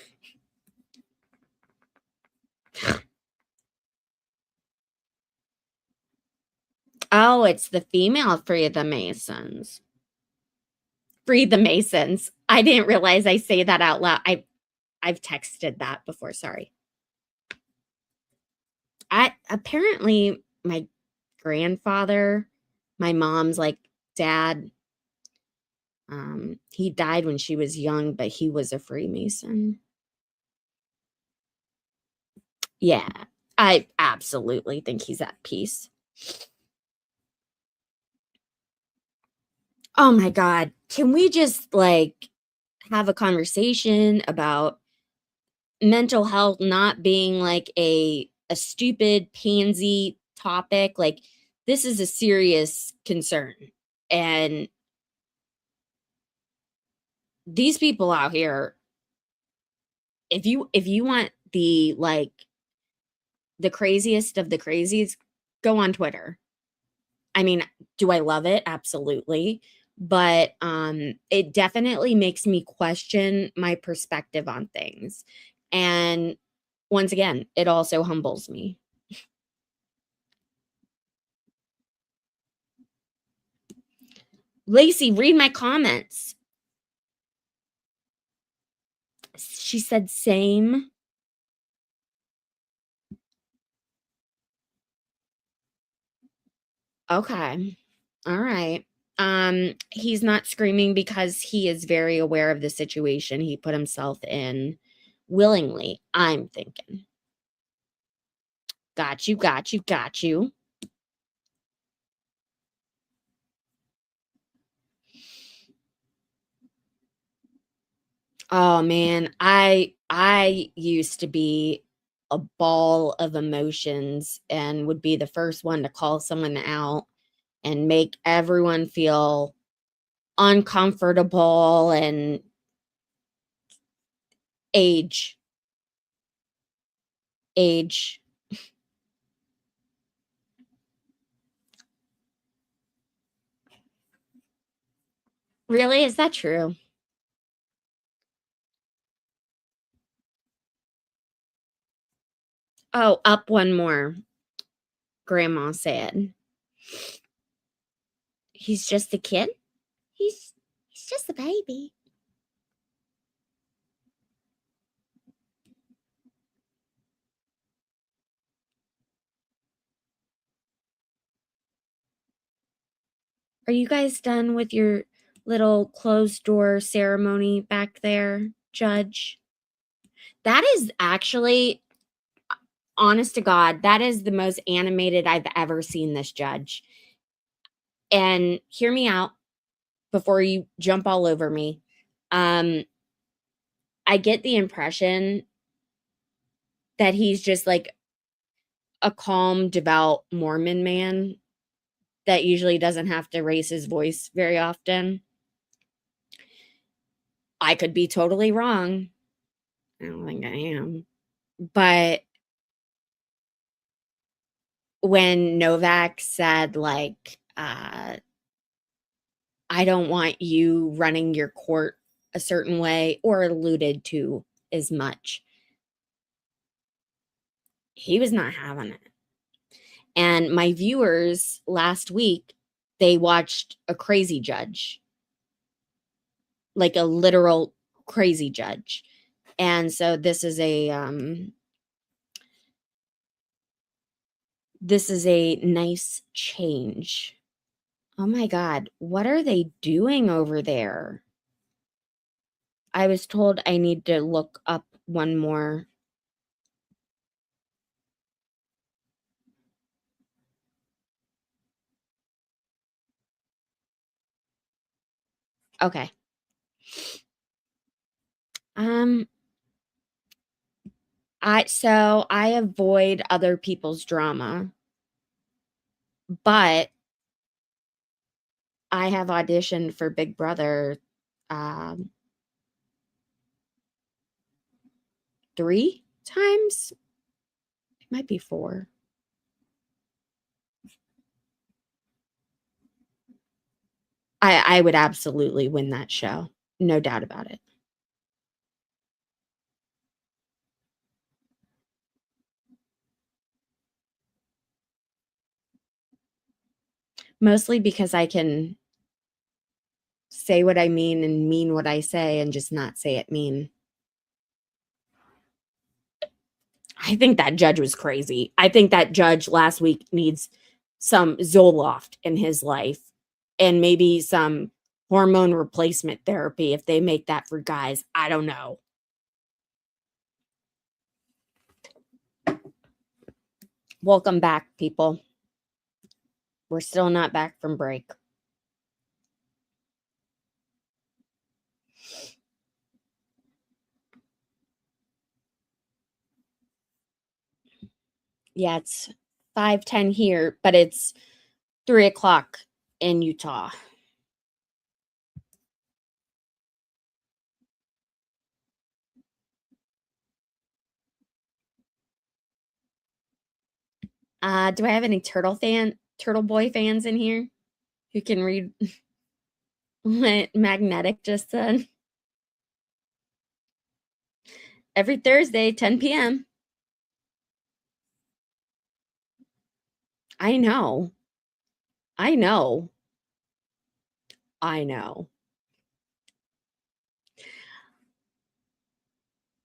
Oh, it's the female Free the Masons. Free the Masons. I didn't realize I say that out loud. I've texted that before, sorry. Apparently my grandfather, my mom's like dad, he died when she was young, but he was a Freemason. Yeah, I absolutely think he's at peace. Oh my God. Can we just like have a conversation about mental health not being like a stupid pansy topic? Like this is a serious concern. And these people out here, if you want the like the craziest of the crazies, go on Twitter. I mean, do I love it? Absolutely. but it definitely makes me question my perspective on things. And once again, it also humbles me. Lacey, read my comments. She said same. Okay. All right. He's not screaming because he is very aware of the situation he put himself in willingly, I'm thinking. Got you, got you, got you. Oh man, I used to be a ball of emotions and would be the first one to call someone out and make everyone feel uncomfortable and age. Age. Really? Is that true? Oh, up one more. Grandma said. He's just a kid? He's just a baby. Are you guys done with your little closed door ceremony back there, Judge? That is actually, honest to God, that is the most animated I've ever seen this judge. And hear me out before you jump all over me. I get the impression that he's just like a calm, devout Mormon man that usually doesn't have to raise his voice very often. I could be totally wrong. I don't think I am. But when Novak said, like, I don't want you running your court a certain way, or alluded to as much, he was not having it. And my viewers last week, they watched a crazy judge, like a literal crazy judge. And so this is a nice change. Oh my God, what are they doing over there? I was told I need to look up one more. Okay. I avoid other people's drama, but I have auditioned for Big Brother 3 times. It might be 4. I would absolutely win that show. No doubt about it. Mostly because I can say what I mean and mean what I say and just not say it mean. I think that judge was crazy. I think that judge last week needs some Zoloft in his life and maybe some hormone replacement therapy if they make that for guys. I don't know. Welcome back, people. We're still not back from break. Yeah, it's 5:10 here, but it's 3:00 in Utah. Do I have any Turtle Boy fans in here who can read? What Magnetic just said. Every Thursday, 10 p.m. I know. I know. I know.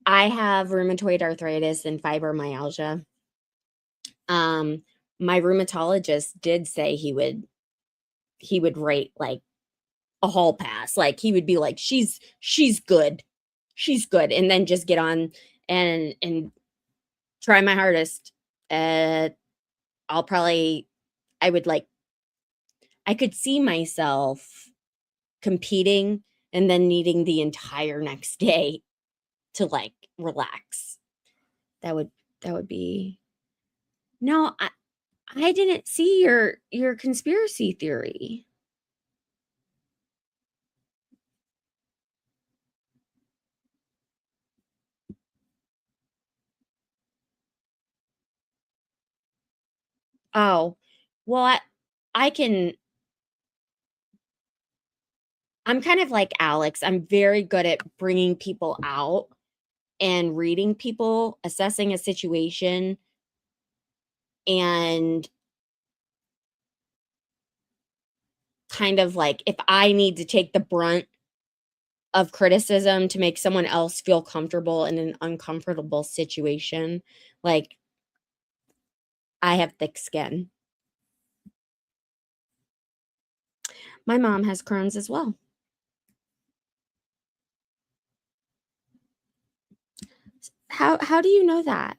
I have rheumatoid arthritis and fibromyalgia. My rheumatologist did say he would rate like a hall pass. Like he would be like, she's good. She's good. And then just get on and try my hardest. I could see myself competing and then needing the entire next day to like relax. That would be no, I didn't see your conspiracy theory. Oh, well, I'm kind of like Alex. I'm very good at bringing people out and reading people, assessing a situation, and kind of like if I need to take the brunt of criticism to make someone else feel comfortable in an uncomfortable situation, like I have thick skin. My mom has Crohn's as well. How do you know that?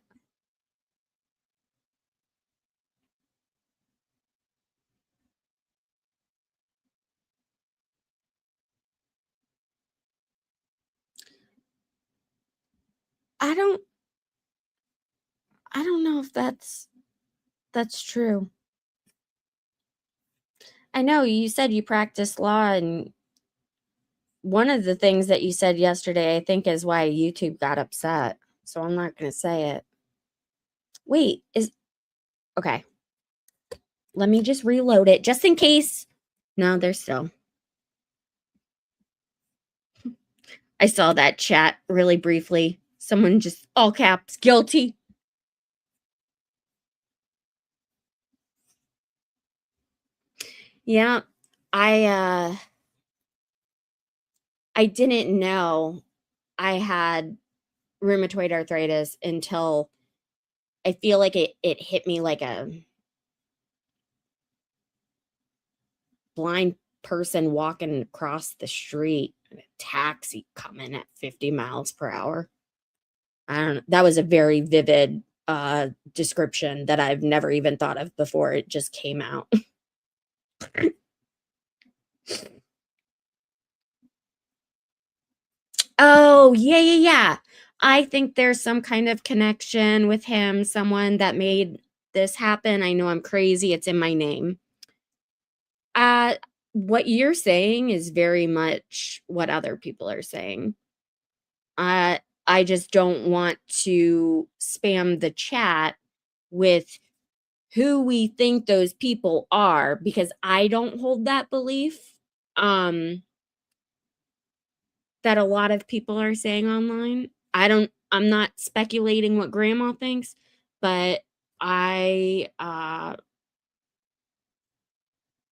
I don't know if that's true. I know you said you practice law, and one of the things that you said yesterday, I think, is why YouTube got upset. So I'm not going to say it. Wait, okay. Let me just reload it just in case. No, there's still. I saw that chat really briefly. Someone just all caps guilty. Yeah, I didn't know I had rheumatoid arthritis until I feel like it hit me like a blind person walking across the street, a taxi coming at 50 miles per hour. I don't know. That was a very vivid description that I've never even thought of before. It just came out. Oh, yeah. I think there's some kind of connection with him, someone that made this happen. I know I'm crazy. It's in my name. What you're saying is very much what other people are saying. I just don't want to spam the chat with who we think those people are because I don't hold that belief that a lot of people are saying online. I'm not speculating what grandma thinks, but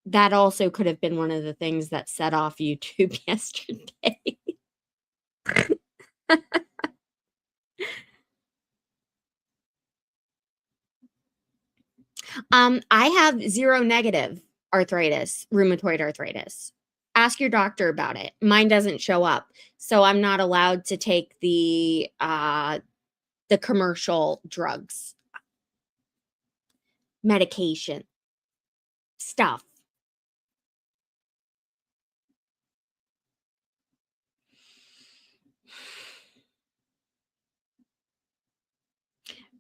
that also could have been one of the things that set off YouTube yesterday. I have zero-negative arthritis, rheumatoid arthritis. Ask your doctor about it. Mine doesn't show up, so I'm not allowed to take the commercial drugs, medication, stuff.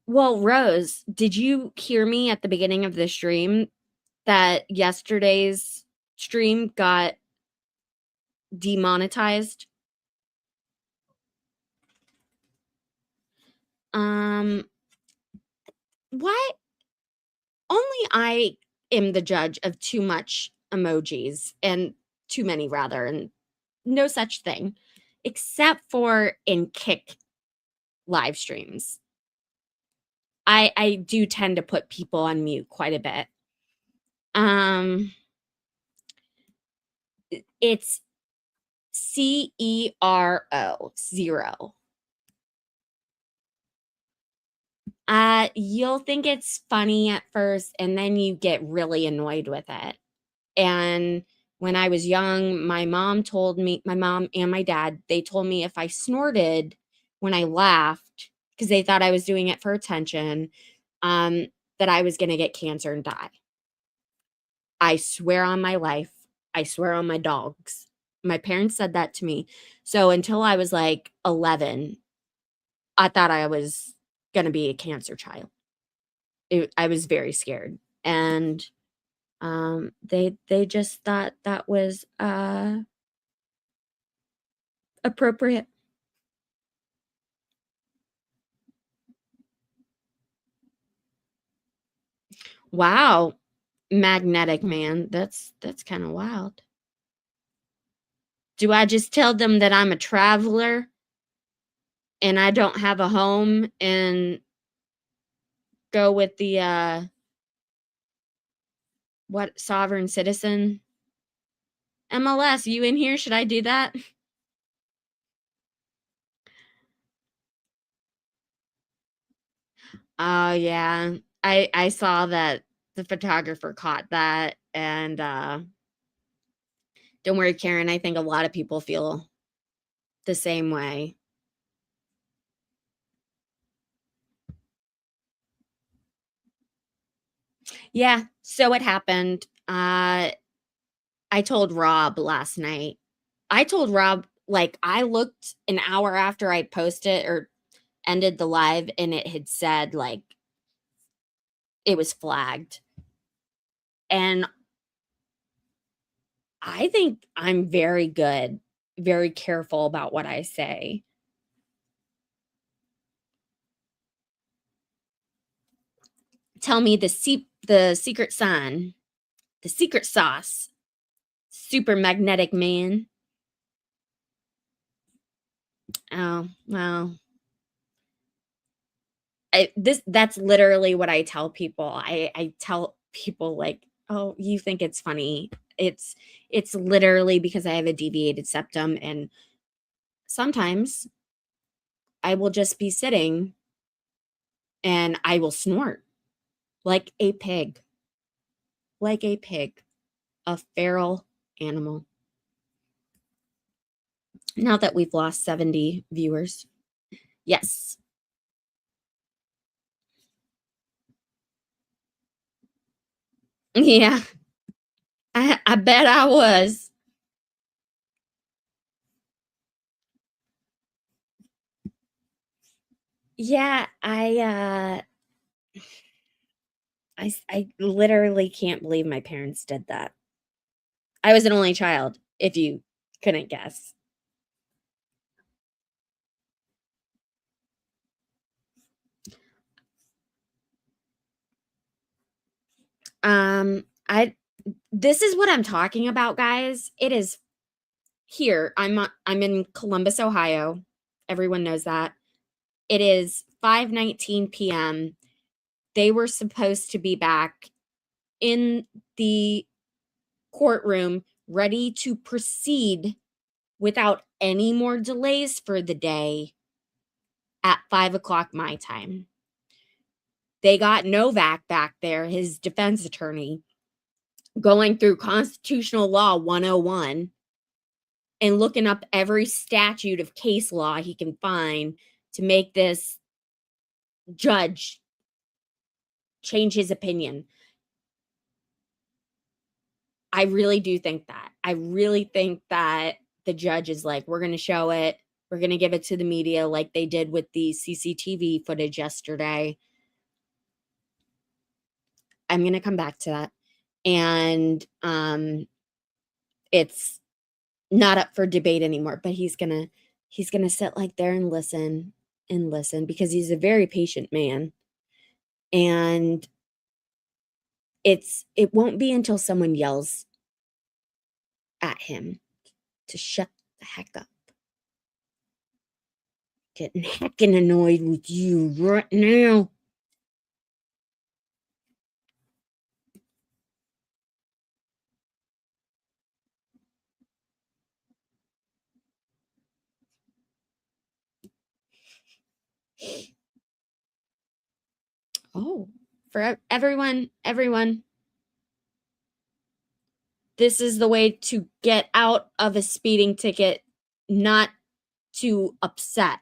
Well, Rose, did you hear me at the beginning of the stream that yesterday's stream got demonetized? What? Only I am the judge of too much emojis, and too many rather, and no such thing, except for in Kick live streams. I do tend to put people on mute quite a bit. It's CERO, 0. You'll think it's funny at first, and then you get really annoyed with it. And when I was young, my mom and my dad, they told me if I snorted when I laughed, because they thought I was doing it for attention, that I was going to get cancer and die. I swear on my life. I swear on my dogs. My parents said that to me. So until I was like 11, I thought I was going to be a cancer child. I was very scared. And they just thought that was appropriate. Wow, magnetic man. That's kind of wild. Do I just tell them that I'm a traveler and I don't have a home and go with the what sovereign citizen? MLS, you in here? Should I do that? Oh yeah. I saw that the photographer caught that, and don't worry, Karen, I think a lot of people feel the same way. Yeah, so it happened. I told Rob last night. I told Rob, like, I looked an hour after I posted or ended the live, and it had said, like, it was flagged. And I think I'm very good, very careful about what I say. Tell me the secret sign, the secret sauce, super magnetic man. Oh, well. That's literally what I tell people. I tell people, like, oh, you think it's funny. It's literally because I have a deviated septum, and sometimes I will just be sitting and I will snort like a pig. Like a pig. A feral animal. Now that we've lost 70 viewers. Yes. Yeah. I bet I was. Yeah, I literally can't believe my parents did that. I was an only child, if you couldn't guess. I this is what I'm talking about, guys. It is here. I'm in Columbus, Ohio. Everyone knows that. It is 5:19 p.m. They were supposed to be back in the courtroom ready to proceed without any more delays for the day at 5 o'clock my time. They got Novak back there, his defense attorney, going through Constitutional Law 101 and looking up every statute of case law he can find to make this judge change his opinion. I really do think that. I really think that the judge is like, we're going to show it. We're going to give it to the media like they did with the CCTV footage yesterday. I'm going to come back to that. And it's not up for debate anymore, but he's going to sit like there and listen because he's a very patient man. And it won't be until someone yells at him to shut the heck up. Getting heckin' annoyed with you right now. Oh, for everyone, this is the way to get out of a speeding ticket, not to upset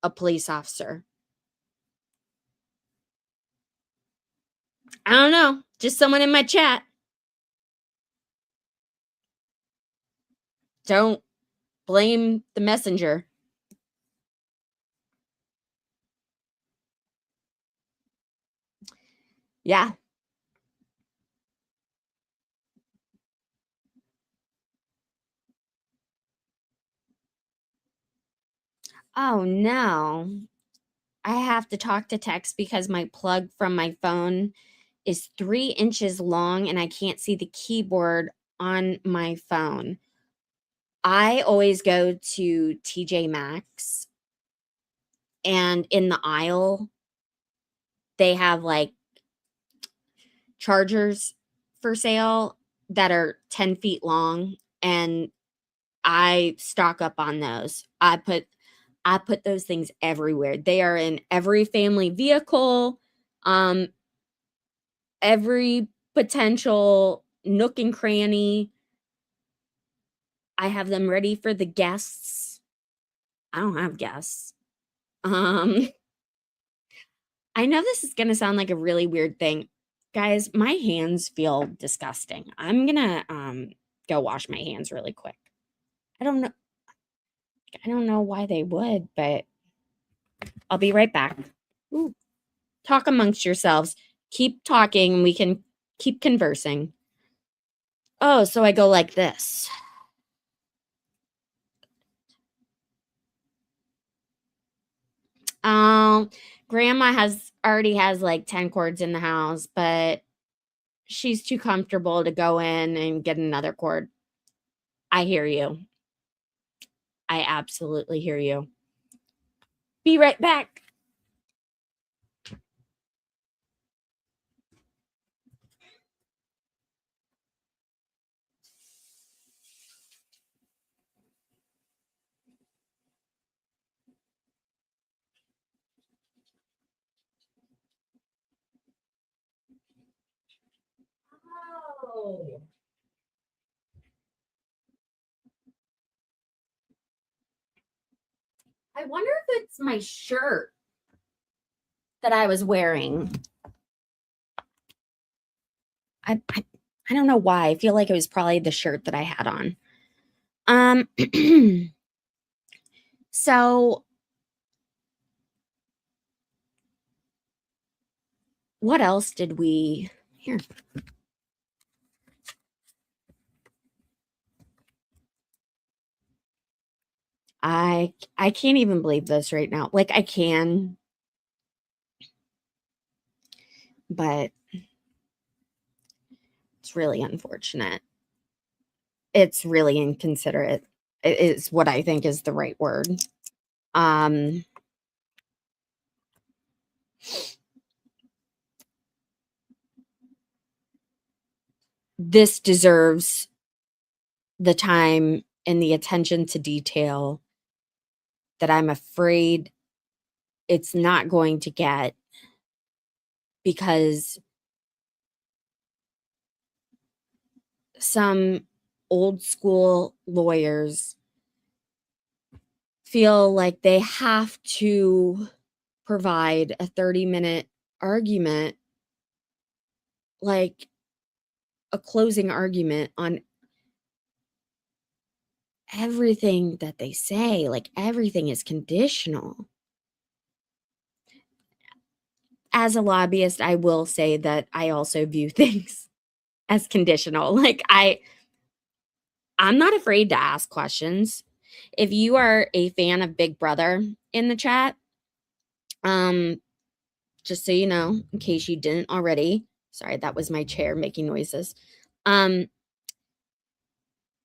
a police officer. I don't know, just someone in my chat. Don't blame the messenger. Yeah. Oh no. I have to talk to text because my plug from my phone is 3 inches long and I can't see the keyboard on my phone. I always go to TJ Maxx, and in the aisle, they have like chargers for sale that are 10 feet long, and I stock up on those. I put those things everywhere. They are in every family vehicle, every potential nook and cranny. I have them ready for the guests. I don't have guests. I know this is going to sound like a really weird thing. Guys, my hands feel disgusting. I'm going to go wash my hands really quick. I don't know why they would, but I'll be right back. Ooh. Talk amongst yourselves. Keep talking. We can keep conversing. Oh, so I go like this. Grandma already has like 10 cords in the house, but she's too comfortable to go in and get another cord. I hear you. I absolutely hear you. Be right back. Oh. I wonder if it's my shirt that I was wearing. I don't know why. I feel like it was probably the shirt that I had on. So what else did we here? I can't even believe this right now. Like I can, but it's really unfortunate. It's really inconsiderate. It is what I think is the right word. This deserves the time and the attention to detail that I'm afraid it's not going to get, because some old school lawyers feel like they have to provide a 30-minute argument, like a closing argument on everything that they say. Like everything is conditional. As a lobbyist, I will say that I also view things as conditional. Like I'm not afraid to ask questions. If you are a fan of Big Brother in the chat, just so you know, in case you didn't already, sorry, that was my chair making noises.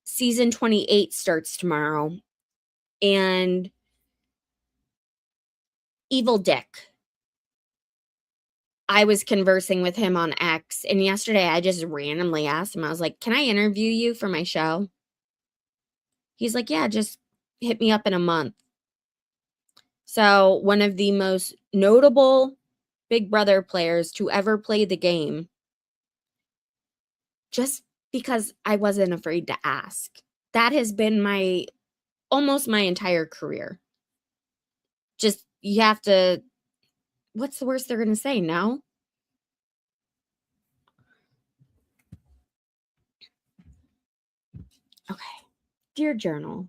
season 28 starts tomorrow. And Evil Dick, I was conversing with him on X, and yesterday I just randomly asked him, I was like, can I interview you for my show? He's like, yeah, just hit me up in a month. So one of the most notable Big Brother players to ever play the game, just because I wasn't afraid to ask. That has been almost my entire career. Just, you have to, what's the worst they're going to say? No? Okay. Dear Journal.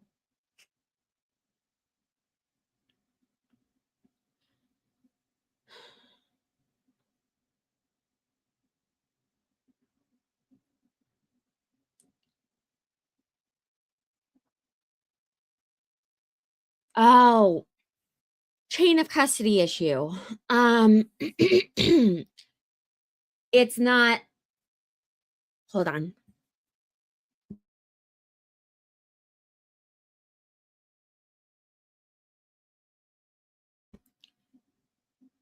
Oh, chain of custody issue. It's not, hold on.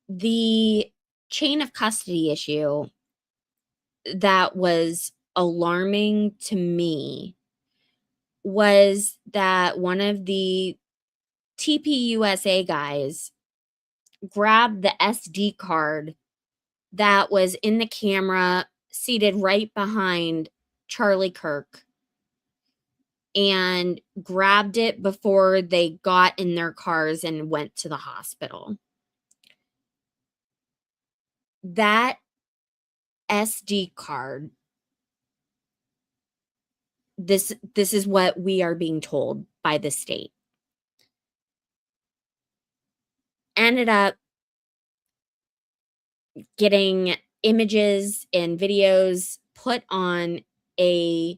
The chain of custody issue that was alarming to me was that one of the TPUSA guys grabbed the SD card that was in the camera seated right behind Charlie Kirk and grabbed it before they got in their cars and went to the hospital. That SD card, this is what we are being told by the state, ended up getting images and videos put on a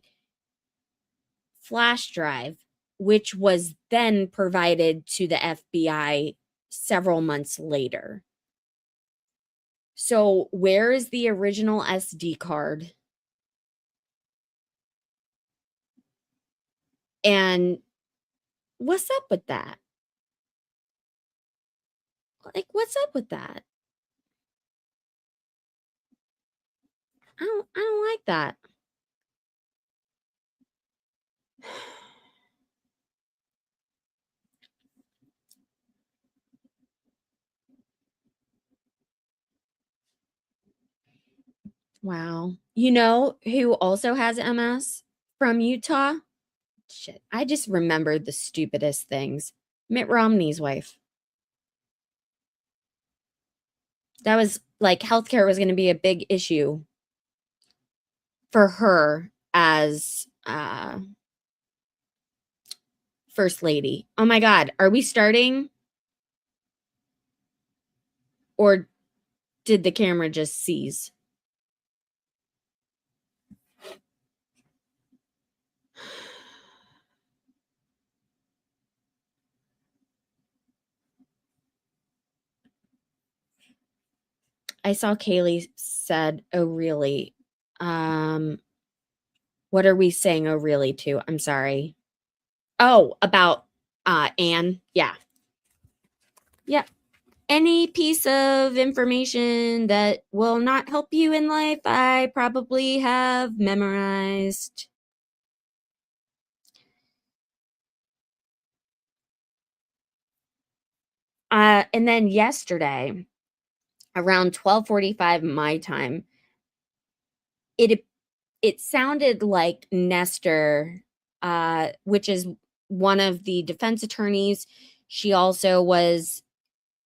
flash drive, which was then provided to the FBI several months later. So where is the original SD card? And what's up with that? Like, what's up with that? I don't like that. Wow. You know who also has MS from Utah? Shit, I just remembered the stupidest things. Mitt Romney's wife. That was like healthcare was going to be a big issue for her as first lady. Oh my God, are we starting? Or did the camera just seize? I saw Kaylee said, oh, really? What are we saying, oh, really, to? I'm sorry. Oh, about Anne. Yeah. Yeah. Any piece of information that will not help you in life, I probably have memorized. And then yesterday, around 12:45 my time, it sounded like Nestor, which is one of the defense attorneys. She also was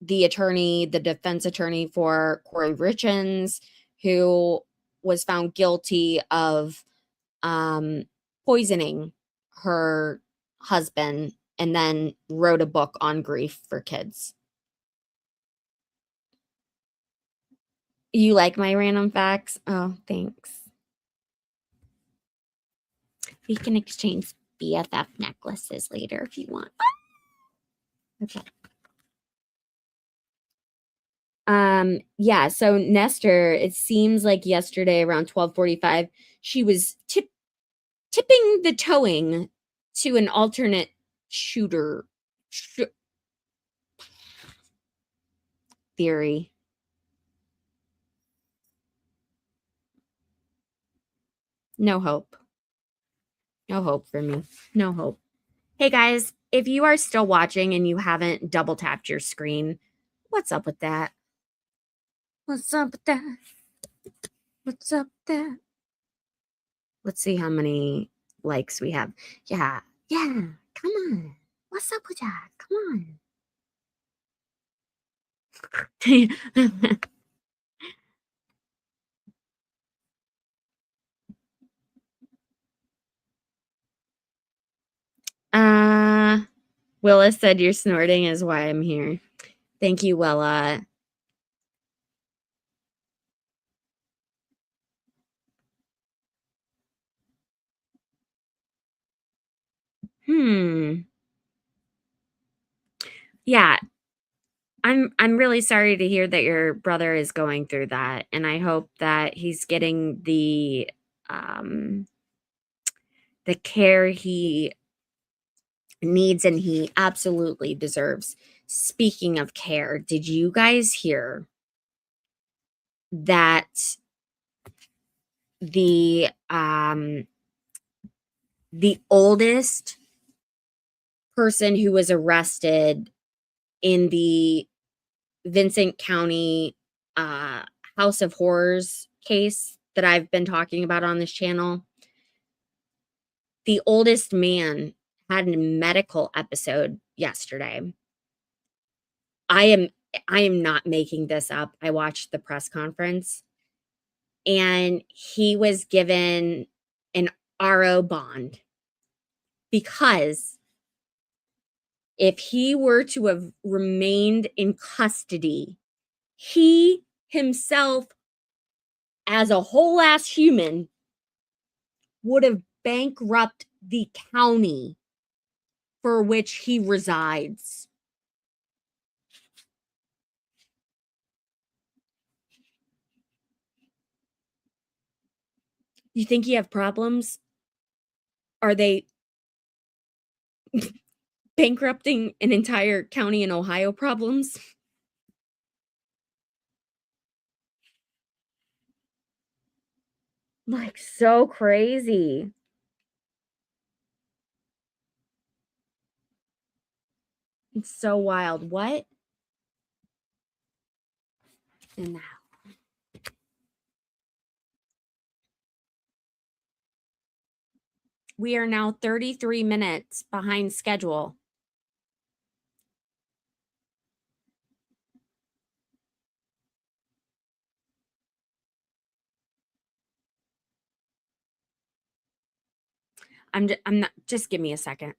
the defense attorney for Corey Richens, who was found guilty of poisoning her husband and then wrote a book on grief for kids. You like my random facts? Oh, thanks. We can exchange BFF necklaces later if you want. Okay. Yeah, so Nestor, it seems like yesterday around 12:45, she was tipping the towing to an alternate shooter theory. No hope. No hope for me. No hope. Hey guys, if you are still watching and you haven't double tapped your screen, what's up with that? What's up with that? What's up with that? Let's see how many likes we have. Yeah, come on. What's up with that? Come on. Willa said your snorting is why I'm here. Thank you, Willa. Yeah, I'm really sorry to hear that your brother is going through that, and I hope that he's getting the care he needs and he absolutely deserves. Speaking of care, did you guys hear that the oldest person who was arrested in the Vincent County House of Horrors case that I've been talking about on this channel, the oldest man had a medical episode yesterday. I am not making this up. I watched the press conference and he was given an RO bond because if he were to have remained in custody, he himself, as a whole ass human, would have bankrupted the county for which he resides. You think you have problems? Are they bankrupting an entire county in Ohio problems? Like, so crazy. It's so wild. What? And now. We are now 33 minutes behind schedule. I'm not, just give me a second.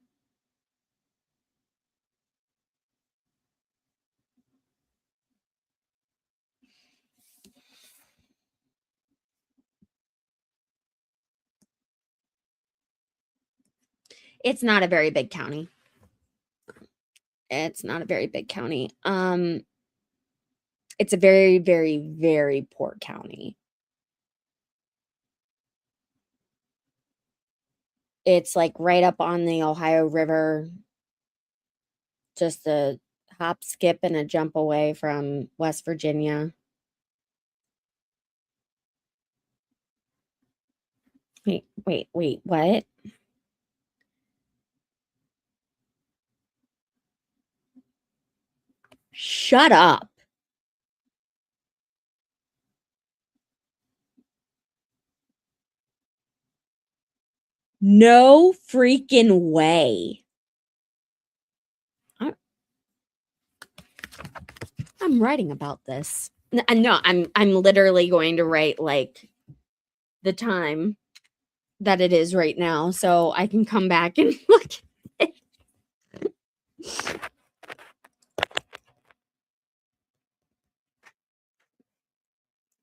It's not a very big county. It's not a very big county. It's a very, very, very poor county. It's like right up on the Ohio River, just a hop, skip, and a jump away from West Virginia. Wait, what? Shut up. No freaking way. I'm writing about this. No, I'm literally going to write like the time that it is right now so I can come back and look at it.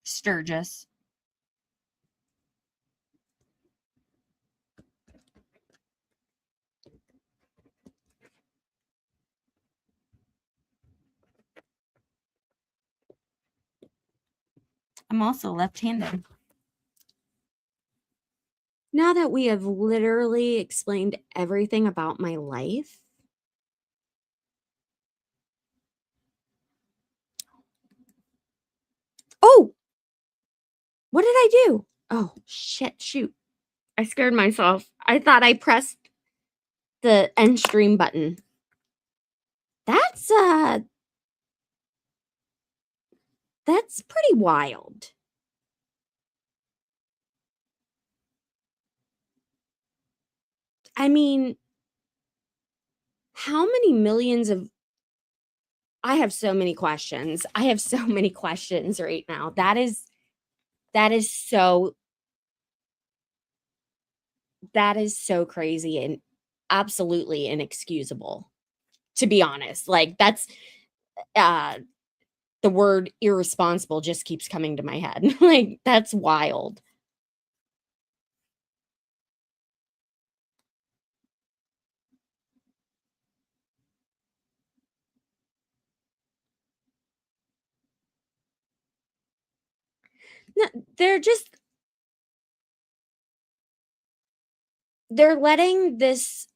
Sturgis. I'm also left-handed. Now that we have literally explained everything about my life, oh, what did I do? Oh, shit, shoot. I scared myself. I thought I pressed the end stream button. That's pretty wild. I mean, how many millions of I have so many questions. I have so many questions right now. That is so crazy and absolutely inexcusable, to be honest. Like that's the word irresponsible just keeps coming to my head. Like that's wild. No, they're letting this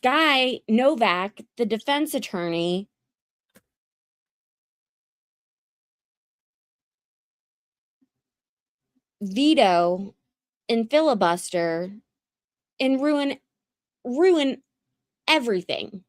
guy Novak, the defense attorney, veto and filibuster and ruin everything.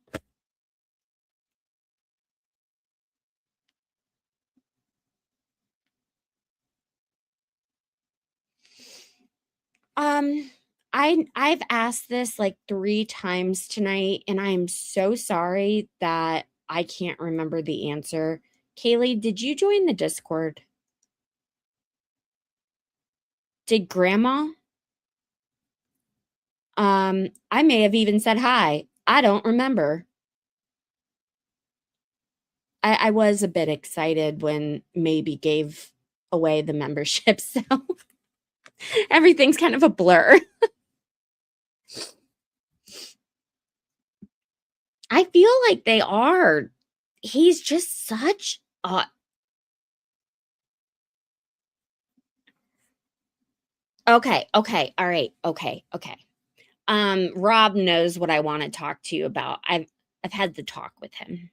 I've asked this like 3 times tonight, and I'm so sorry that I can't remember the answer. Kaylee, did you join the Discord? Did Grandma? I may have even said hi. I don't remember. I was a bit excited when Maybe gave away the membership, so everything's kind of a blur. I feel like they are. He's just such a Okay, all right, okay. Rob knows what I wanna talk to you about. I've had the talk with him.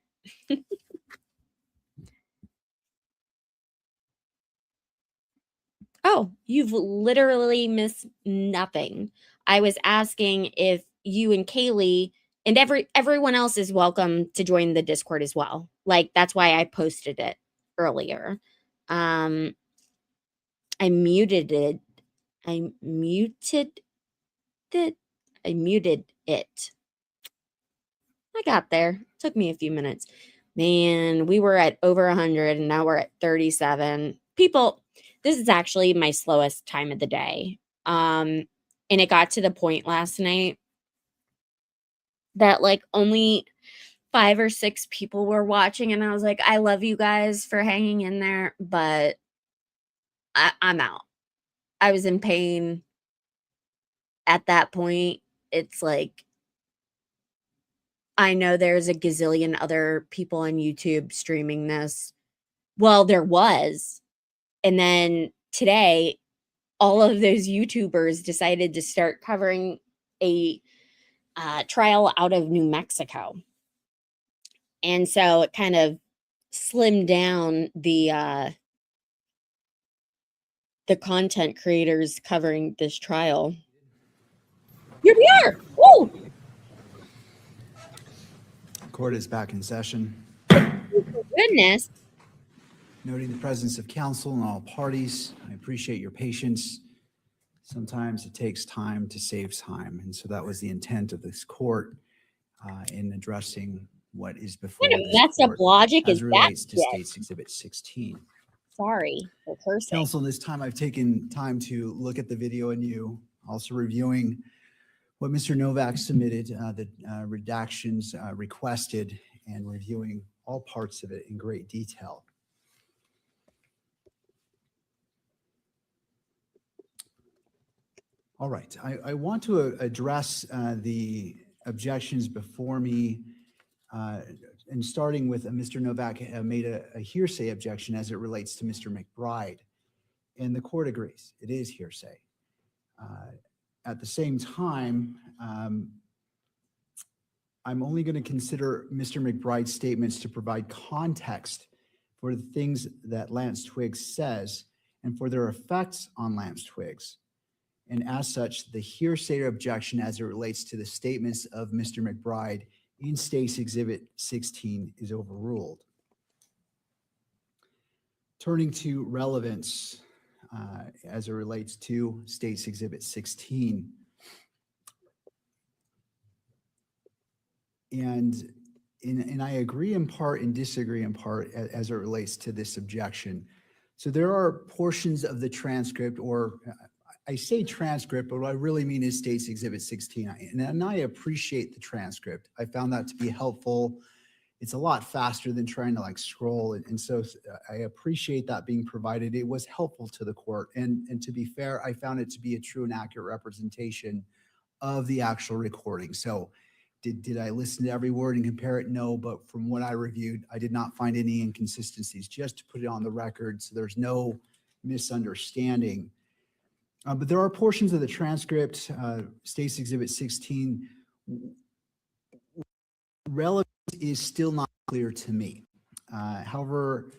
Oh, you've literally missed nothing. I was asking if you and Kaylee and everyone else is welcome to join the Discord as well. Like, that's why I posted it earlier. I muted it. I muted it. I got there. Took me a few minutes. Man, we were at over 100 and now we're at 37. People, this is actually my slowest time of the day. And it got to the point last night that like only 5 or 6 people were watching, and I was like, I love you guys for hanging in there, but I'm out. I was in pain at that point. It's like I know there's a gazillion other people on YouTube streaming this. Well, there was. And then today, all of those YouTubers decided to start covering a trial out of New Mexico. And so it kind of slimmed down the content creators covering this trial. Here we are. Woo! Court is back in session. Goodness. Noting the presence of counsel and all parties, I appreciate your patience. Sometimes it takes time to save time, and so that was the intent of this court in addressing what is before What kind of this messed up court logic as is it that? relates to shit? State's Exhibit 16. Sorry for cursing. Counsel, this time I've taken time to look at the video anew, also reviewing what Mr. Novak submitted, the redactions requested, and reviewing all parts of it in great detail. All right, I want to address the objections before me, and starting with Mr. Novak made a hearsay objection as it relates to Mr. McBride, and the court agrees, it is hearsay. at the same time, I'm only going to consider Mr. McBride's statements to provide context for the things that Lance Twiggs says and for their effects on Lance Twiggs. And as such, the hearsay objection as it relates to the statements of Mr. McBride in State's Exhibit 16 is overruled. Turning to relevance as it relates to State's Exhibit 16. And I agree in part and disagree in part as it relates to this objection. So there are portions of the transcript, or I say transcript, but what I really mean is State's Exhibit 16. And I appreciate the transcript. I found that to be helpful. It's a lot faster than trying to like scroll. And so I appreciate that being provided. It was helpful to the court. And to be fair, I found it to be a true and accurate representation of the actual recording. So did I listen to every word and compare it? No, but from what I reviewed, I did not find any inconsistencies, just to put it on the record so there's no misunderstanding. But there are portions of the transcript, State's Exhibit 16, relevance is still not clear to me. However,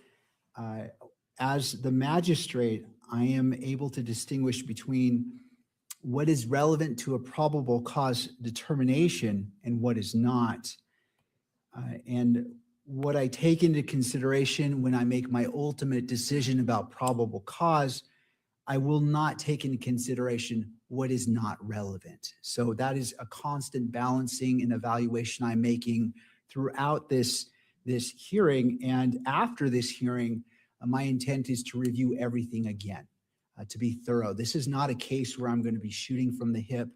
as the magistrate, I am able to distinguish between what is relevant to a probable cause determination and what is not. And what I take into consideration when I make my ultimate decision about probable cause, I will not take into consideration what is not relevant. So that is a constant balancing and evaluation I'm making throughout this hearing. And after this hearing, my intent is to review everything again, to be thorough. This is not a case where I'm going to be shooting from the hip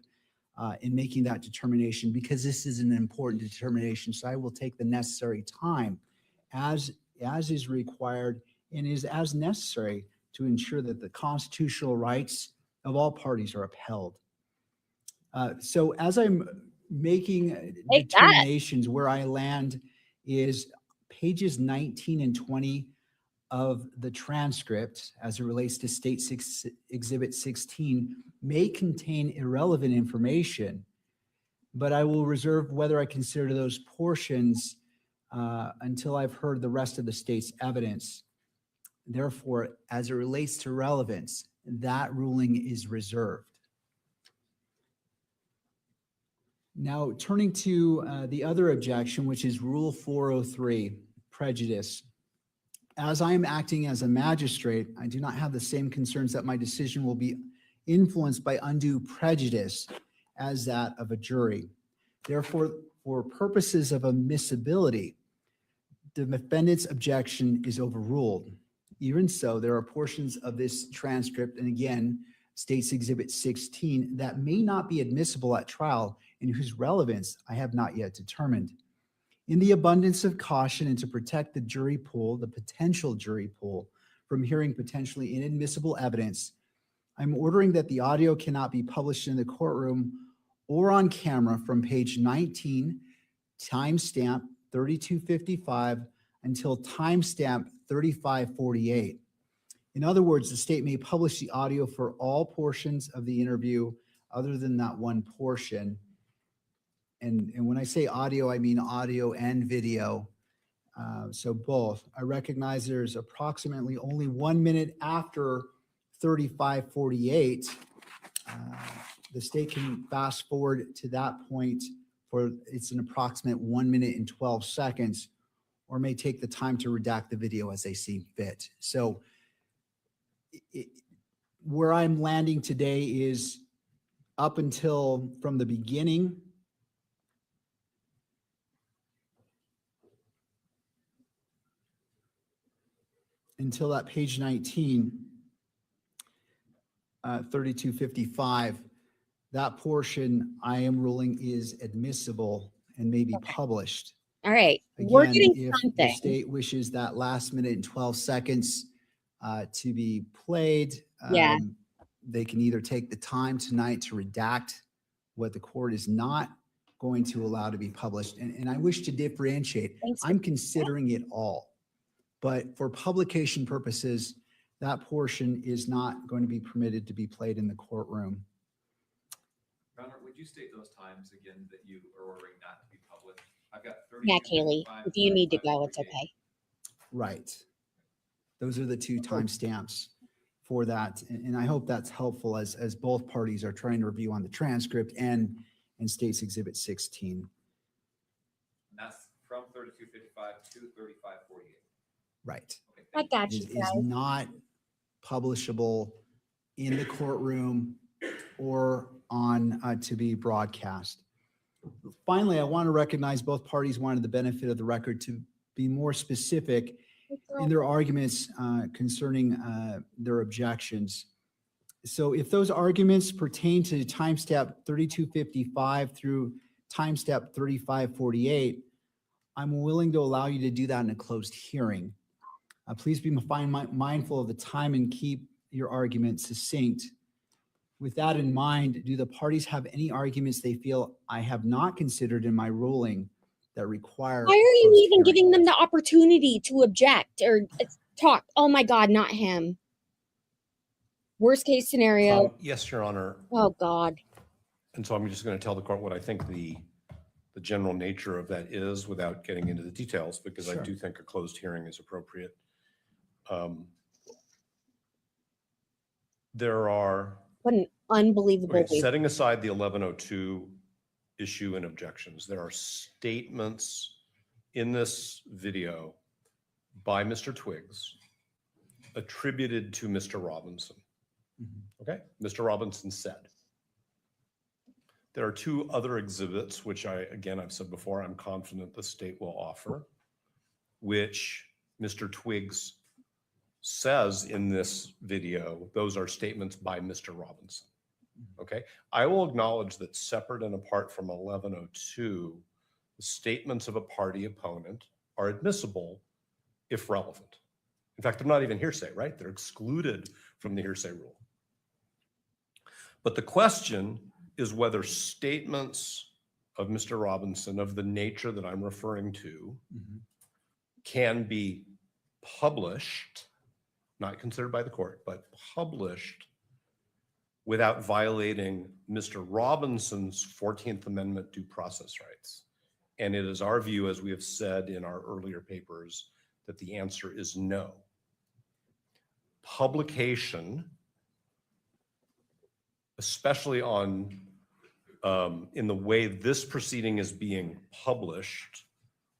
in making that determination, because this is an important determination. So I will take the necessary time as is required and is as necessary to ensure that the constitutional rights of all parties are upheld. So as I'm making determinations, where I land is pages 19 and 20 of the transcript as it relates to State Exhibit 16 may contain irrelevant information, but I will reserve whether I consider those portions until I've heard the rest of the state's evidence. Therefore, as it relates to relevance, that ruling is reserved. Now, turning to the other objection, which is Rule 403, prejudice. As I am acting as a magistrate, I do not have the same concerns that my decision will be influenced by undue prejudice as that of a jury. Therefore, for purposes of admissibility, the defendant's objection is overruled. Even so, there are portions of this transcript, and again, State's Exhibit 16, that may not be admissible at trial and whose relevance I have not yet determined. In the abundance of caution and to protect the jury pool, the potential jury pool, from hearing potentially inadmissible evidence, I'm ordering that the audio cannot be published in the courtroom or on camera from page 19, timestamp 3255, until timestamp 3548. In other words, the state may publish the audio for all portions of the interview other than that one portion. And when I say audio, I mean audio and video. So both. I recognize there's approximately only 1 minute after 3548. The state can fast forward to that point for it's an approximate 1 minute and 12 seconds, or may take the time to redact the video as they see fit. So where I'm landing today is up until from the beginning until that page 19, 3255, that portion I am ruling is admissible and may be published. All right. We're Again, getting if the something. state wishes that last minute and 12 seconds to be played, Yeah. they can either take the time tonight to redact what the court is not going to allow to be published. And I wish to differentiate. I'm considering it all. But for publication purposes, that portion is not going to be permitted to be played in the courtroom. would you state those times again that you are ordering not to be published? I've got Yeah, Kaylee, 32:55, if you need to go, it's 35:48. okay. Right. Those are the two timestamps for that. And I hope that's helpful as both parties are trying to review on the transcript and State's Exhibit 16. And that's from 32:55 to 35:48. Right. Okay, I thank you. got you Is guys. not publishable in the courtroom or on to be broadcast. Finally, I want to recognize both parties wanted the benefit of the record to be more specific in their arguments concerning their objections. So if those arguments pertain to timestamp 3255 through timestamp 3548, I'm willing to allow you to do that in a closed hearing. Please be mindful of the time and keep your arguments succinct. With that in mind, do the parties have any arguments they feel I have not considered in my ruling that require? Why are you closed even hearing? giving them the opportunity to object or talk? Oh my God, not him. Worst case scenario. Yes, Your Honor. Oh God. And so I'm just going to tell the court what I think the general nature of that is without getting into the details, because I Sure. do think a closed hearing is appropriate. There are, What an unbelievable okay, way. setting aside the 1102 issue and objections, there are statements in this video by Mr. Twiggs attributed to Mr. Robinson. Okay, Mr. Robinson said. There are two other exhibits, which I've said before, I'm confident the state will offer, which Mr. Twiggs says in this video, those are statements by Mr. Robinson. Okay, I will acknowledge that separate and apart from 1102, the statements of a party opponent are admissible if relevant. In fact, they're not even hearsay, right? They're excluded from the hearsay rule. But the question is whether statements of Mr. Robinson of the nature that I'm referring to can be published, not considered by the court, but published without violating Mr. Robinson's 14th Amendment due process rights. And it is our view, as we have said in our earlier papers, that the answer is no. Publication, especially on in the way this proceeding is being published,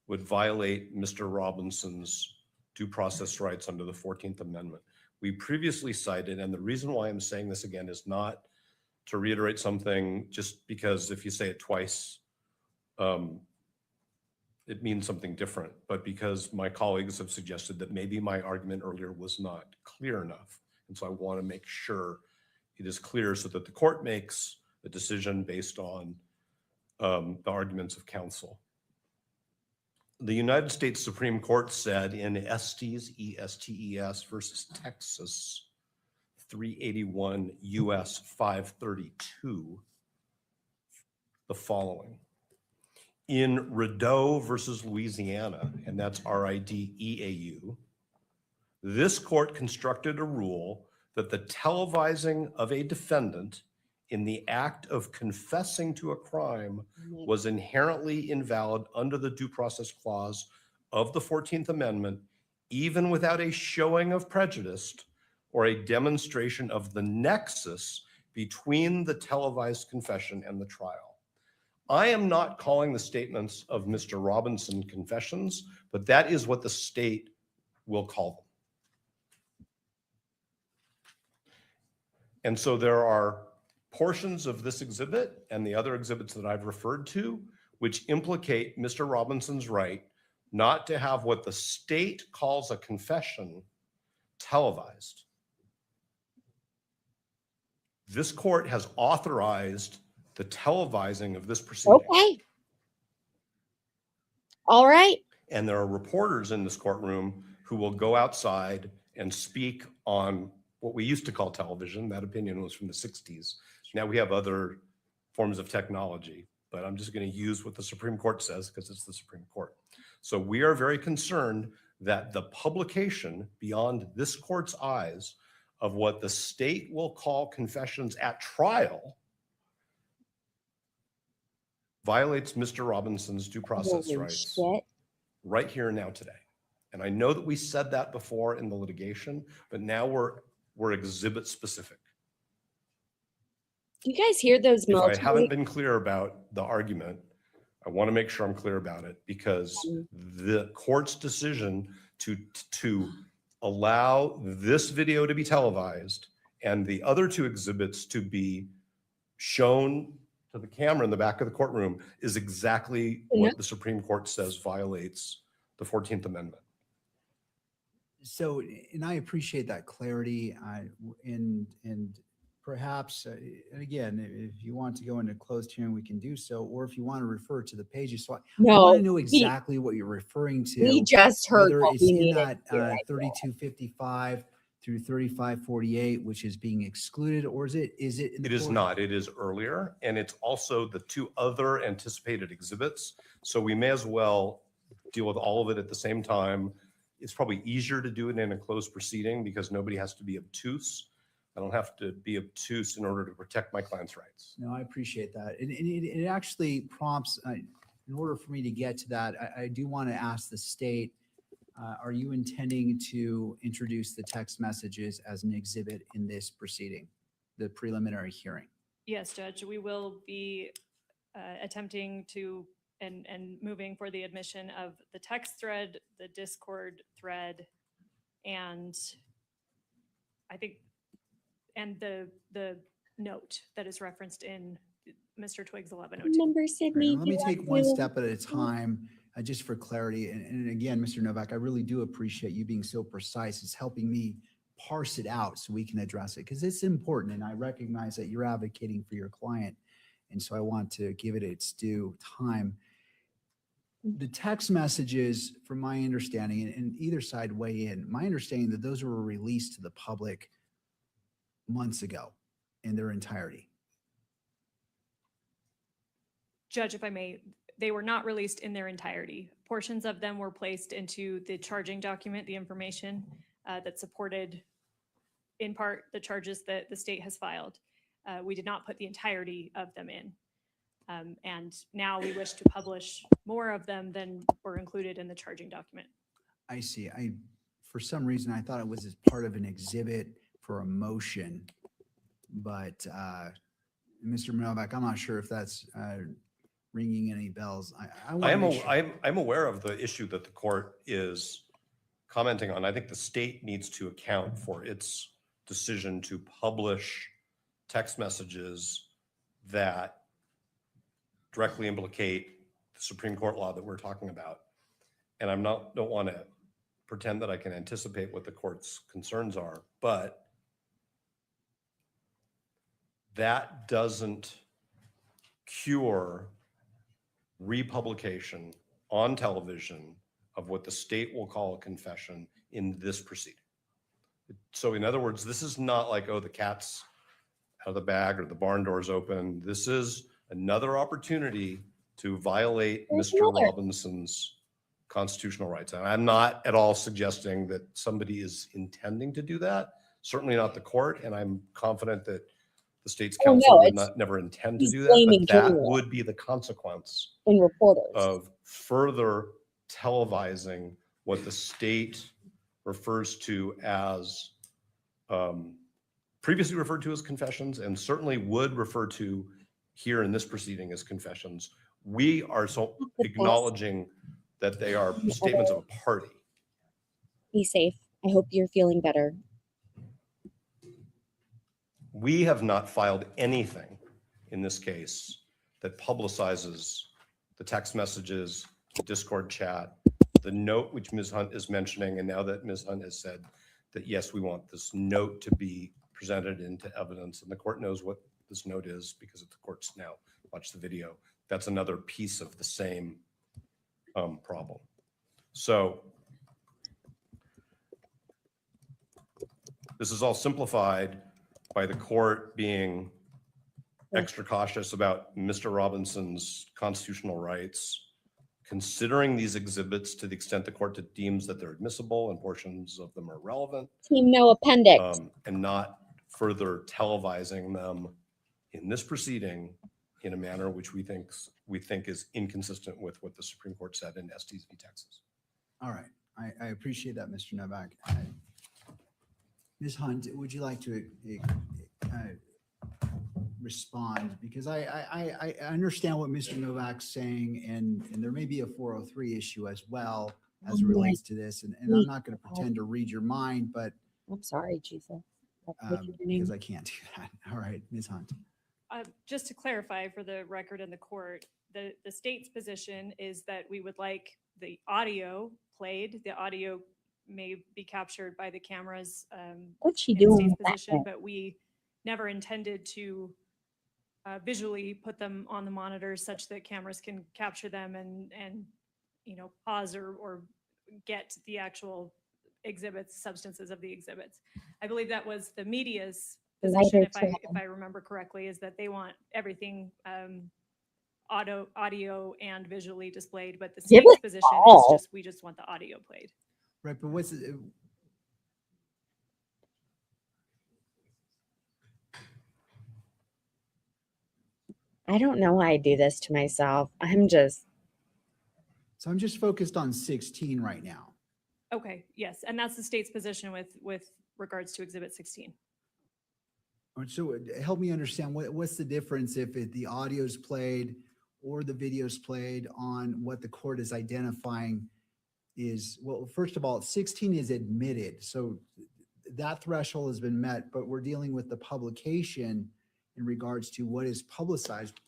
would violate Mr. Robinson's due process rights under the 14th Amendment. We previously cited, and the reason why I'm saying this again is not to reiterate something just because if you say it twice, it means something different, but because my colleagues have suggested that maybe my argument earlier was not clear enough. And so I want to make sure it is clear so that the court makes a decision based on the arguments of counsel. The United States Supreme Court said in Estes, E-S-T-E-S versus Texas, 381 U.S. 532, the following. In Rideau versus Louisiana, and that's R-I-D-E-A-U, this court constructed a rule that the televising of a defendant in the act of confessing to a crime was inherently invalid under the due process clause of the 14th Amendment, even without a showing of prejudice or a demonstration of the nexus between the televised confession and the trial. I am not calling the statements of Mr. Robinson confessions, but that is what the state will call them. And so there are portions of this exhibit and the other exhibits that I've referred to, which implicate Mr. Robinson's right not to have what the state calls a confession televised. This court has authorized the televising of this proceeding. Okay. All right. And there are reporters in this courtroom who will go outside and speak on what we used to call television. That opinion was from the 60s. Now we have other forms of technology, but I'm just going to use what the Supreme Court says because it's the Supreme Court. So we are very concerned that the publication beyond this court's eyes of what the state will call confessions at trial violates Mr. Robinson's due process Holy rights shit. right here and now today. And I know that we said that before in the litigation, but now we're exhibit specific. Do you guys hear those If I military? haven't been clear about the argument, I want to make sure I'm clear about it, because the court's decision to allow this video to be televised and the other two exhibits to be shown to the camera in the back of the courtroom is exactly what the Supreme Court says violates the 14th Amendment. So, and I appreciate that clarity, and perhaps, and again, if you want to go into closed hearing, we can do so, or if you want to refer to the pages. So I want to know exactly what you're referring to. We just heard whether what it's we in needed that to hear, I feel. 3255 through 3548, which is being excluded, or is it in the It is court? not. It is earlier, and it's also the two other anticipated exhibits. So we may as well deal with all of it at the same time. It's probably easier to do it in a closed proceeding because nobody has to be obtuse. I don't have to be obtuse in order to protect my client's rights. No, I appreciate that. And it actually prompts, in order for me to get to that, I do want to ask the state, are you intending to introduce the text messages as an exhibit in this proceeding, the preliminary hearing? Yes, Judge, we will be attempting to and moving for the admission of the text thread, the Discord thread, and I think, and the note that is referenced in Mr. Twiggs 1102. Remember, Right, Sydney? let me you take have one to- step at a time, just for clarity. And again, Mr. Novak, I really do appreciate you being so precise. It's helping me parse it out so we can address it, because it's important. And I recognize that you're advocating for your client. And so I want to give it its due time. The text messages, from my understanding, and either side weigh in, my understanding that those were released to the public months ago in their entirety. Judge, if I may, they were not released in their entirety. Portions of them were placed into the charging document, the information that supported in part the charges that the state has filed. We did not put the entirety of them in. And now we wish to publish more of them than were included in the charging document. I see. For some reason, I thought it was as part of an exhibit for a motion, but Mr. Novak, I'm not sure if that's ringing any bells. I wanna make sure- I'm aware of the issue that the court is commenting on. I think the state needs to account for its decision to publish text messages that directly implicate the Supreme Court law that we're talking about. And don't want to pretend that I can anticipate what the court's concerns are, but that doesn't cure republication on television of what the state will call a confession in this proceeding. So in other words, this is not like, oh, the cat's out of the bag or the barn door's open. This is another opportunity to violate Mr. Robinson's constitutional rights. And I'm not at all suggesting that somebody is intending to do that. Certainly not the court. And I'm confident that the state's counsel would never intend to do that, but that would be the consequence in reporters of further televising what the state refers to as, previously referred to as confessions, and certainly would refer to here in this proceeding as confessions. We are so acknowledging that they are statements of a party. Be safe. I hope you're feeling better. We have not filed anything in this case that publicizes the text messages, the Discord chat, the note which Ms. Hunt is mentioning, and now that Ms. Hunt has said that, yes, we want this note to be presented into evidence, and the court knows what this note is because the court's now watched the video. That's another piece of the same problem. So this is all simplified by the court being extra cautious about Mr. Robinson's constitutional rights, considering these exhibits to the extent the court deems that they're admissible and portions of them are relevant. Team no appendix. And not further televising them in this proceeding in a manner which we think is inconsistent with what the Supreme Court said in Estes v. Texas. All right. I appreciate that, Mr. Novak. Ms. Hunt, would you like to respond? Because I understand what Mr. Novak's saying, and there may be a 403 issue as well as it relates to this. And I'm not going to pretend to read your mind, but I'm sorry, Jesus. What's your name? because I can't do that. All right, Ms. Hunt. Just to clarify for the record in the court, the state's position is that we would like the audio played. The audio may be captured by the cameras What's she in the doing state's with that position, thing? but we never intended to visually put them on the monitors such that cameras can capture them and pause or get the actual exhibits, substances of the exhibits. I believe that was the media's position, Lighter if I remember correctly, is that they want everything audio and visually displayed, but the Give state's it position is all. just, we just want the audio played. Right, but what's it? I don't know why I do this to myself. So I'm just focused on 16 right now. Okay, yes, and that's the state's position with regards to Exhibit 16. So help me understand what's the difference if the audio's played or the video's played on what the court is identifying is, well, first of all, 16 is admitted. So that threshold has been met, but we're dealing with the publication in regards to what is publicized,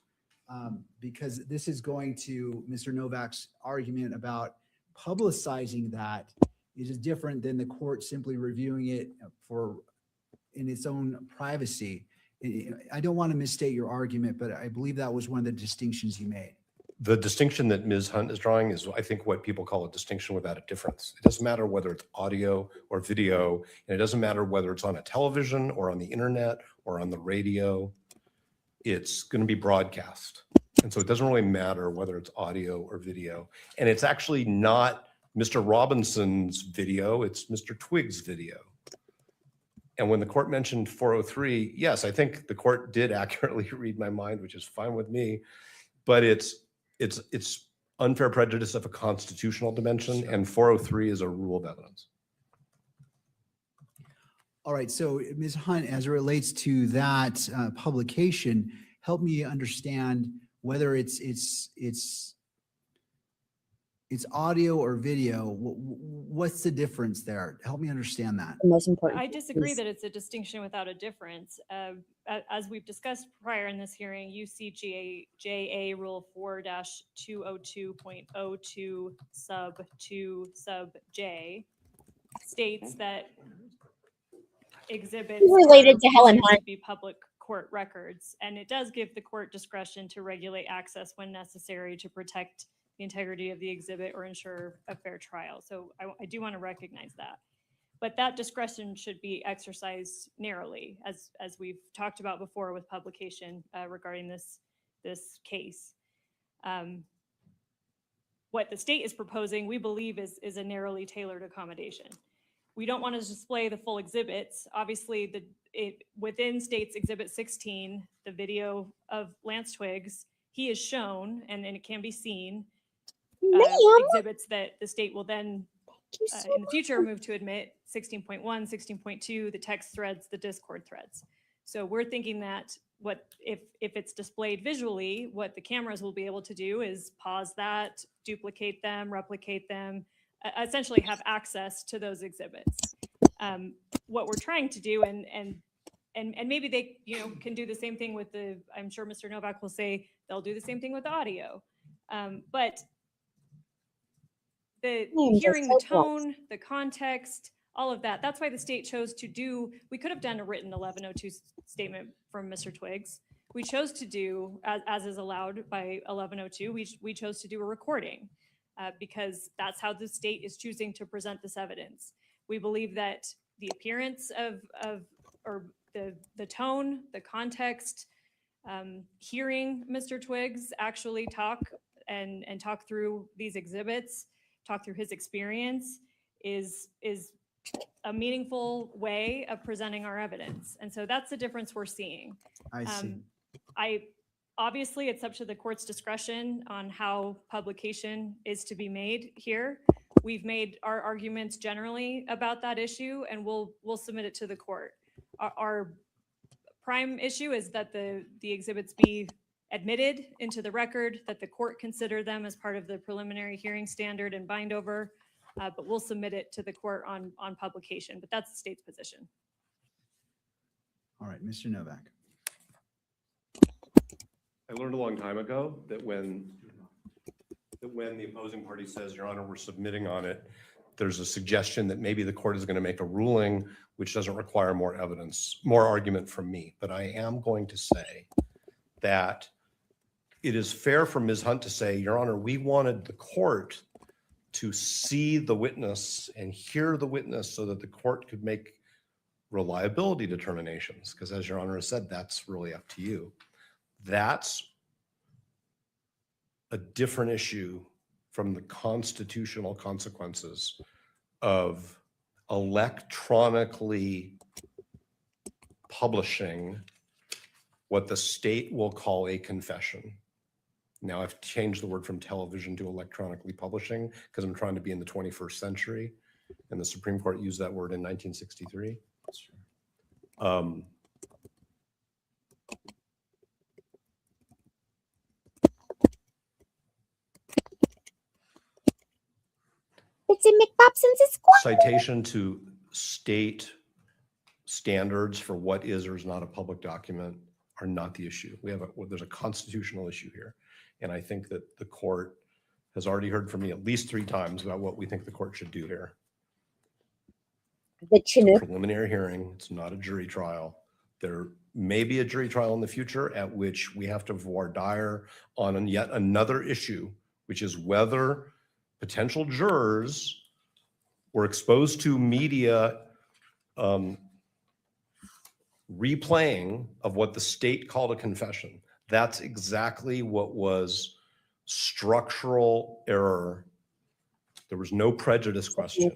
because this is going to Mr. Novak's argument about publicizing that is different than the court simply reviewing it in its own privacy. I don't want to misstate your argument, but I believe that was one of the distinctions you made. The distinction that Ms. Hunt is drawing is, I think, what people call a distinction without a difference. It doesn't matter whether it's audio or video, and it doesn't matter whether it's on a television or on the internet or on the radio. It's going to be broadcast. And so it doesn't really matter whether it's audio or video. And it's actually not Mr. Robinson's video, it's Mr. Twiggs' video. And when the court mentioned 403, yes, I think the court did accurately read my mind, which is fine with me, but it's unfair prejudice of a constitutional dimension, and 403 is a rule of evidence. All right, so Ms. Hunt, as it relates to that publication, help me understand whether it's audio or video. What's the difference there? Help me understand that. The most important. I disagree is- that it's a distinction without a difference. As we've discussed prior in this hearing, UCJA Rule 4-202.02 sub 2 sub J states that exhibits Related are to Helen considered Hunt. to be public court records, and it does give the court discretion to regulate access when necessary to protect the integrity of the exhibit or ensure a fair trial. So I do want to recognize that. But that discretion should be exercised narrowly, as we've talked about before with publication regarding this case. What the state is proposing, we believe, is a narrowly tailored accommodation. We don't want to display the full exhibits. Obviously, within state's Exhibit 16, the video of Lance Twiggs, he is shown, and it can be seen, exhibits that the state will then in the future move to admit 16.1, 16.2, the text threads, the Discord threads. So we're thinking that if it's displayed visually, what the cameras will be able to do is pause that, duplicate them, replicate them, essentially have access to those exhibits. What we're trying to do, and maybe they can do the same thing with I'm sure Mr. Novak will say they'll do the same thing with audio, but hearing the tone, the context, all of that. That's why the state chose to do, we could have done a written 1102 statement from Mr. Twiggs. We chose to do, as is allowed by 1102, we chose to do a recording because that's how the state is choosing to present this evidence. We believe that the appearance or the tone, the context, hearing Mr. Twiggs actually talk and talk through these exhibits, talk through his experience is a meaningful way of presenting our evidence. And so that's the difference we're seeing. I see. Obviously, it's up to the court's discretion on how publication is to be made here. We've made our arguments generally about that issue, and we'll submit it to the court. Our prime issue is that the exhibits be admitted into the record, that the court consider them as part of the preliminary hearing standard and bind over, but we'll submit it to the court on publication, but that's the state's position. All right, Mr. Novak. I learned a long time ago that when the opposing party says, Your Honor, we're submitting on it, there's a suggestion that maybe the court is going to make a ruling which doesn't require more evidence, more argument from me. But I am going to say that it is fair for Ms. Hunt to say, Your Honor, we wanted the court to see the witness and hear the witness so that the court could make reliability determinations. Because as Your Honor has said, that's really up to you. That's a different issue from the constitutional consequences of electronically publishing what the state will call a confession. Now I've changed the word from television to electronically publishing because I'm trying to be in the 21st century, and the Supreme Court used that word in 1963. It's in McBobson's squad. Citation to state standards for what is or is not a public document are not the issue. There's a constitutional issue here. And I think that the court has already heard from me at least 3 times about what we think the court should do here. The Chinook. Preliminary hearing, it's not a jury trial. There may be a jury trial in the future at which we have to voir dire on yet another issue, which is whether potential jurors were exposed to media replaying of what the state called a confession. That's exactly what was structural error. There was no prejudice question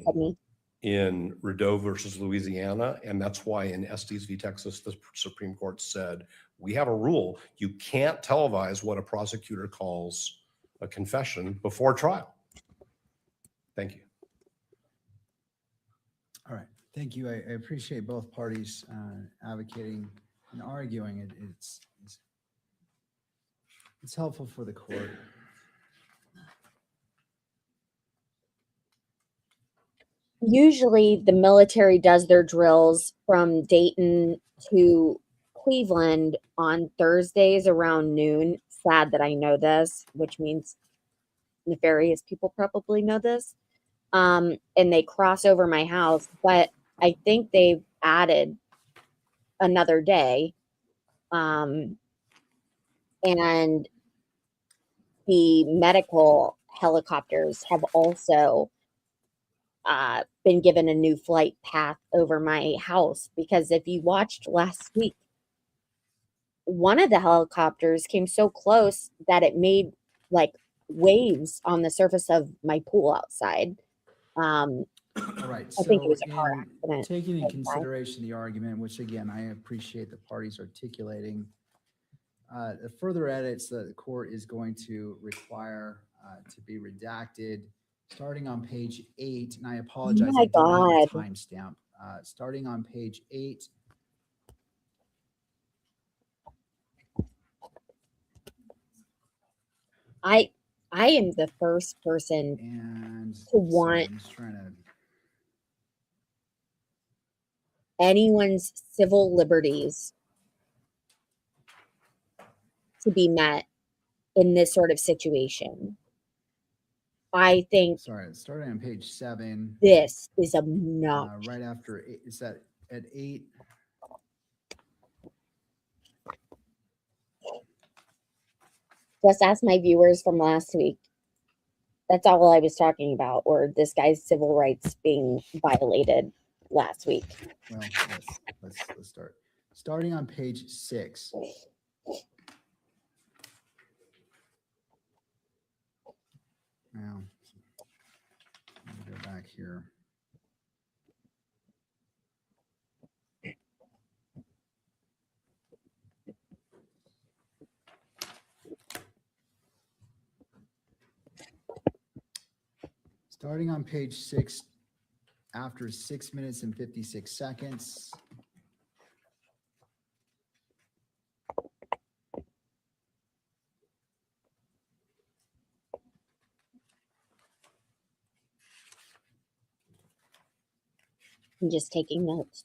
in Rideau versus Louisiana, and that's why in Estes v. Texas, the Supreme Court said, we have a rule. You can't televise what a prosecutor calls a confession before trial. Thank you. All right, thank you. I appreciate both parties advocating and arguing. It's helpful for the court. Usually the military does their drills from Dayton to Cleveland on Thursdays around noon. Sad that I know this, which means nefarious people probably know this. And they cross over my house, but I think they've added another day. And the medical helicopters have also been given a new flight path over my house, because if you watched last week, one of the helicopters came so close that it made like waves on the surface of my pool outside. All right, I think it so was a car in accident. taking in consideration the argument, which again, I appreciate the parties articulating, the further edits that the court is going to require to be redacted, starting on page 8, and I apologize, my I don't have a God. timestamp. Starting on page 8. I am the first person And to sorry, want I'm just trying to, anyone's civil liberties to be met in this sort of situation. I think sorry, starting on page 7, this is obnoxious. right after, is that at 8? Just ask my viewers from last week. That's all I was talking about, or this guy's civil rights being violated last week. Well, let's start. Starting on page 6. Now, let me go back here. Starting on page 6, after 6 minutes and 56 seconds. I'm just taking notes.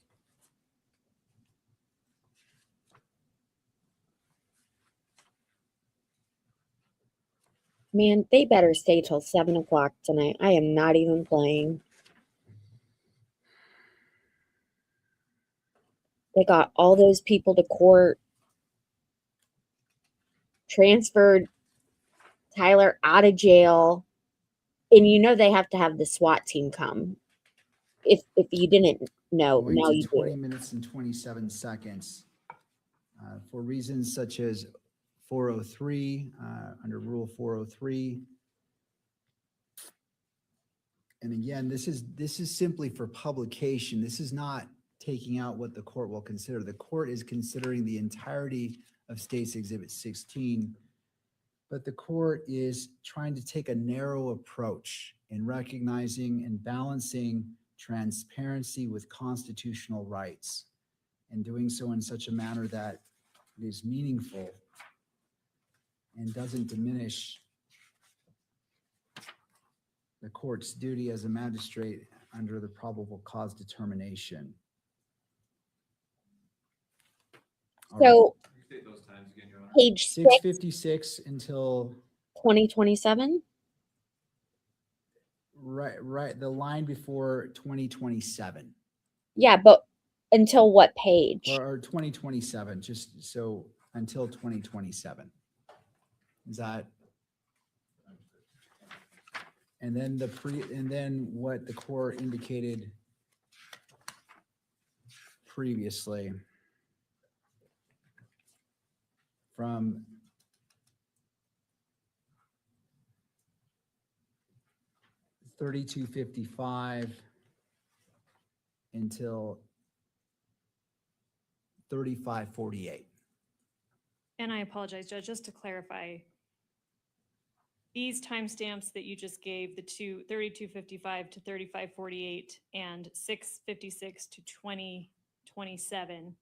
Man, they better stay till 7 o'clock tonight. I am not even playing. They got all those people to court, transferred Tyler out of jail, and you know they have to have the SWAT team come. If you didn't know, Going now to you 20 do. minutes and 27 seconds. For reasons such as 403, under Rule 403. And again, this is simply for publication. This is not taking out what the court will consider. The court is considering the entirety of State's Exhibit 16, but the court is trying to take a narrow approach in recognizing and balancing transparency with constitutional rights, and doing so in such a manner that it is meaningful and doesn't diminish the court's duty as a magistrate under the probable cause determination. All right. So State those times again, Your Honor. page 6, 6:56 until 2027. right, the line before 2027 Yeah, but until what page? or 2027, just so until 2027. Is that? And then and then what the court indicated previously from $32.55 until $35.48. And I apologize, Judge, just to clarify, these timestamps that you just gave, the 32:55 to 35:48 and 6:56 to 2027,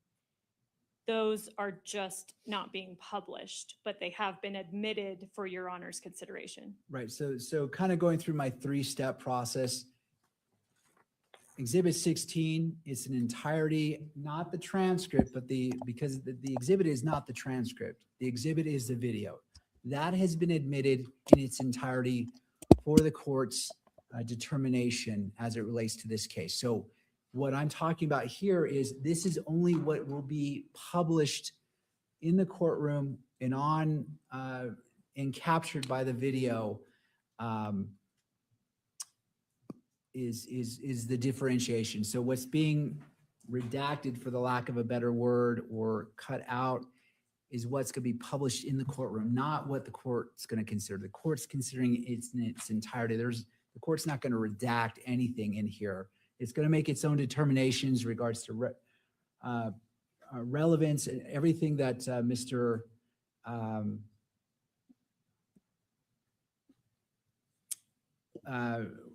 those are just not being published, but they have been admitted for Your Honor's consideration. Right. So kind of going through my 3-step process. Exhibit 16 is an entirety, not the transcript, but because the exhibit is not the transcript. The exhibit is the video. That has been admitted in its entirety for the court's determination as it relates to this case. So what I'm talking about here is this is only what will be published in the courtroom and on and captured by the video is the differentiation. So what's being redacted, for the lack of a better word, or cut out is what's going to be published in the courtroom, not what the court's going to consider. The court's considering it in its entirety. The court's not going to redact anything in here. It's going to make its own determinations in regards to relevance and everything that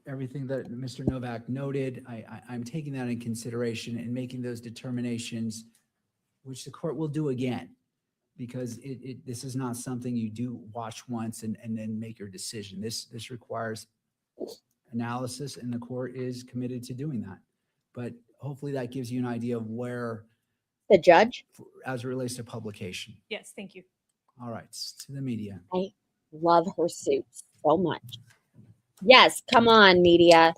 everything that Mr. Novak noted. I'm taking that in consideration and making those determinations, which the court will do again, because this is not something you do watch once and then make your decision. This requires analysis, and the court is committed to doing that. But hopefully that gives you an idea of where The judge? as it relates to publication. Yes, thank you. All right, to the media. I love her suits so much. Yes, come on, media.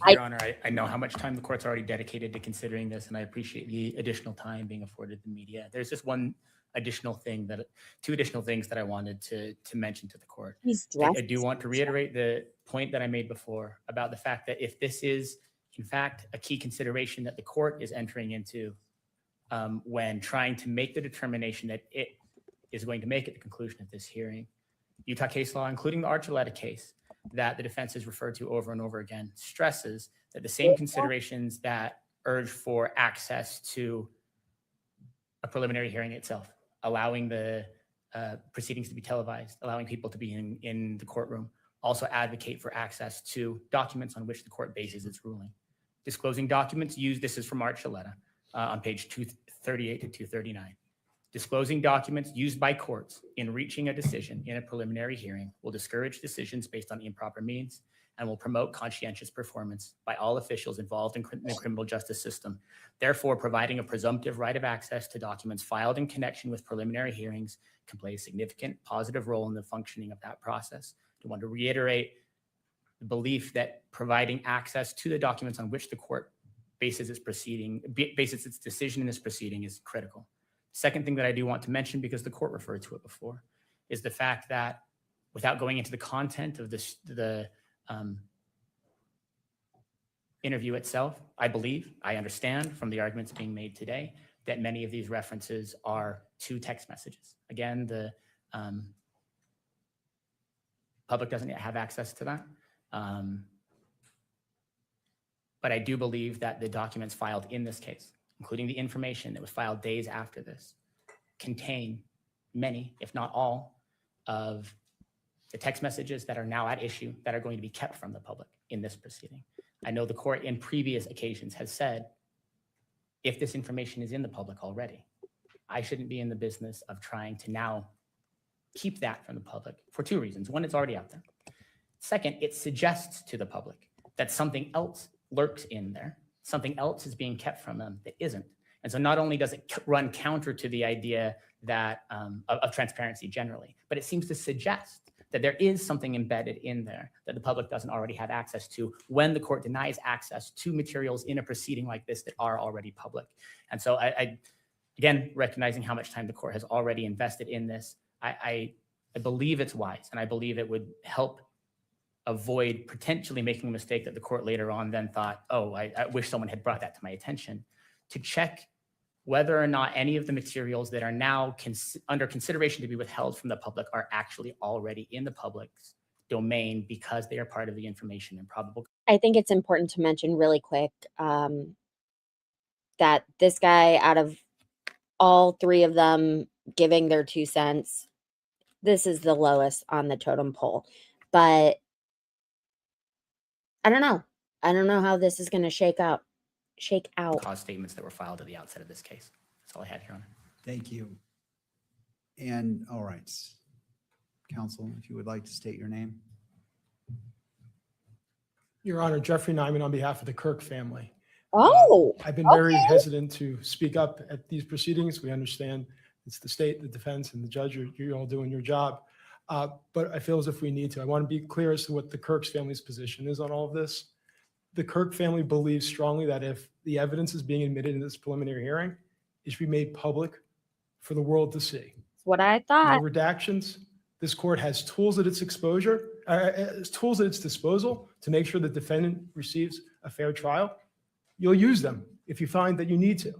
Your Honor, I know how much time the court's already dedicated to considering this, and I appreciate the additional time being afforded the media. There's just two additional things that I wanted to mention to the court. He's I dressed. do want to reiterate the point that I made before about the fact that if this is, in fact, a key consideration that the court is entering into when trying to make the determination that it is going to make at the conclusion of this hearing, Utah case law, including the Archuleta case that the defense has referred to over and over again, stresses that the same considerations that urge for access to a preliminary hearing itself, allowing the proceedings to be televised, allowing people to be in the courtroom, also advocate for access to documents on which the court bases its ruling. Disclosing documents used, this is from Archuleta on page 238 to 239. Disclosing documents used by courts in reaching a decision in a preliminary hearing will discourage decisions based on improper means and will promote conscientious performance by all officials involved in the criminal justice system. Therefore, providing a presumptive right of access to documents filed in connection with preliminary hearings can play a significant positive role in the functioning of that process. I want to reiterate the belief that providing access to the documents on which the court bases its decision in this proceeding is critical. Second thing that I do want to mention, because the court referred to it before, is the fact that without going into the content of the interview itself, I understand from the arguments being made today that many of these references are to text messages. Again, the public doesn't yet have access to that. But I do believe that the documents filed in this case, including the information that was filed days after this, contain many, if not all, of the text messages that are now at issue that are going to be kept from the public in this proceeding. I know the court in previous occasions has said, if this information is in the public already, I shouldn't be in the business of trying to now keep that from the public for two reasons. One, it's already out there. Second, it suggests to the public that something else lurks in there. Something else is being kept from them that isn't. And so not only does it run counter to the idea that of transparency generally, but it seems to suggest that there is something embedded in there that the public doesn't already have access to when the court denies access to materials in a proceeding like this that are already public. And so I again, recognizing how much time the court has already invested in this, I believe it's wise, and I believe it would help avoid potentially making a mistake that the court later on then thought, oh, I wish someone had brought that to my attention, to check whether or not any of the materials that are now under consideration to be withheld from the public are actually already in the public's domain because they are part of the information and probable. I think it's important to mention really quick that this guy, out of all three of them giving their 2 cents, this is the lowest on the totem pole. But I don't know. I don't know how this is going to shake out. Cause statements that were filed at the outset of this case. That's all I had, Your Honor. Thank you. And all right, counsel, if you would like to state your name. Your Honor, Jeffrey Nyman on behalf of the Kirk family. Oh, I've been very hesitant to speak up at these proceedings. We understand it's the state, the defense, and the judge. You're all doing your job. But I feel as if we need to. I want to be clear as to what the Kirk's family's position is on all of this. The Kirk family believes strongly that if the evidence is being admitted in this preliminary hearing, it should be made public for the world to see. that's what I thought. No redactions. This court has tools at its tools at its disposal to make sure the defendant receives a fair trial. You'll use them if you find that you need to.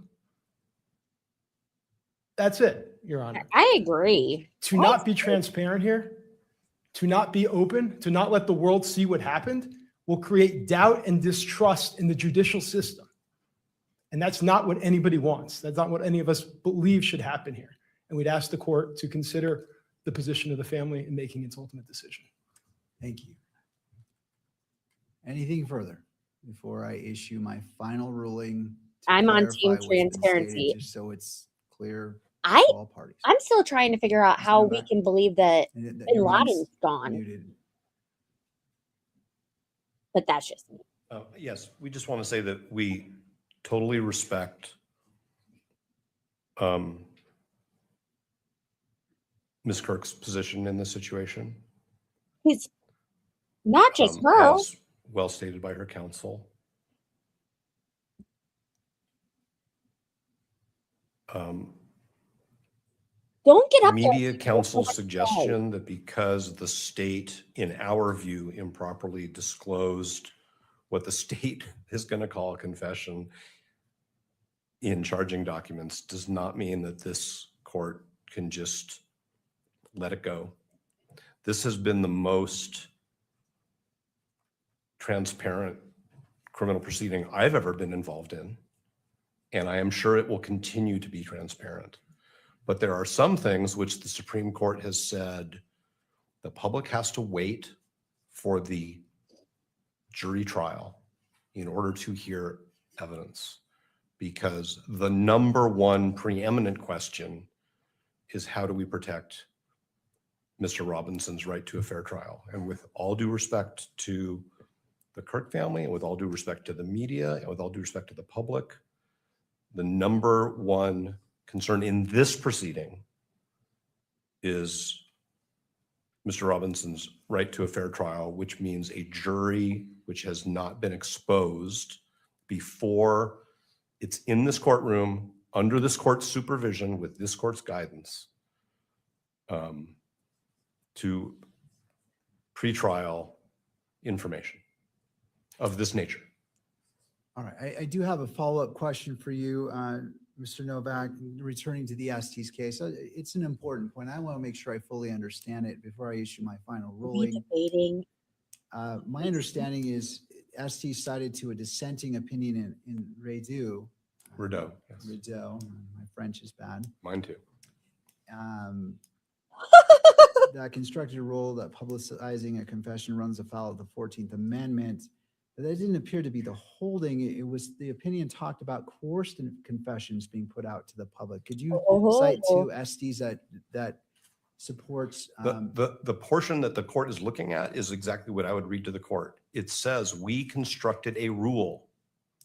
That's it, Your Honor. I agree. To not be transparent here, to not be open, to not let the world see what happened will create doubt and distrust in the judicial system. And that's not what anybody wants. That's not what any of us believe should happen here. And we'd ask the court to consider the position of the family in making its ultimate decision. Thank you. Anything further before I issue my final ruling? to I'm on clarify team what's been stated, transparency. Just so it's clear I- to all parties. I'm still trying to figure out how we can believe that And that Bin your mic's Laden's gone, muted. but that's just me. Yes, we just want to say that we totally respect Ms. Kirk's position in this situation. It's not just her. As well stated by her counsel. Don't get up there. Media counsel's suggestion that because the state, in our view, improperly disclosed what the state is going to call a confession in charging documents does not mean that this court can just let it go. This has been the most transparent criminal proceeding I've ever been involved in, and I am sure it will continue to be transparent. But there are some things which the Supreme Court has said the public has to wait for the jury trial in order to hear evidence, because the number one preeminent question is how do we protect Mr. Robinson's right to a fair trial? And with all due respect to the Kirk family, and with all due respect to the media, and with all due respect to the public, the number one concern in this proceeding is Mr. Robinson's right to a fair trial, which means a jury which has not been exposed before it's in this courtroom, under this court's supervision, with this court's guidance, to pretrial information of this nature. All right, I do have a follow-up question for you, Mr. Novak, returning to the Estes case. It's an important point. I want to make sure I fully understand it before I issue my final ruling. Debating. My understanding is Estes cited to a dissenting opinion in Rideau. Rideau, yes. Rideau, my French is bad. Mine too. That constructed a rule that publicizing a confession runs afoul of the 14th Amendment. But that didn't appear to be the holding. It was the opinion talked about coerced confessions being put out to the public. Could you cite to Estes that supports? The portion that the court is looking at is exactly what I would read to the court. It says, we constructed a rule.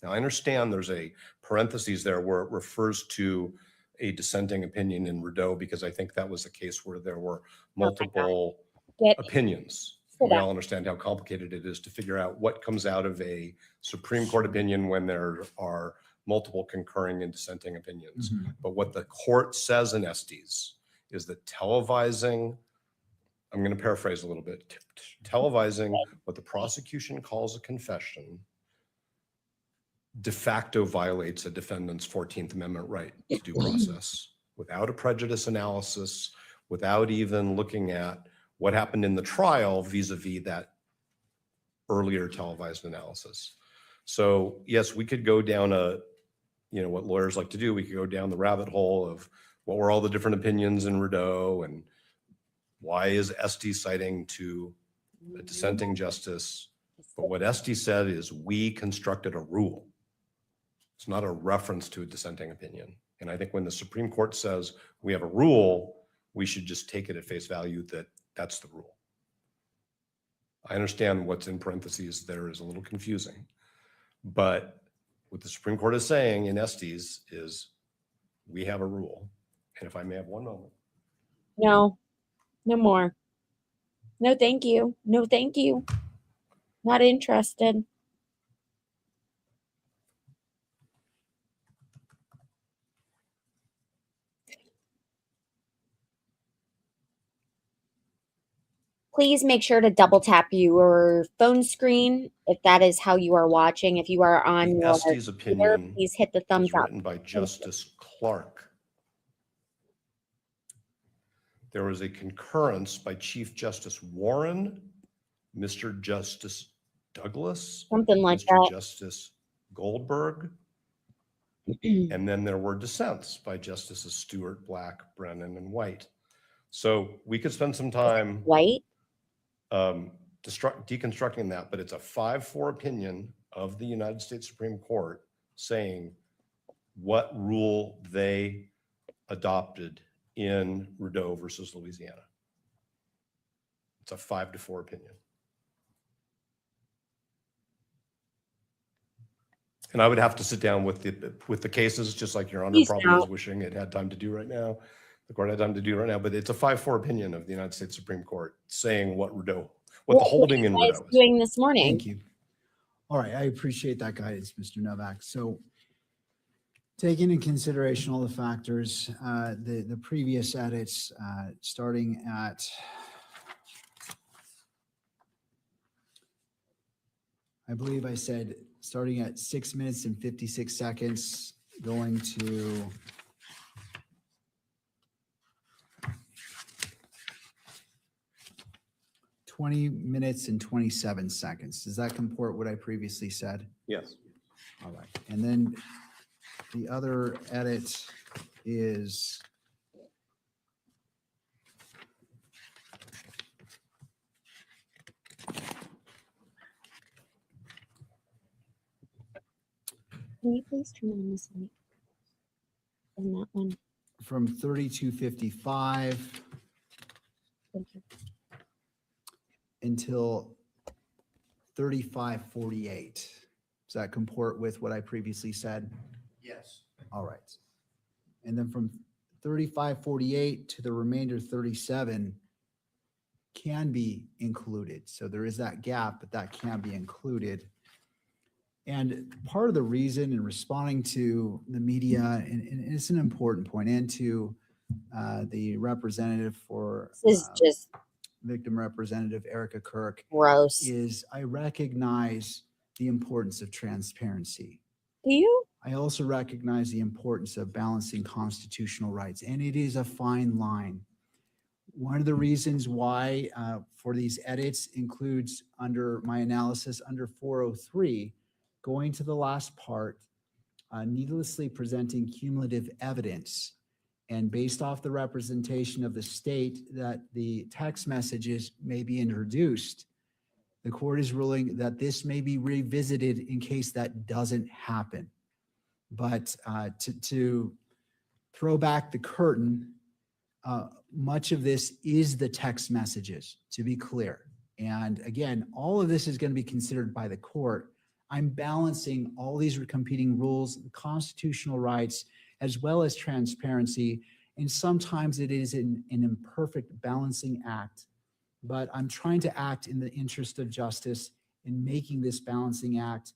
Now, I understand there's a parentheses there where it refers to a dissenting opinion in Rideau, because I think that was a case where there were multiple opinions. We all understand how complicated it is to figure out what comes out of a Supreme Court opinion when there are multiple concurring and dissenting opinions. But what the court says in Estes is that televising, I'm going to paraphrase a little bit, televising what the prosecution calls a confession de facto violates a defendant's 14th Amendment right to due process without a prejudice analysis, without even looking at what happened in the trial vis-a-vis that earlier televised analysis. So yes, we could go down what lawyers like to do. We could go down the rabbit hole of what were all the different opinions in Rideau and why is Estes citing to a dissenting justice. But what Estes said is we constructed a rule. It's not a reference to a dissenting opinion. And I think when the Supreme Court says we have a rule, we should just take it at face value that that's the rule. I understand what's in parentheses there is a little confusing, but what the Supreme Court is saying in Estes is we have a rule. And if I may have one moment. No, no more. No, thank you. No, thank you. Not interested. Please make sure to double tap your phone screen if that is how you are watching. If you are on The your Estes computer, opinion please hit the thumbs is up. written by Justice Clark. There was a concurrence by Chief Justice Warren, Mr. Justice Douglas, Something like Mr. that. Justice Goldberg, and then there were dissents by Justices Stewart, Black, Brennan, and White. So we could spend some time White? deconstructing that, but it's a 5-4 opinion of the United States Supreme Court saying what rule they adopted in Rideau versus Louisiana. It's a 5-4 opinion. And I would have to sit down with the cases, just like Your Honor Please probably is don't. wishing it had time to do right now. The court had time to do right now, but it's a 5-4 opinion of the United States Supreme Court saying what the holding in What are you Rideau guys is. doing this morning? Thank you. All right, I appreciate that guidance, Mr. Novak. So taking into consideration all the factors, the previous edits, starting at I believe I said starting at 6 minutes and 56 seconds, going to (20 minutes and 27 seconds. Does that comport what I previously said? Yes. All right. And then the other edit is Can you please turn on this light? And that one. From 3255 Thank you. until 3548. Does that comport with what I previously said? Yes. All right. And then from 3548 to the remainder 37 can be included. So there is that gap, but that can be included. And part of the reason in responding to the media, and it's an important point, and to the representative for This is just victim representative Erica Kirk, gross. is I recognize the importance of transparency. Do you? I also recognize the importance of balancing constitutional rights, and it is a fine line. One of the reasons why for these edits includes under my analysis under 403, going to the last part, needlessly presenting cumulative evidence. And based off the representation of the state that the text messages may be introduced, the court is ruling that this may be revisited in case that doesn't happen. But to throw back the curtain, much of this is the text messages, to be clear. And again, all of this is going to be considered by the court. I'm balancing all these competing rules, constitutional rights, as well as transparency. And sometimes it is an imperfect balancing act, but I'm trying to act in the interest of justice in making this balancing act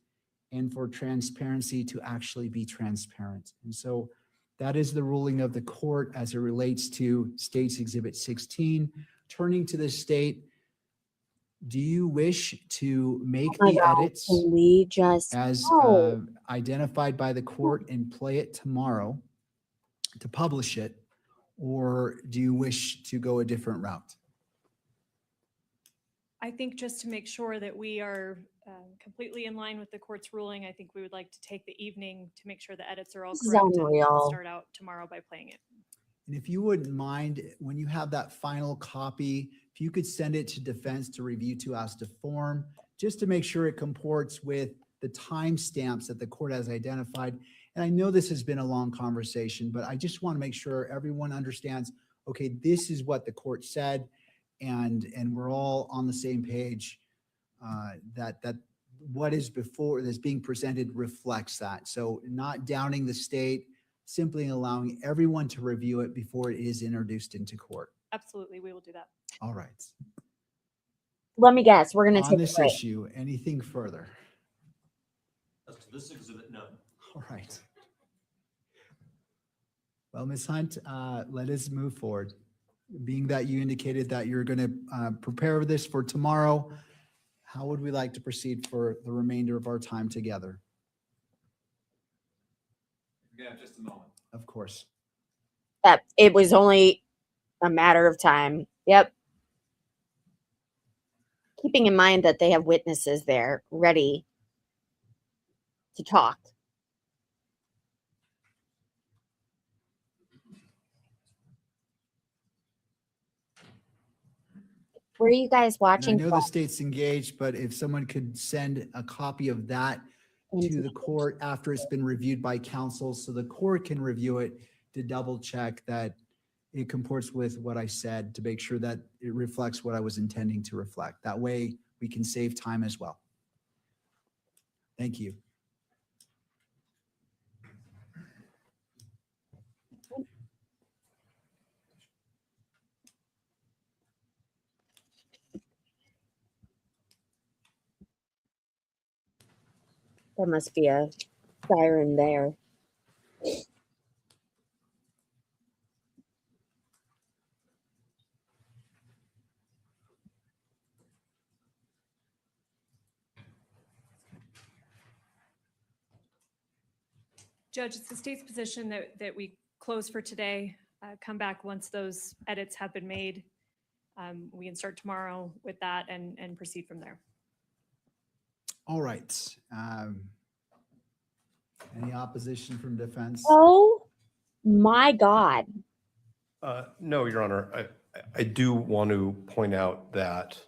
and for transparency to actually be transparent. And so that is the ruling of the court as it relates to State's Exhibit 16. Turning to the state, do you wish to make Oh my the God, edits can we just as identified by the court and play it tomorrow to publish it? Or do you wish to go a different route? I think just to make sure that we are completely in line with the court's ruling, I think we would like to take the evening to make sure the edits are all This is correct and unreal. start out tomorrow by playing it. And if you wouldn't mind, when you have that final copy, if you could send it to defense to review to us to form, just to make sure it comports with the timestamps that the court has identified. And I know this has been a long conversation, but I just want to make sure everyone understands, okay, this is what the court said, and we're all on the same page, that what is before that's being presented reflects that. So not downing the state, simply allowing everyone to review it before it is introduced into court. Absolutely, we will do that. All right. Let me guess. We're going to On take a this break. issue, anything further? As to this exhibit, no. All right. Well, Ms. Hunt, let us move forward. Being that you indicated that you're going to prepare this for tomorrow, how would we like to proceed for the remainder of our time together? Yeah, just a moment. Of course. Yep, it was only a matter of time. Yep. Keeping in mind that they have witnesses there ready to talk. Were you guys And I watching? know the state's engaged, but if someone could send a copy of that to the court after it's been reviewed by counsel, so the court can review it to double check that it comports with what I said, to make sure that it reflects what I was intending to reflect. That way we can save time as well. Thank you. There must be a siren there. Judge, it's the state's position that we close for today, come back once those edits have been made. We can start tomorrow with that and proceed from there. All right. Any opposition from defense? Oh my God. No, Your Honor, I do want to point out that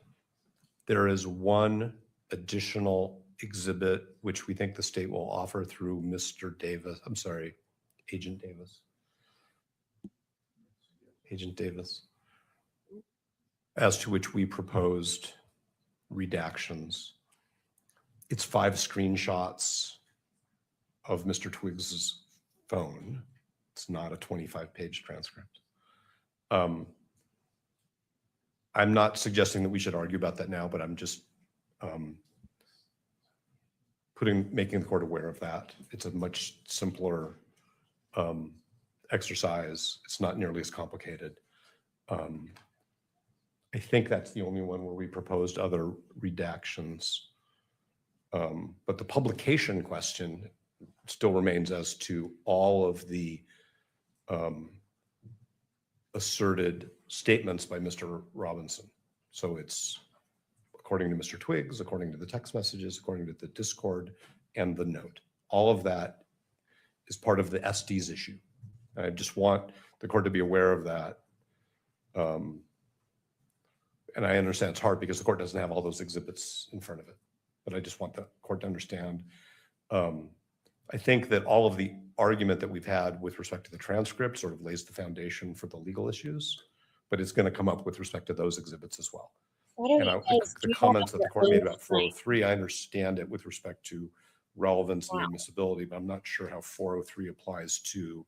there is one additional exhibit, which we think the state will offer through Mr. Davis, I'm sorry, Agent Davis. Agent Davis, as to which we proposed redactions. It's 5 screenshots of Mr. Twiggs's phone. It's not a 25-page transcript. I'm not suggesting that we should argue about that now, but I'm just making the court aware of that. It's a much simpler exercise. It's not nearly as complicated. I think that's the only one where we proposed other redactions. But the publication question still remains as to all of the asserted statements by Mr. Robinson. So it's according to Mr. Twiggs, according to the text messages, according to the Discord and the note. All of that is part of the SD's issue. I just want the court to be aware of that. And I understand it's hard because the court doesn't have all those exhibits in front of it, but I just want the court to understand. I think that all of the argument that we've had with respect to the transcript sort of lays the foundation for the legal issues, but it's going to come up with respect to those exhibits as well. And the comments that the court made about 403, I understand it with respect to relevance and admissibility, but I'm not sure how 403 applies to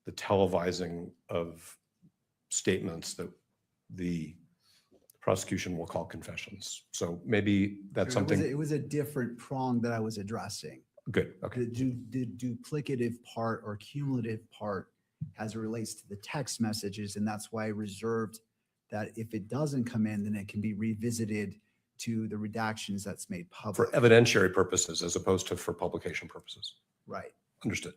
the televising of statements that the prosecution will call confessions. So maybe that's something. It was a different prong that I was addressing. Good. Okay. The duplicative part or cumulative part as it relates to the text messages. And that's why I reserved that if it doesn't come in, then it can be revisited to the redactions that's made public. For evidentiary purposes as opposed to for publication purposes. Right. Understood.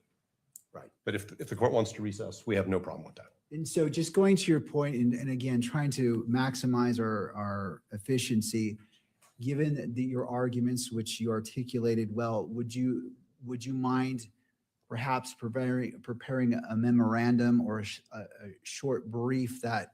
Right. But if the court wants to recess, we have no problem with that. And so just going to your point and again, trying to maximize our efficiency, given your arguments, which you articulated well, would you mind perhaps preparing a memorandum or a short brief that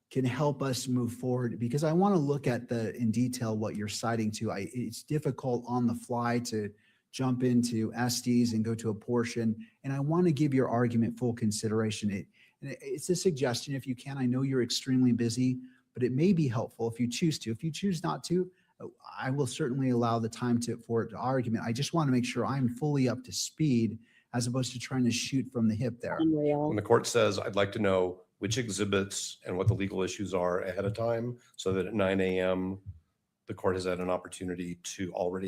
can help us move forward? Because I want to look at in detail what you're citing to. It's difficult on the fly to jump into SDs and go to a portion. And I want to give your argument full consideration. It's a suggestion if you can. I know you're extremely busy, but it may be helpful if you choose to. If you choose not to, I will certainly allow the time for it to argument. I just want to make sure I'm fully up to speed as opposed to trying to shoot from the hip there. When the court says, I'd like to know which exhibits and what the legal issues are ahead of time so that at 9 a.m. the court has already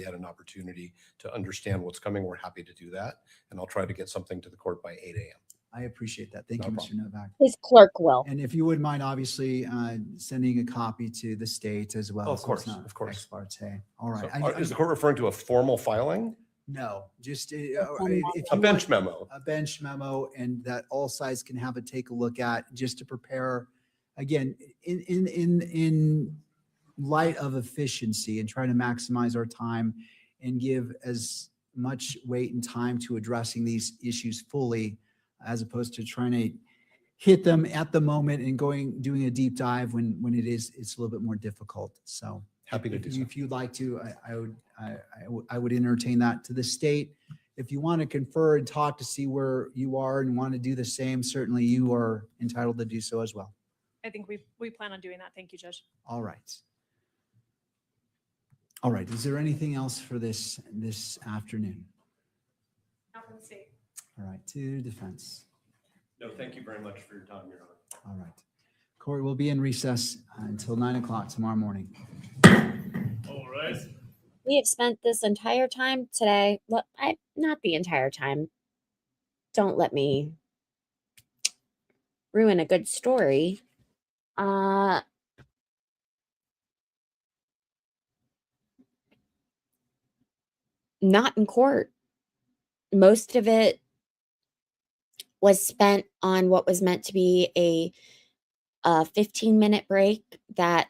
had an opportunity to understand what's coming, we're happy to do that. And I'll try to get something to the court by 8 a.m. I appreciate that. Thank you, Mr. Novak. His clerk will. And if you would mind, obviously, sending a copy to the state as well. Oh, of so course, it's not of course. ex parte. All right. So is the court referring to a formal filing? No, just if A you bench want memo. a bench memo, and that all sides can have take a look at, just to prepare, again, in light of efficiency and trying to maximize our time and give as much weight and time to addressing these issues fully, as opposed to trying to hit them at the moment and doing a deep dive when it's a little bit more difficult. So Happy to do so. if you'd like to, I would entertain that to the state. If you want to confer and talk to see where you are and want to do the same, certainly you are entitled to do so as well. I think we plan on doing that. Thank you, Judge. All right. All right. Is there anything else for this afternoon? Not from the state. All right. To defense. No, thank you very much for your time, Your Honor. All right. Court will be in recess until 9 o'clock tomorrow morning. All right. We have spent this entire time today. Well, not the entire time. Don't let me ruin a good story. Not in court. Most of it was spent on what was meant to be a 15-minute break that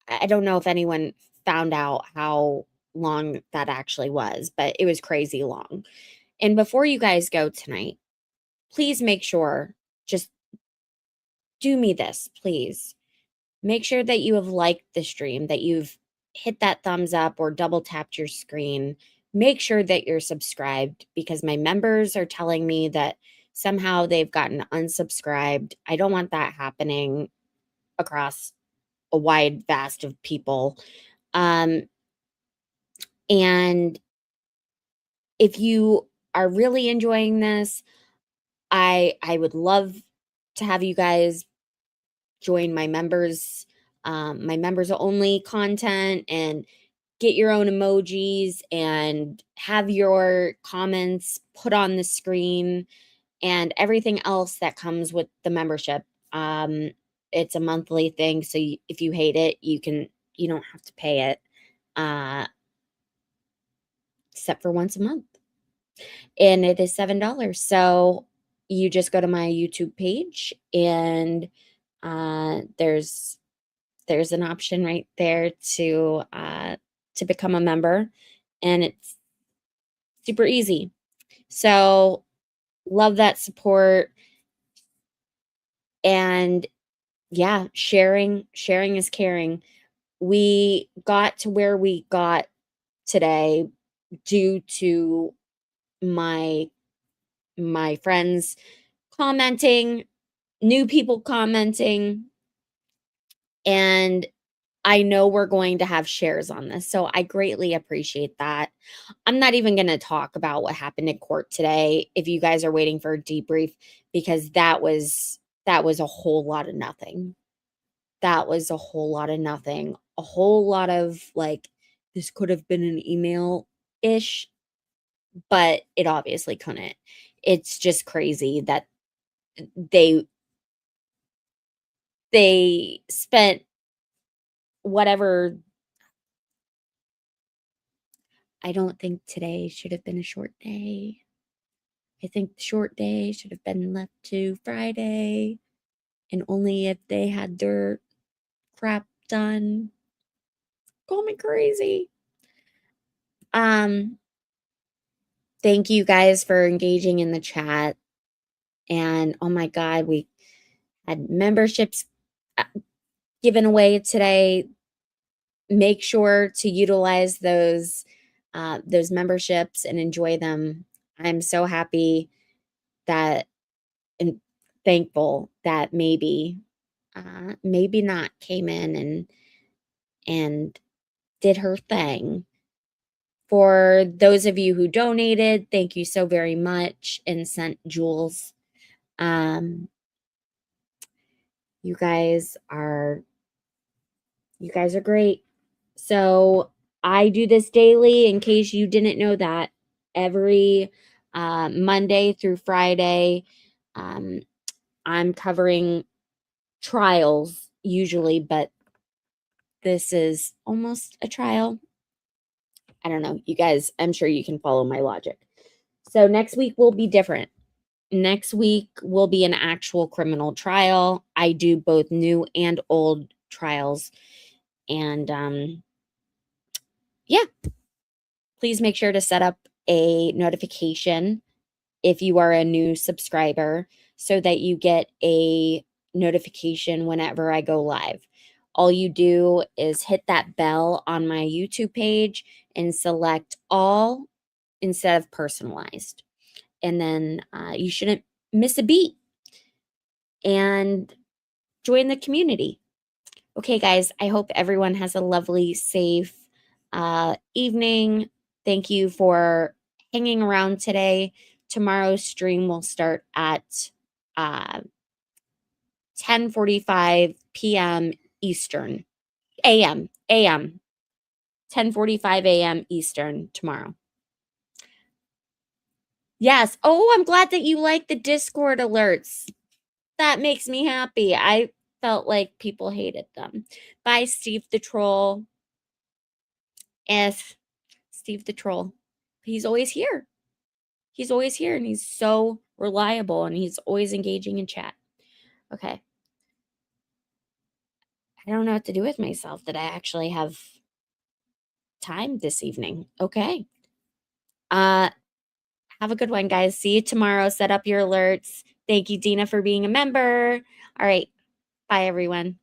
I don't know if anyone found out how long that actually was, but it was crazy long. And before you guys go tonight, please make sure, just do me this, please. Make sure that you have liked the stream, that you've hit that thumbs up or double tapped your screen. Make sure that you're subscribed, because my members are telling me that somehow they've gotten unsubscribed. I don't want that happening across a wide vast of people. And if you are really enjoying this, I would love to have you guys join my members only content, and get your own emojis and have your comments put on the screen and everything else that comes with the membership. It's a monthly thing, so if you hate it, you don't have to pay it, except for once a month, and it is $7. So you just go to my YouTube page, and there's an option right there to become a member, and it's super easy. So love that support. And yeah, sharing is caring. We got to where we got today due to my friends commenting, new people commenting, and I know we're going to have shares on this. So I greatly appreciate that. I'm not even going to talk about what happened in court today if you guys are waiting for a debrief, because that was a whole lot of nothing. That was a whole lot of nothing. A whole lot of like, this could have been an email-ish, but it obviously couldn't. It's just crazy that they spent whatever. I don't think today should have been a short day. I think the short day should have been left to Friday, and only if they had their crap done. Call me crazy. Thank you guys for engaging in the chat. And oh my God, we had memberships given away today. Make sure to utilize those memberships and enjoy them. I'm so happy that and thankful that maybe not came in and did her thing. For those of you who donated, thank you so very much and sent jewels. You guys are great. So I do this daily, in case you didn't know that, every Monday through Friday. I'm covering trials usually, but this is almost a trial. I don't know. You guys, I'm sure you can follow my logic. So next week will be different. Next week will be an actual criminal trial. I do both new and old trials. And yeah, please make sure to set up a notification if you are a new subscriber, so that you get a notification whenever I go live. All you do is hit that bell on my YouTube page and select all instead of personalized. And then you shouldn't miss a beat, and join the community. Okay, guys, I hope everyone has a lovely, safe evening. Thank you for hanging around today. Tomorrow's stream will start at 10:45 p.m. Eastern. AM. 10:45 a.m. Eastern tomorrow. Yes. Oh, I'm glad that you like the Discord alerts. That makes me happy. I felt like people hated them. Bye, Steve the Troll. Steve the Troll. He's always here. He's always here, and he's so reliable, and he's always engaging in chat. Okay. I don't know what to do with myself that I actually have time this evening. Okay. Have a good one, guys. See you tomorrow. Set up your alerts. Thank you, Dina, for being a member. All right. Bye, everyone.